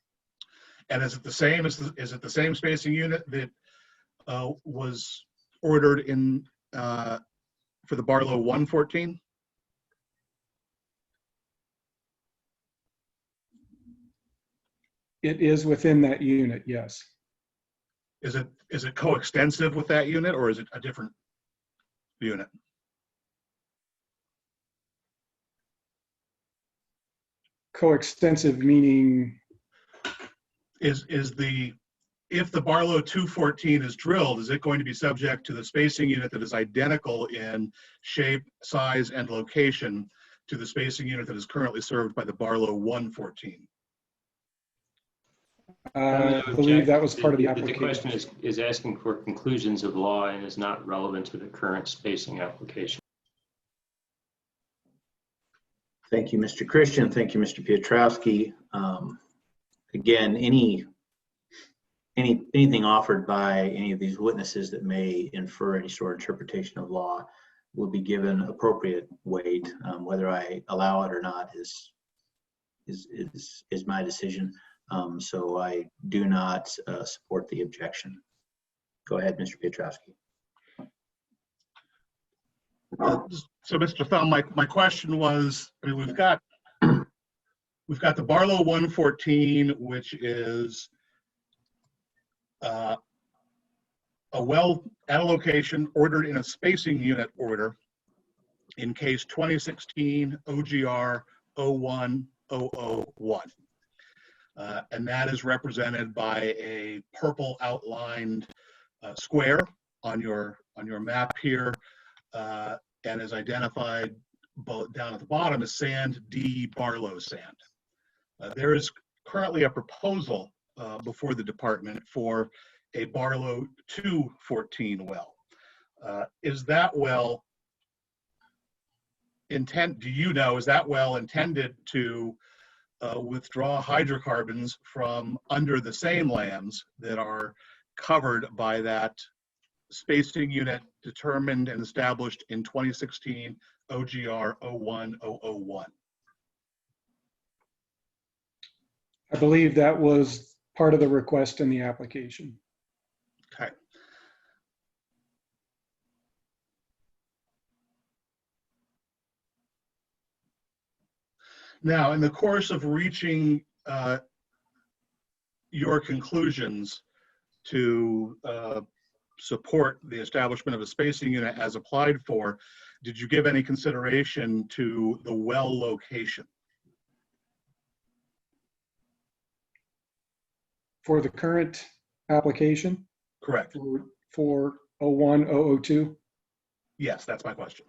And is it the same? Is it the same spacing unit that was ordered in for the Barlow 114? It is within that unit, yes. Is it coextensive with that unit, or is it a different unit? Coextensive meaning? If the Barlow 214 is drilled, is it going to be subject to the spacing unit that is identical in shape, size, and location to the spacing unit that is currently served by the Barlow 114? I believe that was part of the The application. question is asking for conclusions of law and is not relevant to the current spacing application. Thank you, Mr. Christian. Thank you, Mr. Piotrowski. Again, anything offered by any of these witnesses that may infer any sort of interpretation of law will be given appropriate weight. Whether I allow it or not is my decision. So I do not support the objection. Go ahead, Mr. Piotrowski. So, Mr. Thumb, my question was, I mean, we've got the Barlow 114, which is a well at a location ordered in a spacing unit order in case 2016 OGR-01-001. And that is represented by a purple outlined square on your map here, and is identified down at the bottom as sand D Barlow sand. There is currently a proposal before the department for a Barlow 214 well. Is that well is that well intended to withdraw hydrocarbons from under the same lands that are covered by that spacing unit determined and established in 2016 OGR-01-001? I believe that was part of the request in the application. Okay. Now, in the course of reaching your conclusions to support the establishment of a spacing unit as applied for, did you give any consideration to the well location? For the current application? Correct. For 01-002? Yes, that's my question.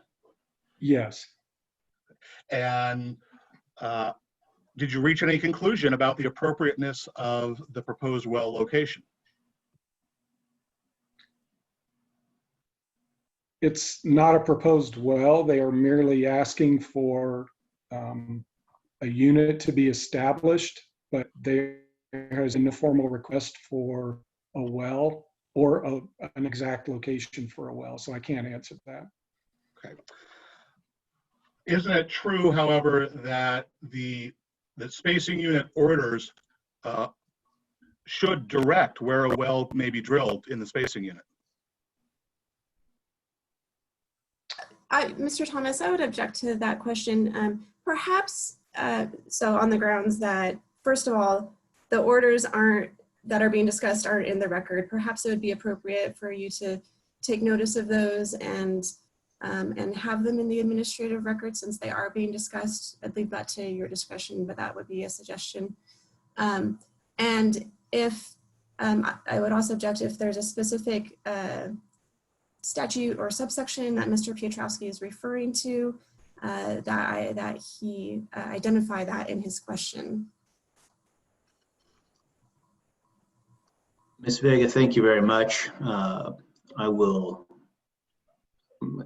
Yes. And did you reach any conclusion about the appropriateness of the proposed well location? It's not a proposed well. They are merely asking for a unit to be established, but there has been a formal request for a well or an exact location for a well, so I can't answer that. Okay. Isn't it true, however, that the spacing unit orders should direct where a well may be drilled in the spacing unit? Mr. Thomas, I would object to that question. Perhaps, so on the grounds that, first of all, the orders that are being discussed aren't in the record. Perhaps it would be appropriate for you to take notice of those and have them in the administrative record since they are being discussed. I'd leave that to your discretion, but that would be a suggestion. And if, I would also object if there's a specific statute or subsection that Mr. Piotrowski is referring to, that he identify that in his question. Ms. Vega, thank you very much. I will,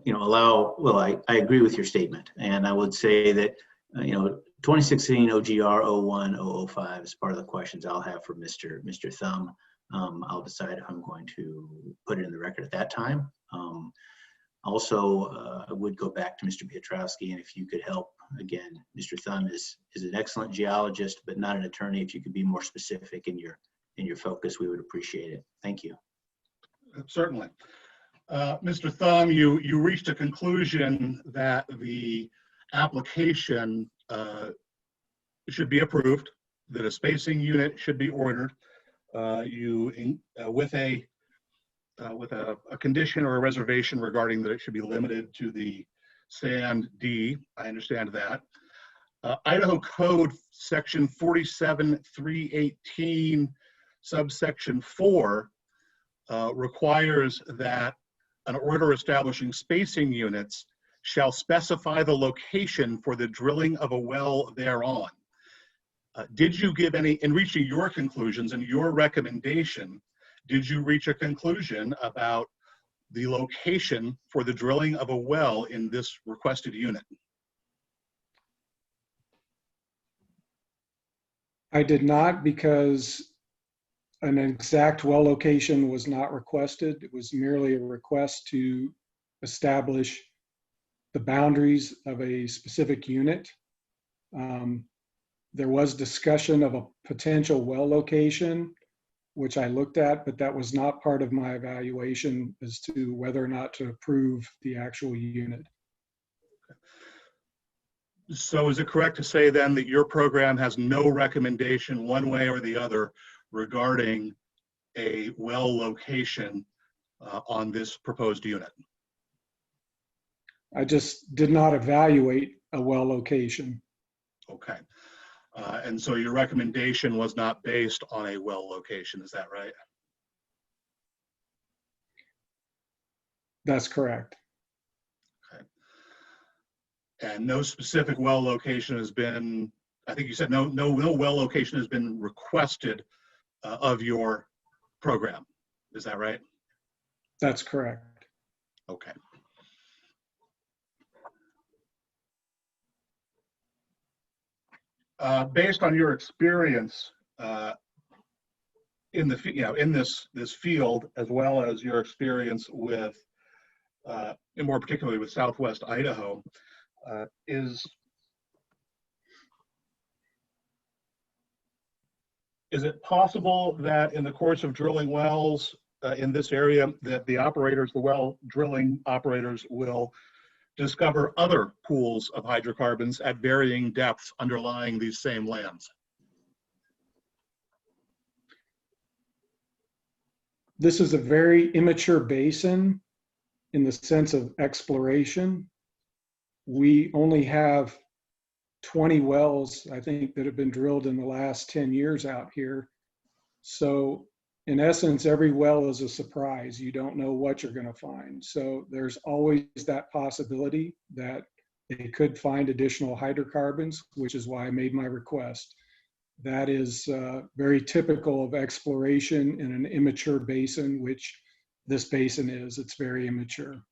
I agree with your statement. And I would say that, 2016 OGR-01-005 is part of the questions I'll have for Mr. Thumb. I'll decide if I'm going to put it in the record at that time. Also, I would go back to Mr. Piotrowski, and if you could help, again, Mr. Thumb is an excellent geologist, but not an attorney. If you could be more specific in your focus, we would appreciate it. Thank you. Certainly. Mr. Thumb, you reached a conclusion that the application should be approved, that a spacing unit should be ordered. With a condition or a reservation regarding that it should be limited to the sand D. I understand that. Idaho Code Section 47318, subsection 4, requires that an order establishing spacing units shall specify the location for the drilling of a well thereon. Did you give any, in reaching your conclusions and your recommendation, did you reach a conclusion about the location for the drilling of a well in this requested unit? I did not, because an exact well location was not requested. It was merely a request to establish the boundaries of a specific unit. There was discussion of a potential well location, which I looked at, but that was not part of my evaluation as to whether or not to approve the actual unit. So is it correct to say then that your program has no recommendation one way or the other regarding a well location on this proposed unit? I just did not evaluate a well location. Okay. And so your recommendation was not based on a well location, is that right? That's correct. Okay. And no specific well location has been, I think you said no well location has been requested of your program. Is that right? That's correct. Okay. Based on your experience in this field, as well as your experience with, and more particularly with Southwest Idaho, is it possible that in the course of drilling wells in this area, that the well drilling operators will discover other pools of hydrocarbons at varying depths underlying these same lands? This is a very immature basin in the sense of exploration. We only have 20 wells, I think, that have been drilled in the last 10 years out here. So in essence, every well is a surprise. You don't know what you're going to find. So there's always that possibility that they could find additional hydrocarbons, which is why I made my request. That is very typical of exploration in an immature basin, which this basin is. It's very immature.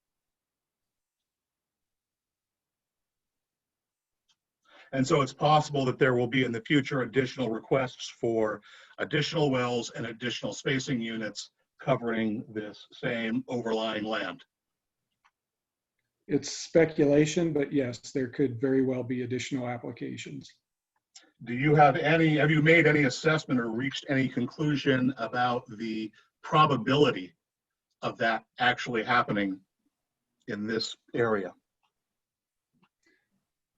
And so it's possible that there will be in the future additional requests for additional wells and additional spacing units covering this same overlying land. it's speculation, but yes, there could very well be additional applications. Do you have you made any assessment or reached any conclusion about the probability of that actually happening in this area?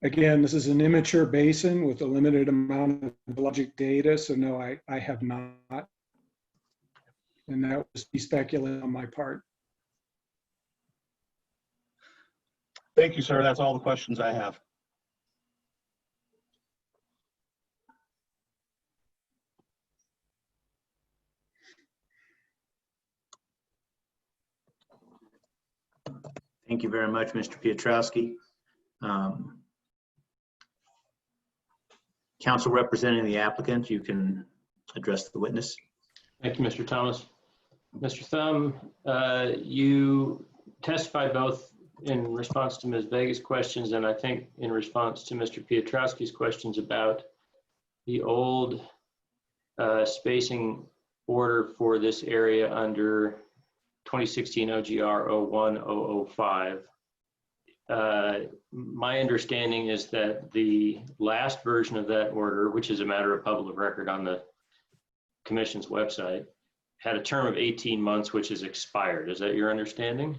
Again, this is an immature basin with a limited amount of geologic data, so no, I have not. And that would be speculative on my part. Thank you, sir. That's all the questions I have. Thank you very much, Mr. Piotrowski. Counsel representing the applicant, you can address the witness. Thank you, Mr. Thomas. Mr. Thumb, you testified both in response to Ms. Vega's questions and I think in response to Mr. Piotrowski's questions about the old spacing order for this area under 2016 OGR-01-005. My understanding is that the last version of that order, which is a matter of public record on the Commission's website, had a term of 18 months, which is expired. Is that your understanding?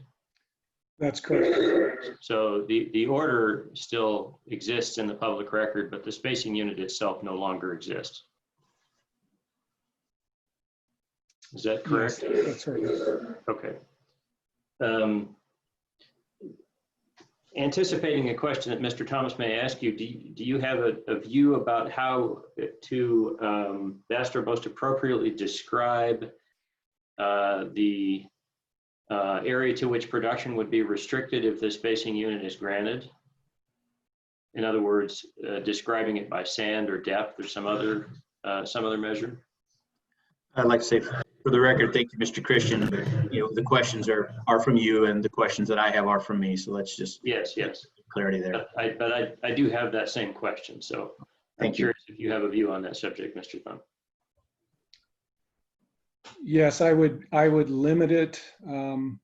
That's correct. So the order still exists in the public record, but the spacing unit itself no longer exists. Is that correct? Yes, that's right. Okay. Anticipating a question that Mr. Thomas may ask you, do you have a view about how to best or most appropriately describe the area to which production would be restricted if the spacing unit is granted? In other words, describing it by sand or depth or some other measure? I'd like to say for the record, thank you, Mr. Christian, but the questions are from you and the questions that I have are from me. So let's just Yes. clarity there. But I do have that same question. So I'm curious if you have a view on that subject, Mr. Thumb. Yes, I would limit it to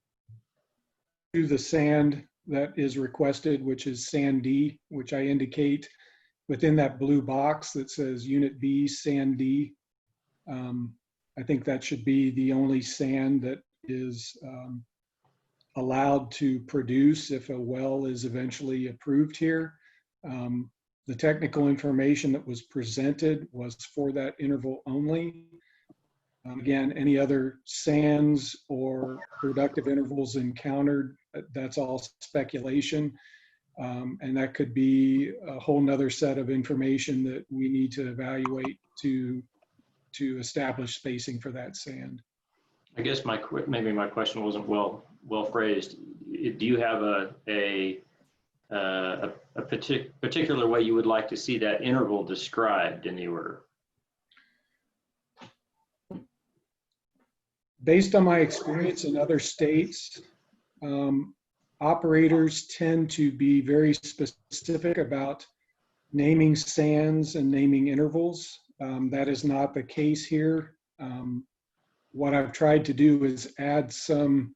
the sand that is requested, which is sand D, which I indicate within that blue box that says Unit B, sand D. I think that should be the only sand that is allowed to produce if a well is eventually approved here. The technical information that was presented was for that interval only. Again, any other sands or productive intervals encountered, that's all speculation. And that could be a whole nother set of information that we need to evaluate to establish spacing for that sand. I guess maybe my question wasn't well phrased. Do you have a particular way you would like to see that interval described in the order? Based on my experience in other states, operators tend to be very specific about naming sands and naming intervals. That is not the case here. What I've tried to do is add some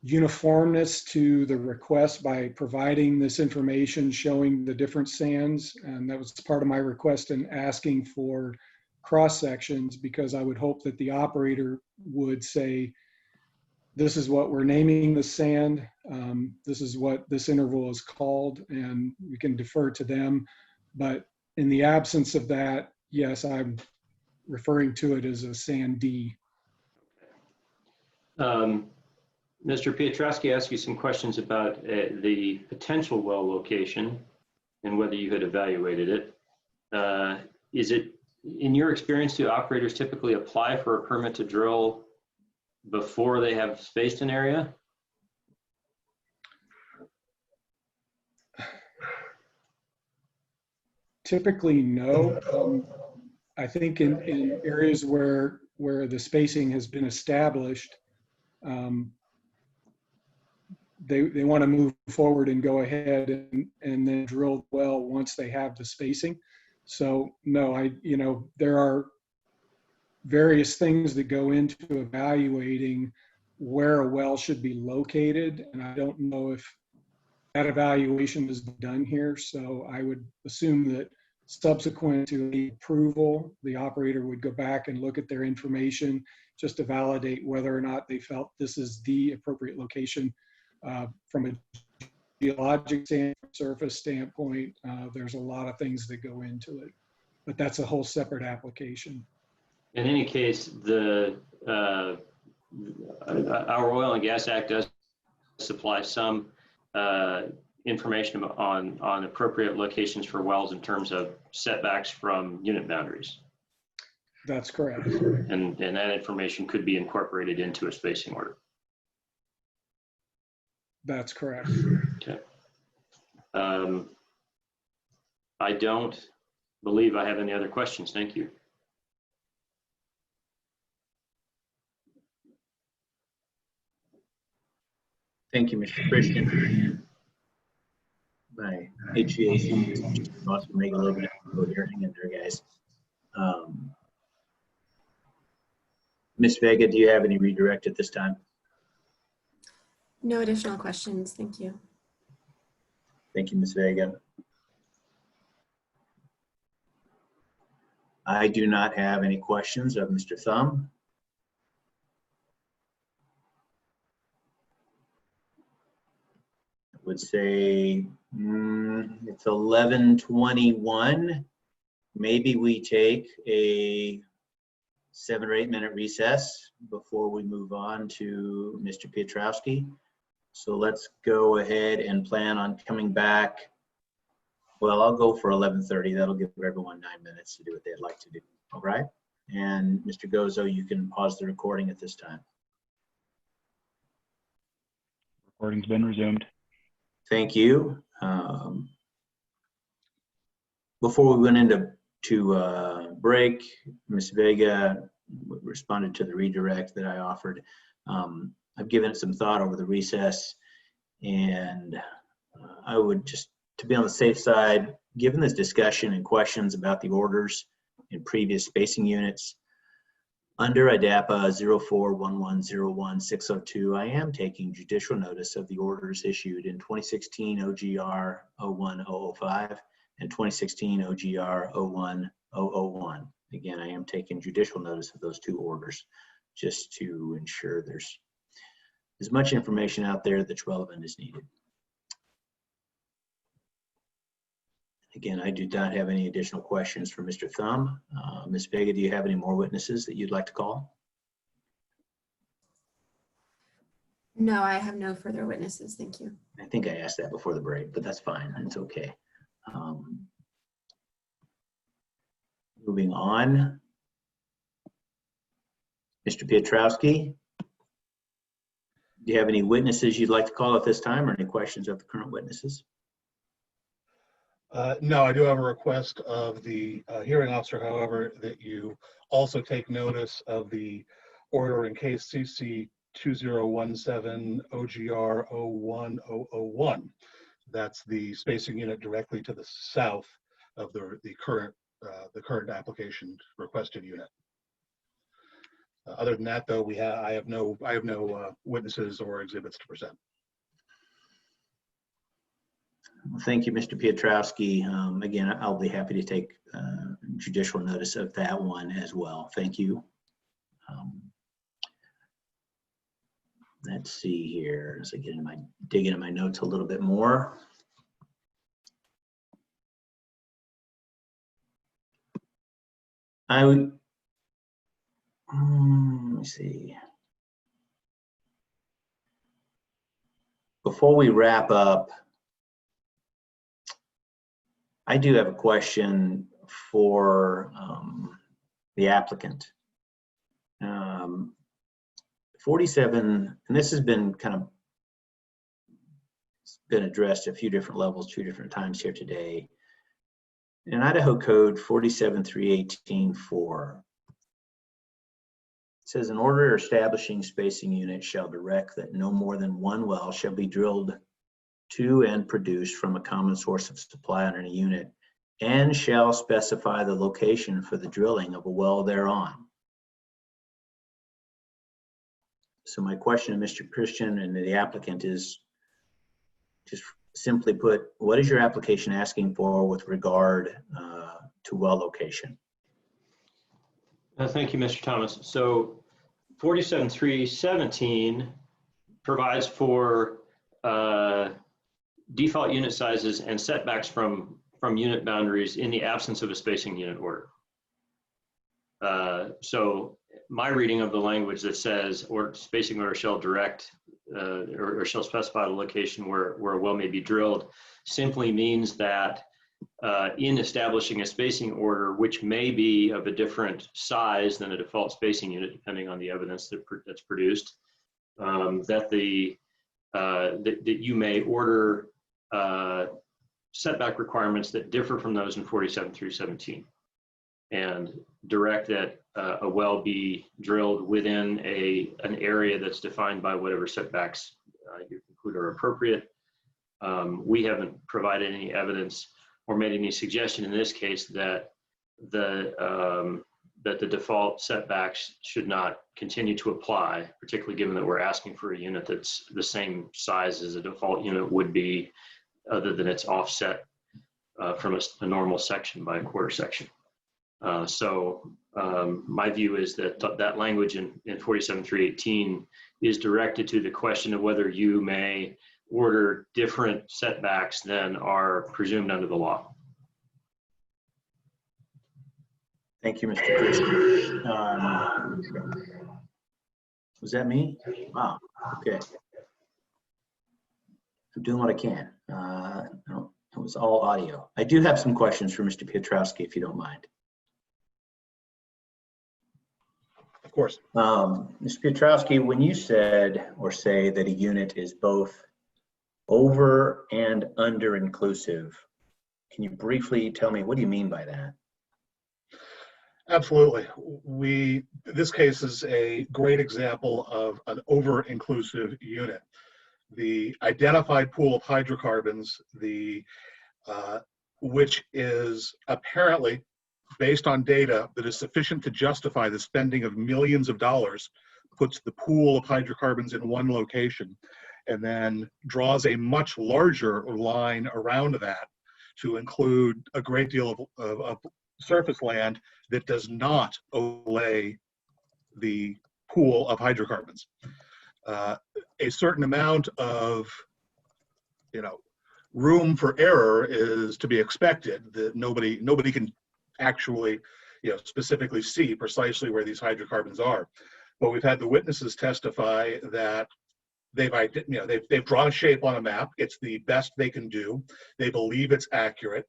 uniformness to the request by providing this information showing the different sands. And that was part of my request in asking for cross sections, because I would hope that the operator would say, this is what we're naming the sand. This is what this interval is called, and we can defer to them. But in the absence of that, yes, I'm referring to it as a sand D. Mr. Piotrowski asked you some questions about the potential well location and whether you had evaluated it. Is it, in your experience, do operators typically apply for a permit to drill before they have spaced an area? Typically, no. I think in areas where the spacing has been established, they want to move forward and go ahead and then drill the well once they have the spacing. So no, there are various things that go into evaluating where a well should be located, and I don't know if that evaluation is done here. So I would assume that subsequent to the approval, the operator would go back and look at their information just to validate whether or not they felt this is the appropriate location. From a geologic surface standpoint, there's a lot of things that go into it, but that's a whole separate application. In any case, our Oil and Gas Act does supply some information on appropriate locations for wells in terms of setbacks from unit boundaries. That's correct. And that information could be incorporated into a spacing order. That's correct. Okay. I don't believe I have any other questions. Thank you. Thank you, Mr. Christian. My HVAC wants to make a little bit of here. Hang in there, guys. Ms. Vega, do you have any redirect at this time? No additional questions. Thank you. Thank you, Ms. Vega. I do not have any questions of Mr. Thumb. I would say it's 11:21. Maybe we take a 7 or 8 minute recess before we move on to Mr. Piotrowski. So let's go ahead and plan on coming back. Well, I'll go for 11:30. That'll give everyone 9 minutes to do what they'd like to do. All right. And Mr. Gozo, you can pause the recording at this time. Recording's been resumed. Thank you. Before we went into break, Ms. Vega responded to the redirect that I offered. I've given it some thought over the recess, and I would just, to be on the safe side, given this discussion and questions about the orders in previous spacing units, under IDAPA 04-1101-602, I am taking judicial notice of the orders issued in 2016 OGR-01-005 and 2016 OGR-01-001. Again, I am taking judicial notice of those two orders just to ensure there's as much information out there that's relevant as needed. Again, I do not have any additional questions for Mr. Thumb. Ms. Vega, do you have any more witnesses that you'd like to call? No, I have no further witnesses. Thank you. I think I asked that before the break, but that's fine. It's okay. Moving on. Mr. Piotrowski, do you have any witnesses you'd like to call at this time, or any questions of the current witnesses? No, I do have a request of the hearing officer, however, that you also take notice of the order in case CC-2020-OGR-01-001. That's the spacing unit directly to the south of the current application requested unit. Other than that, though, I have no witnesses or exhibits to present. Well, thank you, Mr. Piotrowski. Again, I'll be happy to take judicial notice of that one as well. Thank you. Let's see here as I dig into my notes a little bit more. Let me see. Before we wrap up, I do have a question for the applicant. 47, and this has been been addressed at a few different levels, 2 different times here today. In Idaho Code 47.318.4, it says an order establishing spacing units shall direct that no more than 1 well shall be drilled to and produced from a common source of supply on any unit, and shall specify the location for the drilling of a well thereon. So my question to Mr. Christian and the applicant is, just simply put, what is your application asking for with regard to well location? Thank you, Mr. Thomas. So 47.317 provides for default unit sizes and setbacks from unit boundaries in the absence of a spacing unit order. So my reading of the language that says, or spacing order shall direct or shall specify the location where a well may be drilled, simply means that in establishing a spacing order, which may be of a different size than a default spacing unit, depending on the evidence that's produced, that you may order setback requirements that differ from those in 47.317, and direct that a well be drilled within an area that's defined by whatever setbacks you conclude are appropriate. We haven't provided any evidence or made any suggestion in this case that the default setbacks should not continue to apply, particularly given that we're asking for a unit that's the same size as a default unit would be, other than it's offset from a normal section by a quarter section. So my view is that that language in 47.318 is directed to the question of whether you may order different setbacks than are presumed under the law. Thank you, Mr. Christian. Was that me? Wow, okay. I'm doing what I can. No, it was all audio. I do have some questions for Mr. Piotrowski, if you don't mind. Of course. Mr. Piotrowski, when you said or say that a unit is both over and under inclusive, can you briefly tell me, what do you mean by that? Absolutely. This case is a great example of an over-inclusive unit. The identified pool of hydrocarbons, which is apparently based on data that is sufficient to justify the spending of millions of dollars, puts the pool of hydrocarbons in one location, and then draws a much larger line around that to include a great deal of surface land that does not overlay the pool of hydrocarbons. A certain amount of, room for error is to be expected. That nobody can actually, specifically see precisely where these hydrocarbons are. But we've had the witnesses testify that they've drawn a shape on a map. It's the best they can do. They believe it's accurate,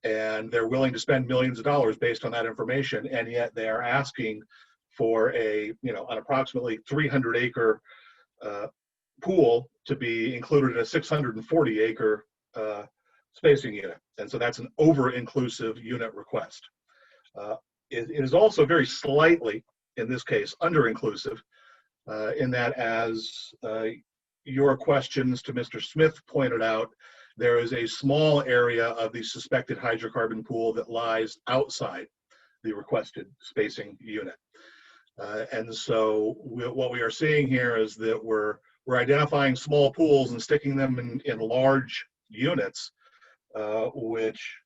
and they're willing to spend millions of dollars based on that information. And yet they are asking for an approximately 300-acre pool to be included in a 640-acre spacing unit. And so that's an over-inclusive unit request. It is also very slightly, in this case, under-inclusive, in that, as your questions to Mr. Smith pointed out, there is a small area of the suspected hydrocarbon pool that lies outside the requested spacing unit. And so what we are seeing here is that we're identifying small pools and sticking them in large units, which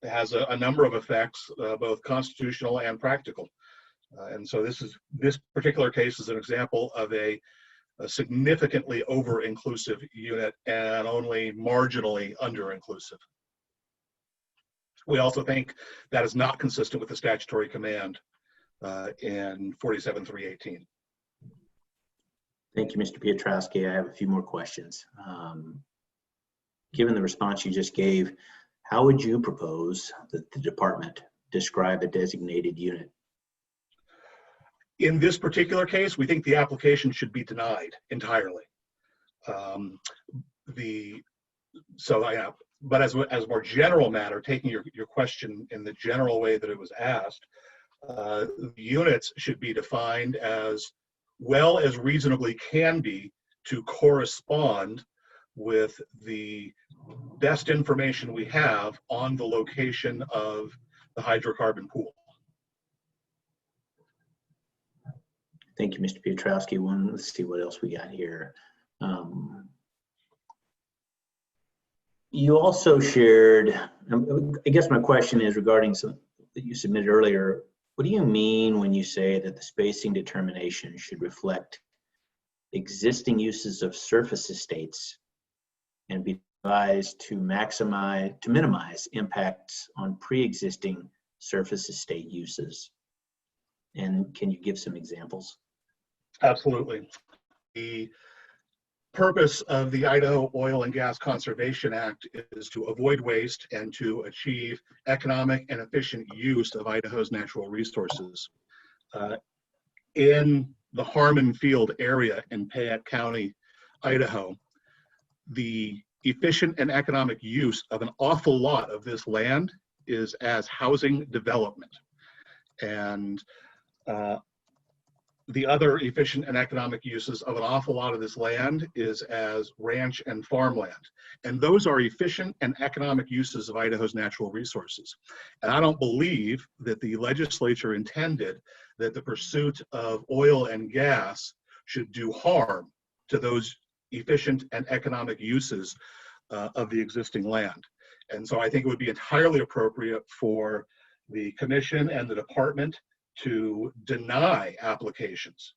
has a number of effects, both constitutional and practical. And so this particular case is an example of a significantly over-inclusive unit and only marginally under-inclusive. We also think that is not consistent with the statutory command in 47.318. Thank you, Mr. Piotrowski. I have a few more questions. Given the response you just gave, how would you propose that the department describe a designated unit? In this particular case, we think the application should be denied entirely. But as a more general matter, taking your question in the general way that it was asked, units should be defined as well as reasonably can be to correspond with the best information we have on the location of the hydrocarbon pool. Thank you, Mr. Piotrowski. Let's see what else we got here. You also shared, I guess my question is regarding some that you submitted earlier. What do you mean when you say that the spacing determination should reflect existing uses of surface estates and be devised to minimize impacts on pre-existing surface estate uses? And can you give some examples? Absolutely. The purpose of the Idaho Oil and Gas Conservation Act is to avoid waste and to achieve economic and efficient use of Idaho's natural resources. In the Harmon Field area in Payette County, Idaho, the efficient and economic use of an awful lot of this land is as housing development. And the other efficient and economic uses of an awful lot of this land is as ranch and farmland. And those are efficient and economic uses of Idaho's natural resources. And I don't believe that the legislature intended that the pursuit of oil and gas should do harm to those efficient and economic uses of the existing land. And so I think it would be entirely appropriate for the commission and the department to deny applications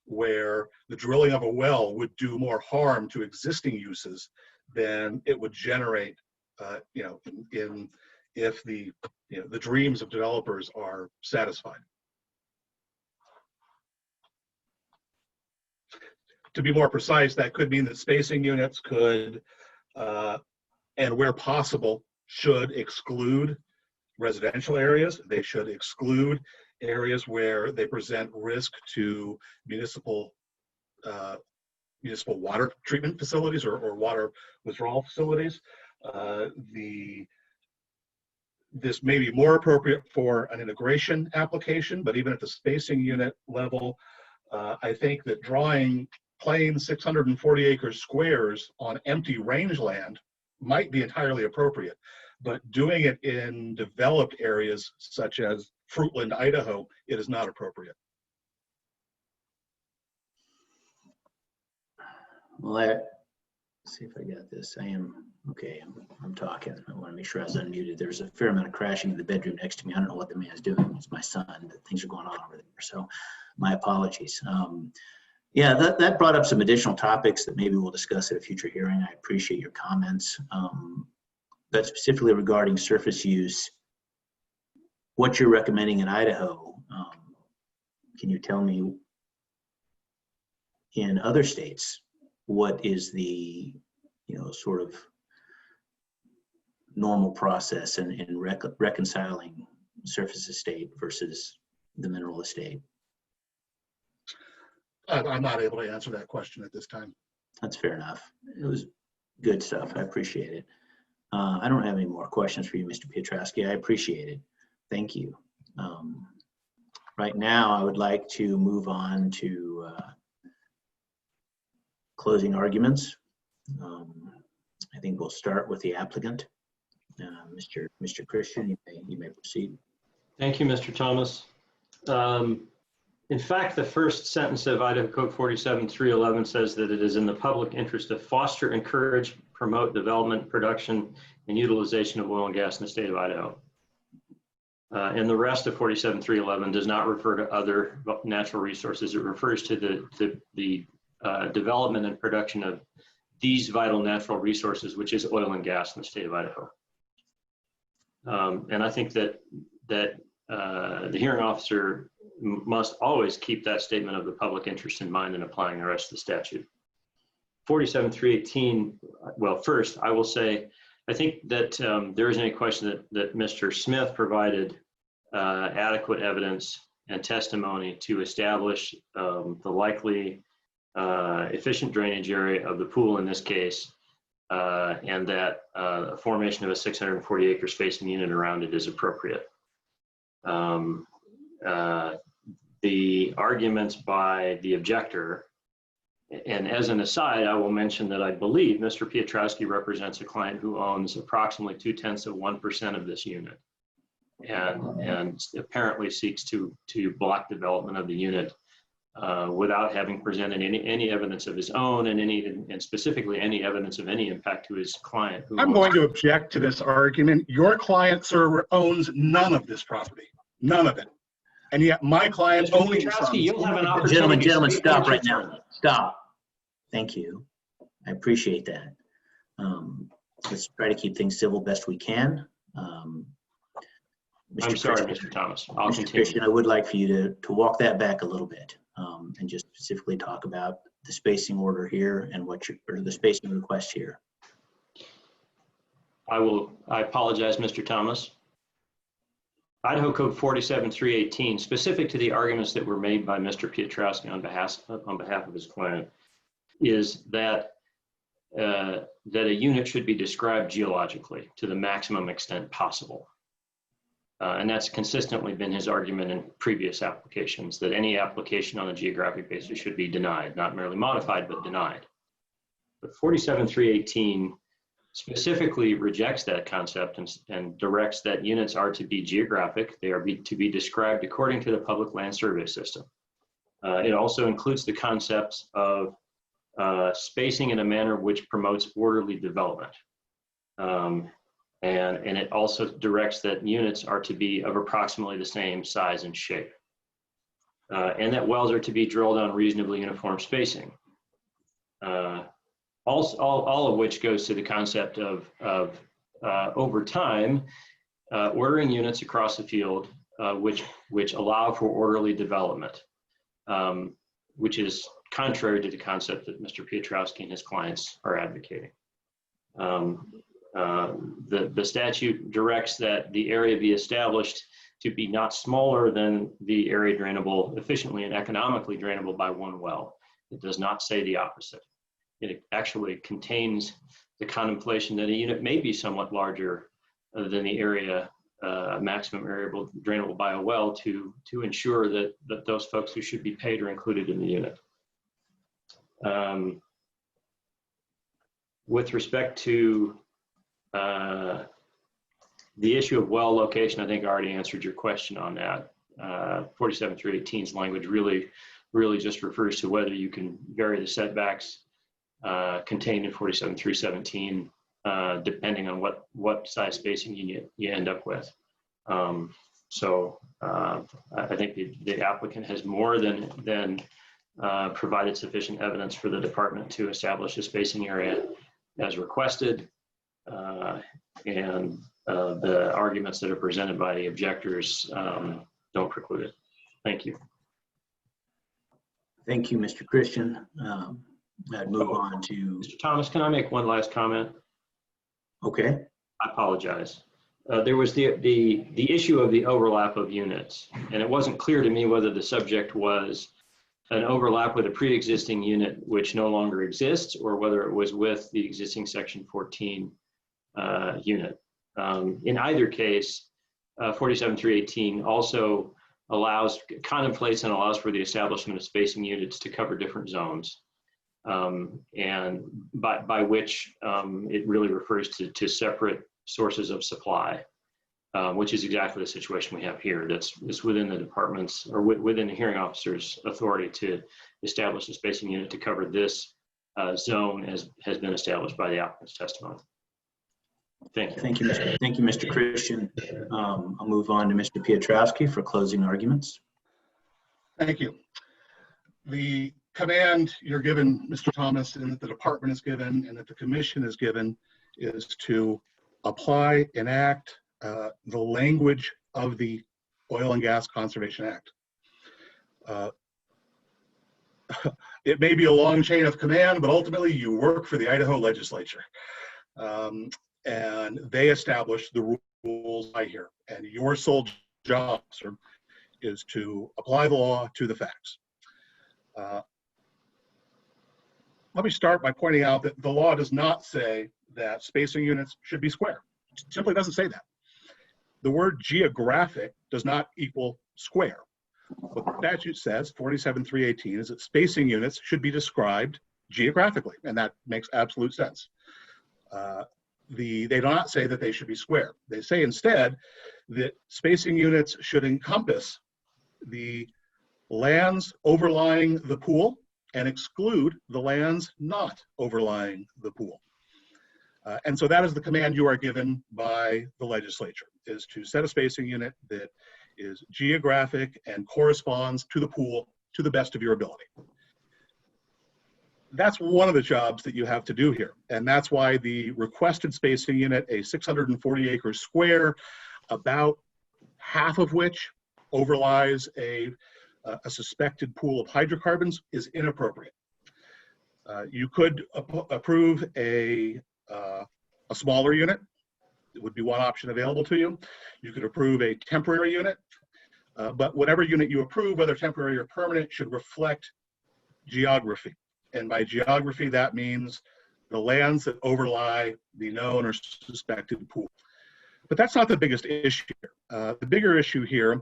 where the drilling of a well would do more harm to existing uses than it would generate, if the dreams of developers are satisfied. To be more precise, that could mean that spacing units could, and where possible, should exclude residential areas. They should exclude areas where they present risk to municipal water treatment facilities or water withdrawal facilities. This may be more appropriate for an integration application, but even at the spacing unit level, I think that drawing plain 640 acre squares on empty rangeland might be entirely appropriate, but doing it in developed areas such as Fruitland, Idaho, it is not appropriate. Well, let's see if I got this. I am okay. I'm talking. I want to make sure I was unmuted. There's a fair amount of crashing in the bedroom next to me. I don't know what the man's doing. It's my son. Things are going on over there. So my apologies. Yeah, that brought up some additional topics that maybe we'll discuss at a future hearing. I appreciate your comments. But specifically regarding surface use, what you're recommending in Idaho, can you tell me in other states, what is the, sort of normal process in reconciling surface estate versus the mineral estate? I'm not able to answer that question at this time. That's fair enough. It was good stuff. I appreciate it. I don't have any more questions for you, Mr. Piotrowski. I appreciate it. Thank you. Right now, I would like to move on to closing arguments. I think we'll start with the applicant. Mr. Christian, you may proceed. Thank you, Mr. Thomas. In fact, the first sentence of Idaho Code 47-311 says that it is in the public interest to foster, encourage, promote development, production, and utilization of oil and gas in the state of Idaho. And the rest of 47-311 does not refer to other natural resources. It refers to the development and production of these vital natural resources, which is oil and gas in the state of Idaho. And I think that the hearing officer must always keep that statement of the public interest in mind in applying the rest of the statute. 47-318, well, first, I will say, I think that there isn't any question that Mr. Smith provided adequate evidence and testimony to establish the likely efficient drainage area of the pool in this case, and that a formation of a 640 acre spacing unit around it is appropriate. The arguments by the objector, and as an aside, I will mention that I believe Mr. Piotrowski represents a client who owns approximately 0.2% of this unit, and apparently seeks to block development of the unit without having presented any evidence of his own and specifically any evidence of any impact to his client. I'm going to object to this argument. Your client, sir, owns none of this property, none of it. And yet my client Mr. owns Piotrowski, some. you'll have an opportunity. Gentlemen, stop right now. Stop. Thank you. I appreciate that. Let's try to keep things civil best we can. I'm sorry, Mr. Thomas. I'll Mr. continue. Christian, I would like for you to walk that back a little bit and just specifically talk about the spacing order here and or the spacing request here. I apologize, Mr. Thomas. Idaho Code 47318, specific to the arguments that were made by Mr. Piotrowski on behalf of his client, is that a unit should be described geologically to the maximum extent possible. And that's consistently been his argument in previous applications, that any application on a geographic basis should be denied, not merely modified, but denied. But 47318 specifically rejects that concept and directs that units are to be geographic. They are to be described according to the Public Land Survey System. It also includes the concepts of spacing in a manner which promotes orderly development. And it also directs that units are to be of approximately the same size and shape. And that wells are to be drilled on reasonably uniform spacing. All of which goes to the concept of over time, ordering units across the field which allow for orderly development, which is contrary to the concept that Mr. Piotrowski and his clients are advocating. The statute directs that the area be established to be not smaller than the area drainable efficiently and economically drainable by one well. It does not say the opposite. It actually contains the contemplation that a unit may be somewhat larger than the area maximum area drainable by a well to ensure that those folks who should be paid are included in the unit. With respect to the issue of well location, I think I already answered your question on that. 47318's language really just refers to whether you can vary the setbacks contained in 47317 depending on what size spacing you end up with. So I think the applicant has more than provided sufficient evidence for the department to establish a spacing area as requested. And the arguments that are presented by the objectors don't preclude it. Thank you. Thank you, Mr. Christian. I'd move on to Mr. Thomas, can I make one last comment? Okay. I apologize. There was the issue of the overlap of units, and it wasn't clear to me whether the subject was an overlap with a pre-existing unit which no longer exists, or whether it was with the existing Section 14 unit. In either case, 47318 also contemplates and allows for the establishment of spacing units to cover different zones, and by which it really refers to separate sources of supply, which is exactly the situation we have here. It's within the department's or within the hearing officer's authority to establish a spacing unit to cover this zone as has been established by the applicant's testimony. Thank you. Thank you, Mr. Christian. I'll move on to Mr. Piotrowski for closing arguments. Thank you. The command you're given, Mr. Thomas, and that the department is given and that the commission is given is to apply, enact the language of the Oil and Gas Conservation Act. It may be a long chain of command, but ultimately you work for the Idaho legislature. And they establish the rules I hear. And your sole job, sir, is to apply the law to the facts. Let me start by pointing out that the law does not say that spacing units should be square. It simply doesn't say that. The word geographic does not equal square. What the statute says, 47318, is that spacing units should be described geographically, and that makes absolute sense. They do not say that they should be square. They say instead that spacing units should encompass the lands overlying the pool and exclude the lands not overlying the pool. And so that is the command you are given by the legislature, is to set a spacing unit that is geographic and corresponds to the pool to the best of your ability. That's one of the jobs that you have to do here. And that's why the requested spacing unit, a 640 acre square, about half of which overlies a suspected pool of hydrocarbons, is inappropriate. You could approve a smaller unit. It would be one option available to you. You could approve a temporary unit, but whatever unit you approve, whether temporary or permanent, should reflect geography. And by geography, that means the lands that overlie the known or suspected pool. But that's not the biggest issue here. The bigger issue here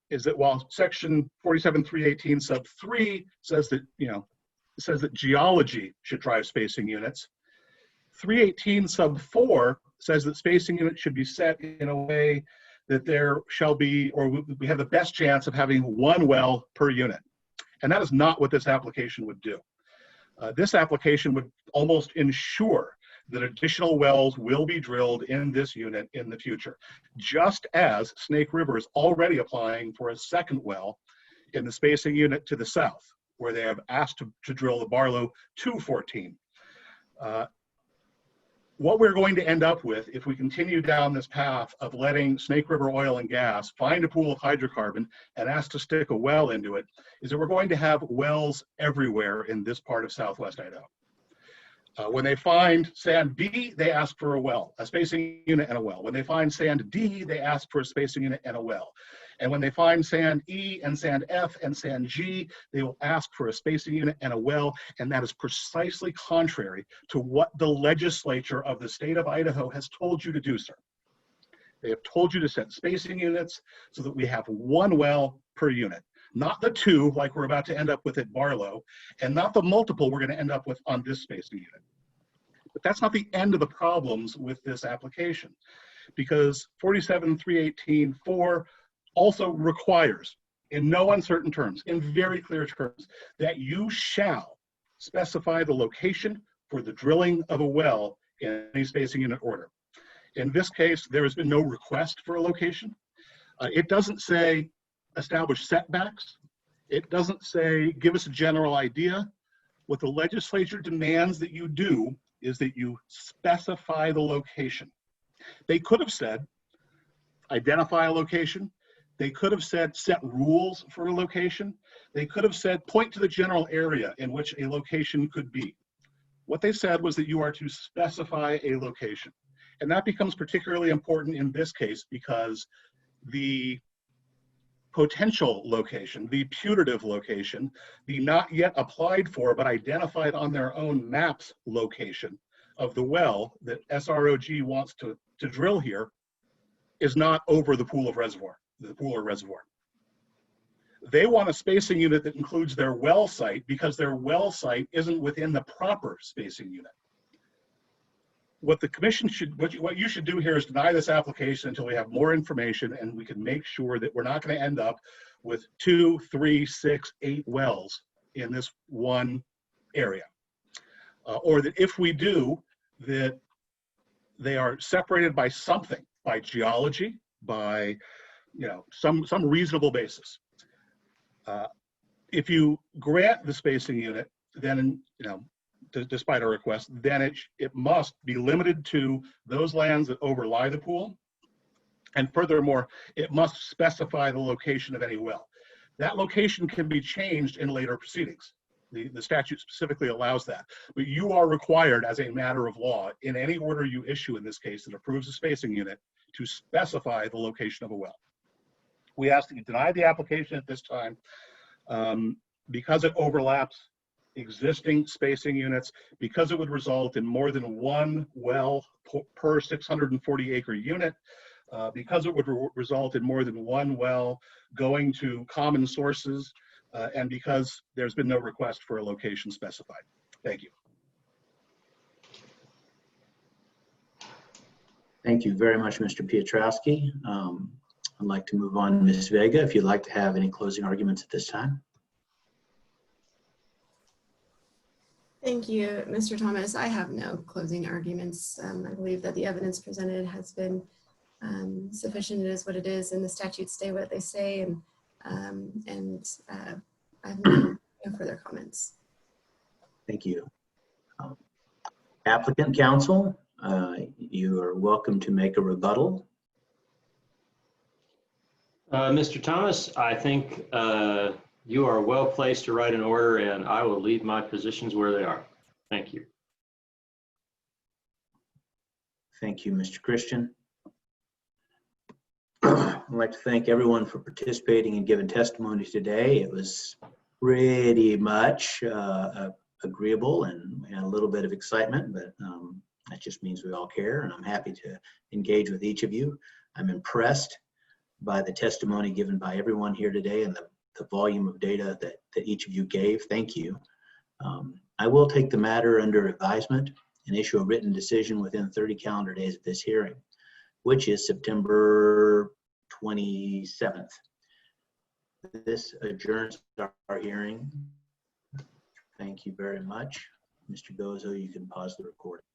is that while section 47.318 sub 3 says that geology should drive spacing units, 318 sub 4 says that spacing units should be set in a way that there shall be, or we have the best chance of having one well per unit. And that is not what this application would do. This application would almost ensure that additional wells will be drilled in this unit in the future, just as Snake River is already applying for a second well in the spacing unit to the south, where they have asked to drill the Barlow 214. What we're going to end up with, if we continue down this path of letting Snake River Oil and Gas find a pool of hydrocarbon and ask to stick a well into it, is that we're going to have wells everywhere in this part of southwest Idaho. When they find sand B, they ask for a well, a spacing unit and a well. When they find sand D, they ask for a spacing unit and a well. And when they find sand E and sand F and sand G, they will ask for a spacing unit and a well. And that is precisely contrary to what the legislature of the state of Idaho has told you to do, sir. They have told you to set spacing units so that we have one well per unit, not the two like we're about to end up with at Barlow, and not the multiple we're going to end up with on this spacing unit. But that's not the end of the problems with this application, because 47.318.4 also requires, in no uncertain terms, in very clear terms, that you shall specify the location for the drilling of a well in any spacing unit order. In this case, there has been no request for a location. It doesn't say establish setbacks. It doesn't say give us a general idea. What the legislature demands that you do is that you specify the location. They could have said identify a location. They could have said set rules for a location. They could have said point to the general area in which a location could be. What they said was that you are to specify a location. And that becomes particularly important in this case because the potential location, the putative location, the not yet applied for but identified on their own maps location of the well that SROG wants to drill here is not over the pool or reservoir. They want a spacing unit that includes their well site because their well site isn't within the proper spacing unit. What the commission should, what you should do here is deny this application until we have more information and we can make sure that we're not going to end up with 2, 3, 6, 8 wells in this one area. Or that if we do, that they are separated by something, by geology, by some reasonable basis. If you grant the spacing unit, then despite our request, then it must be limited to those lands that overlie the pool, and furthermore, it must specify the location of any well. That location can be changed in later proceedings. The statute specifically allows that, but you are required as a matter of law in any order you issue in this case that approves a spacing unit to specify the location of a well. We ask that you deny the application at this time because it overlaps existing spacing units, because it would result in more than one well per 640 acre unit, because it would result in more than one well going to common sources, and because there's been no request for a location specified. Thank you. Thank you very much, Mr. Piotrowski. I'd like to move on to Ms. Vega, if you'd like to have any closing arguments at this time. Thank you, Mr. Thomas. I have no closing arguments. I believe that the evidence presented has been sufficient. It is what it is, and the statutes say what they say, and I have no further comments. Thank you. Applicant counsel, you are welcome to make a rebuttal. Mr. Thomas, I think you are well placed to write an order, and I will leave my positions where they are. Thank you. Thank you, Mr. Christian. I'd like to thank everyone for participating and giving testimony today. It was pretty much agreeable and a little bit of excitement, but that just means we all care, and I'm happy to engage with each of you. I'm impressed by the testimony given by everyone here today and the volume of data that each of you gave. Thank you. I will take the matter under advisement and issue a written decision within 30 calendar days of this hearing, which is September 27th. This adjourns our hearing. Thank you very much. Mr. Gozo, you can pause the recording.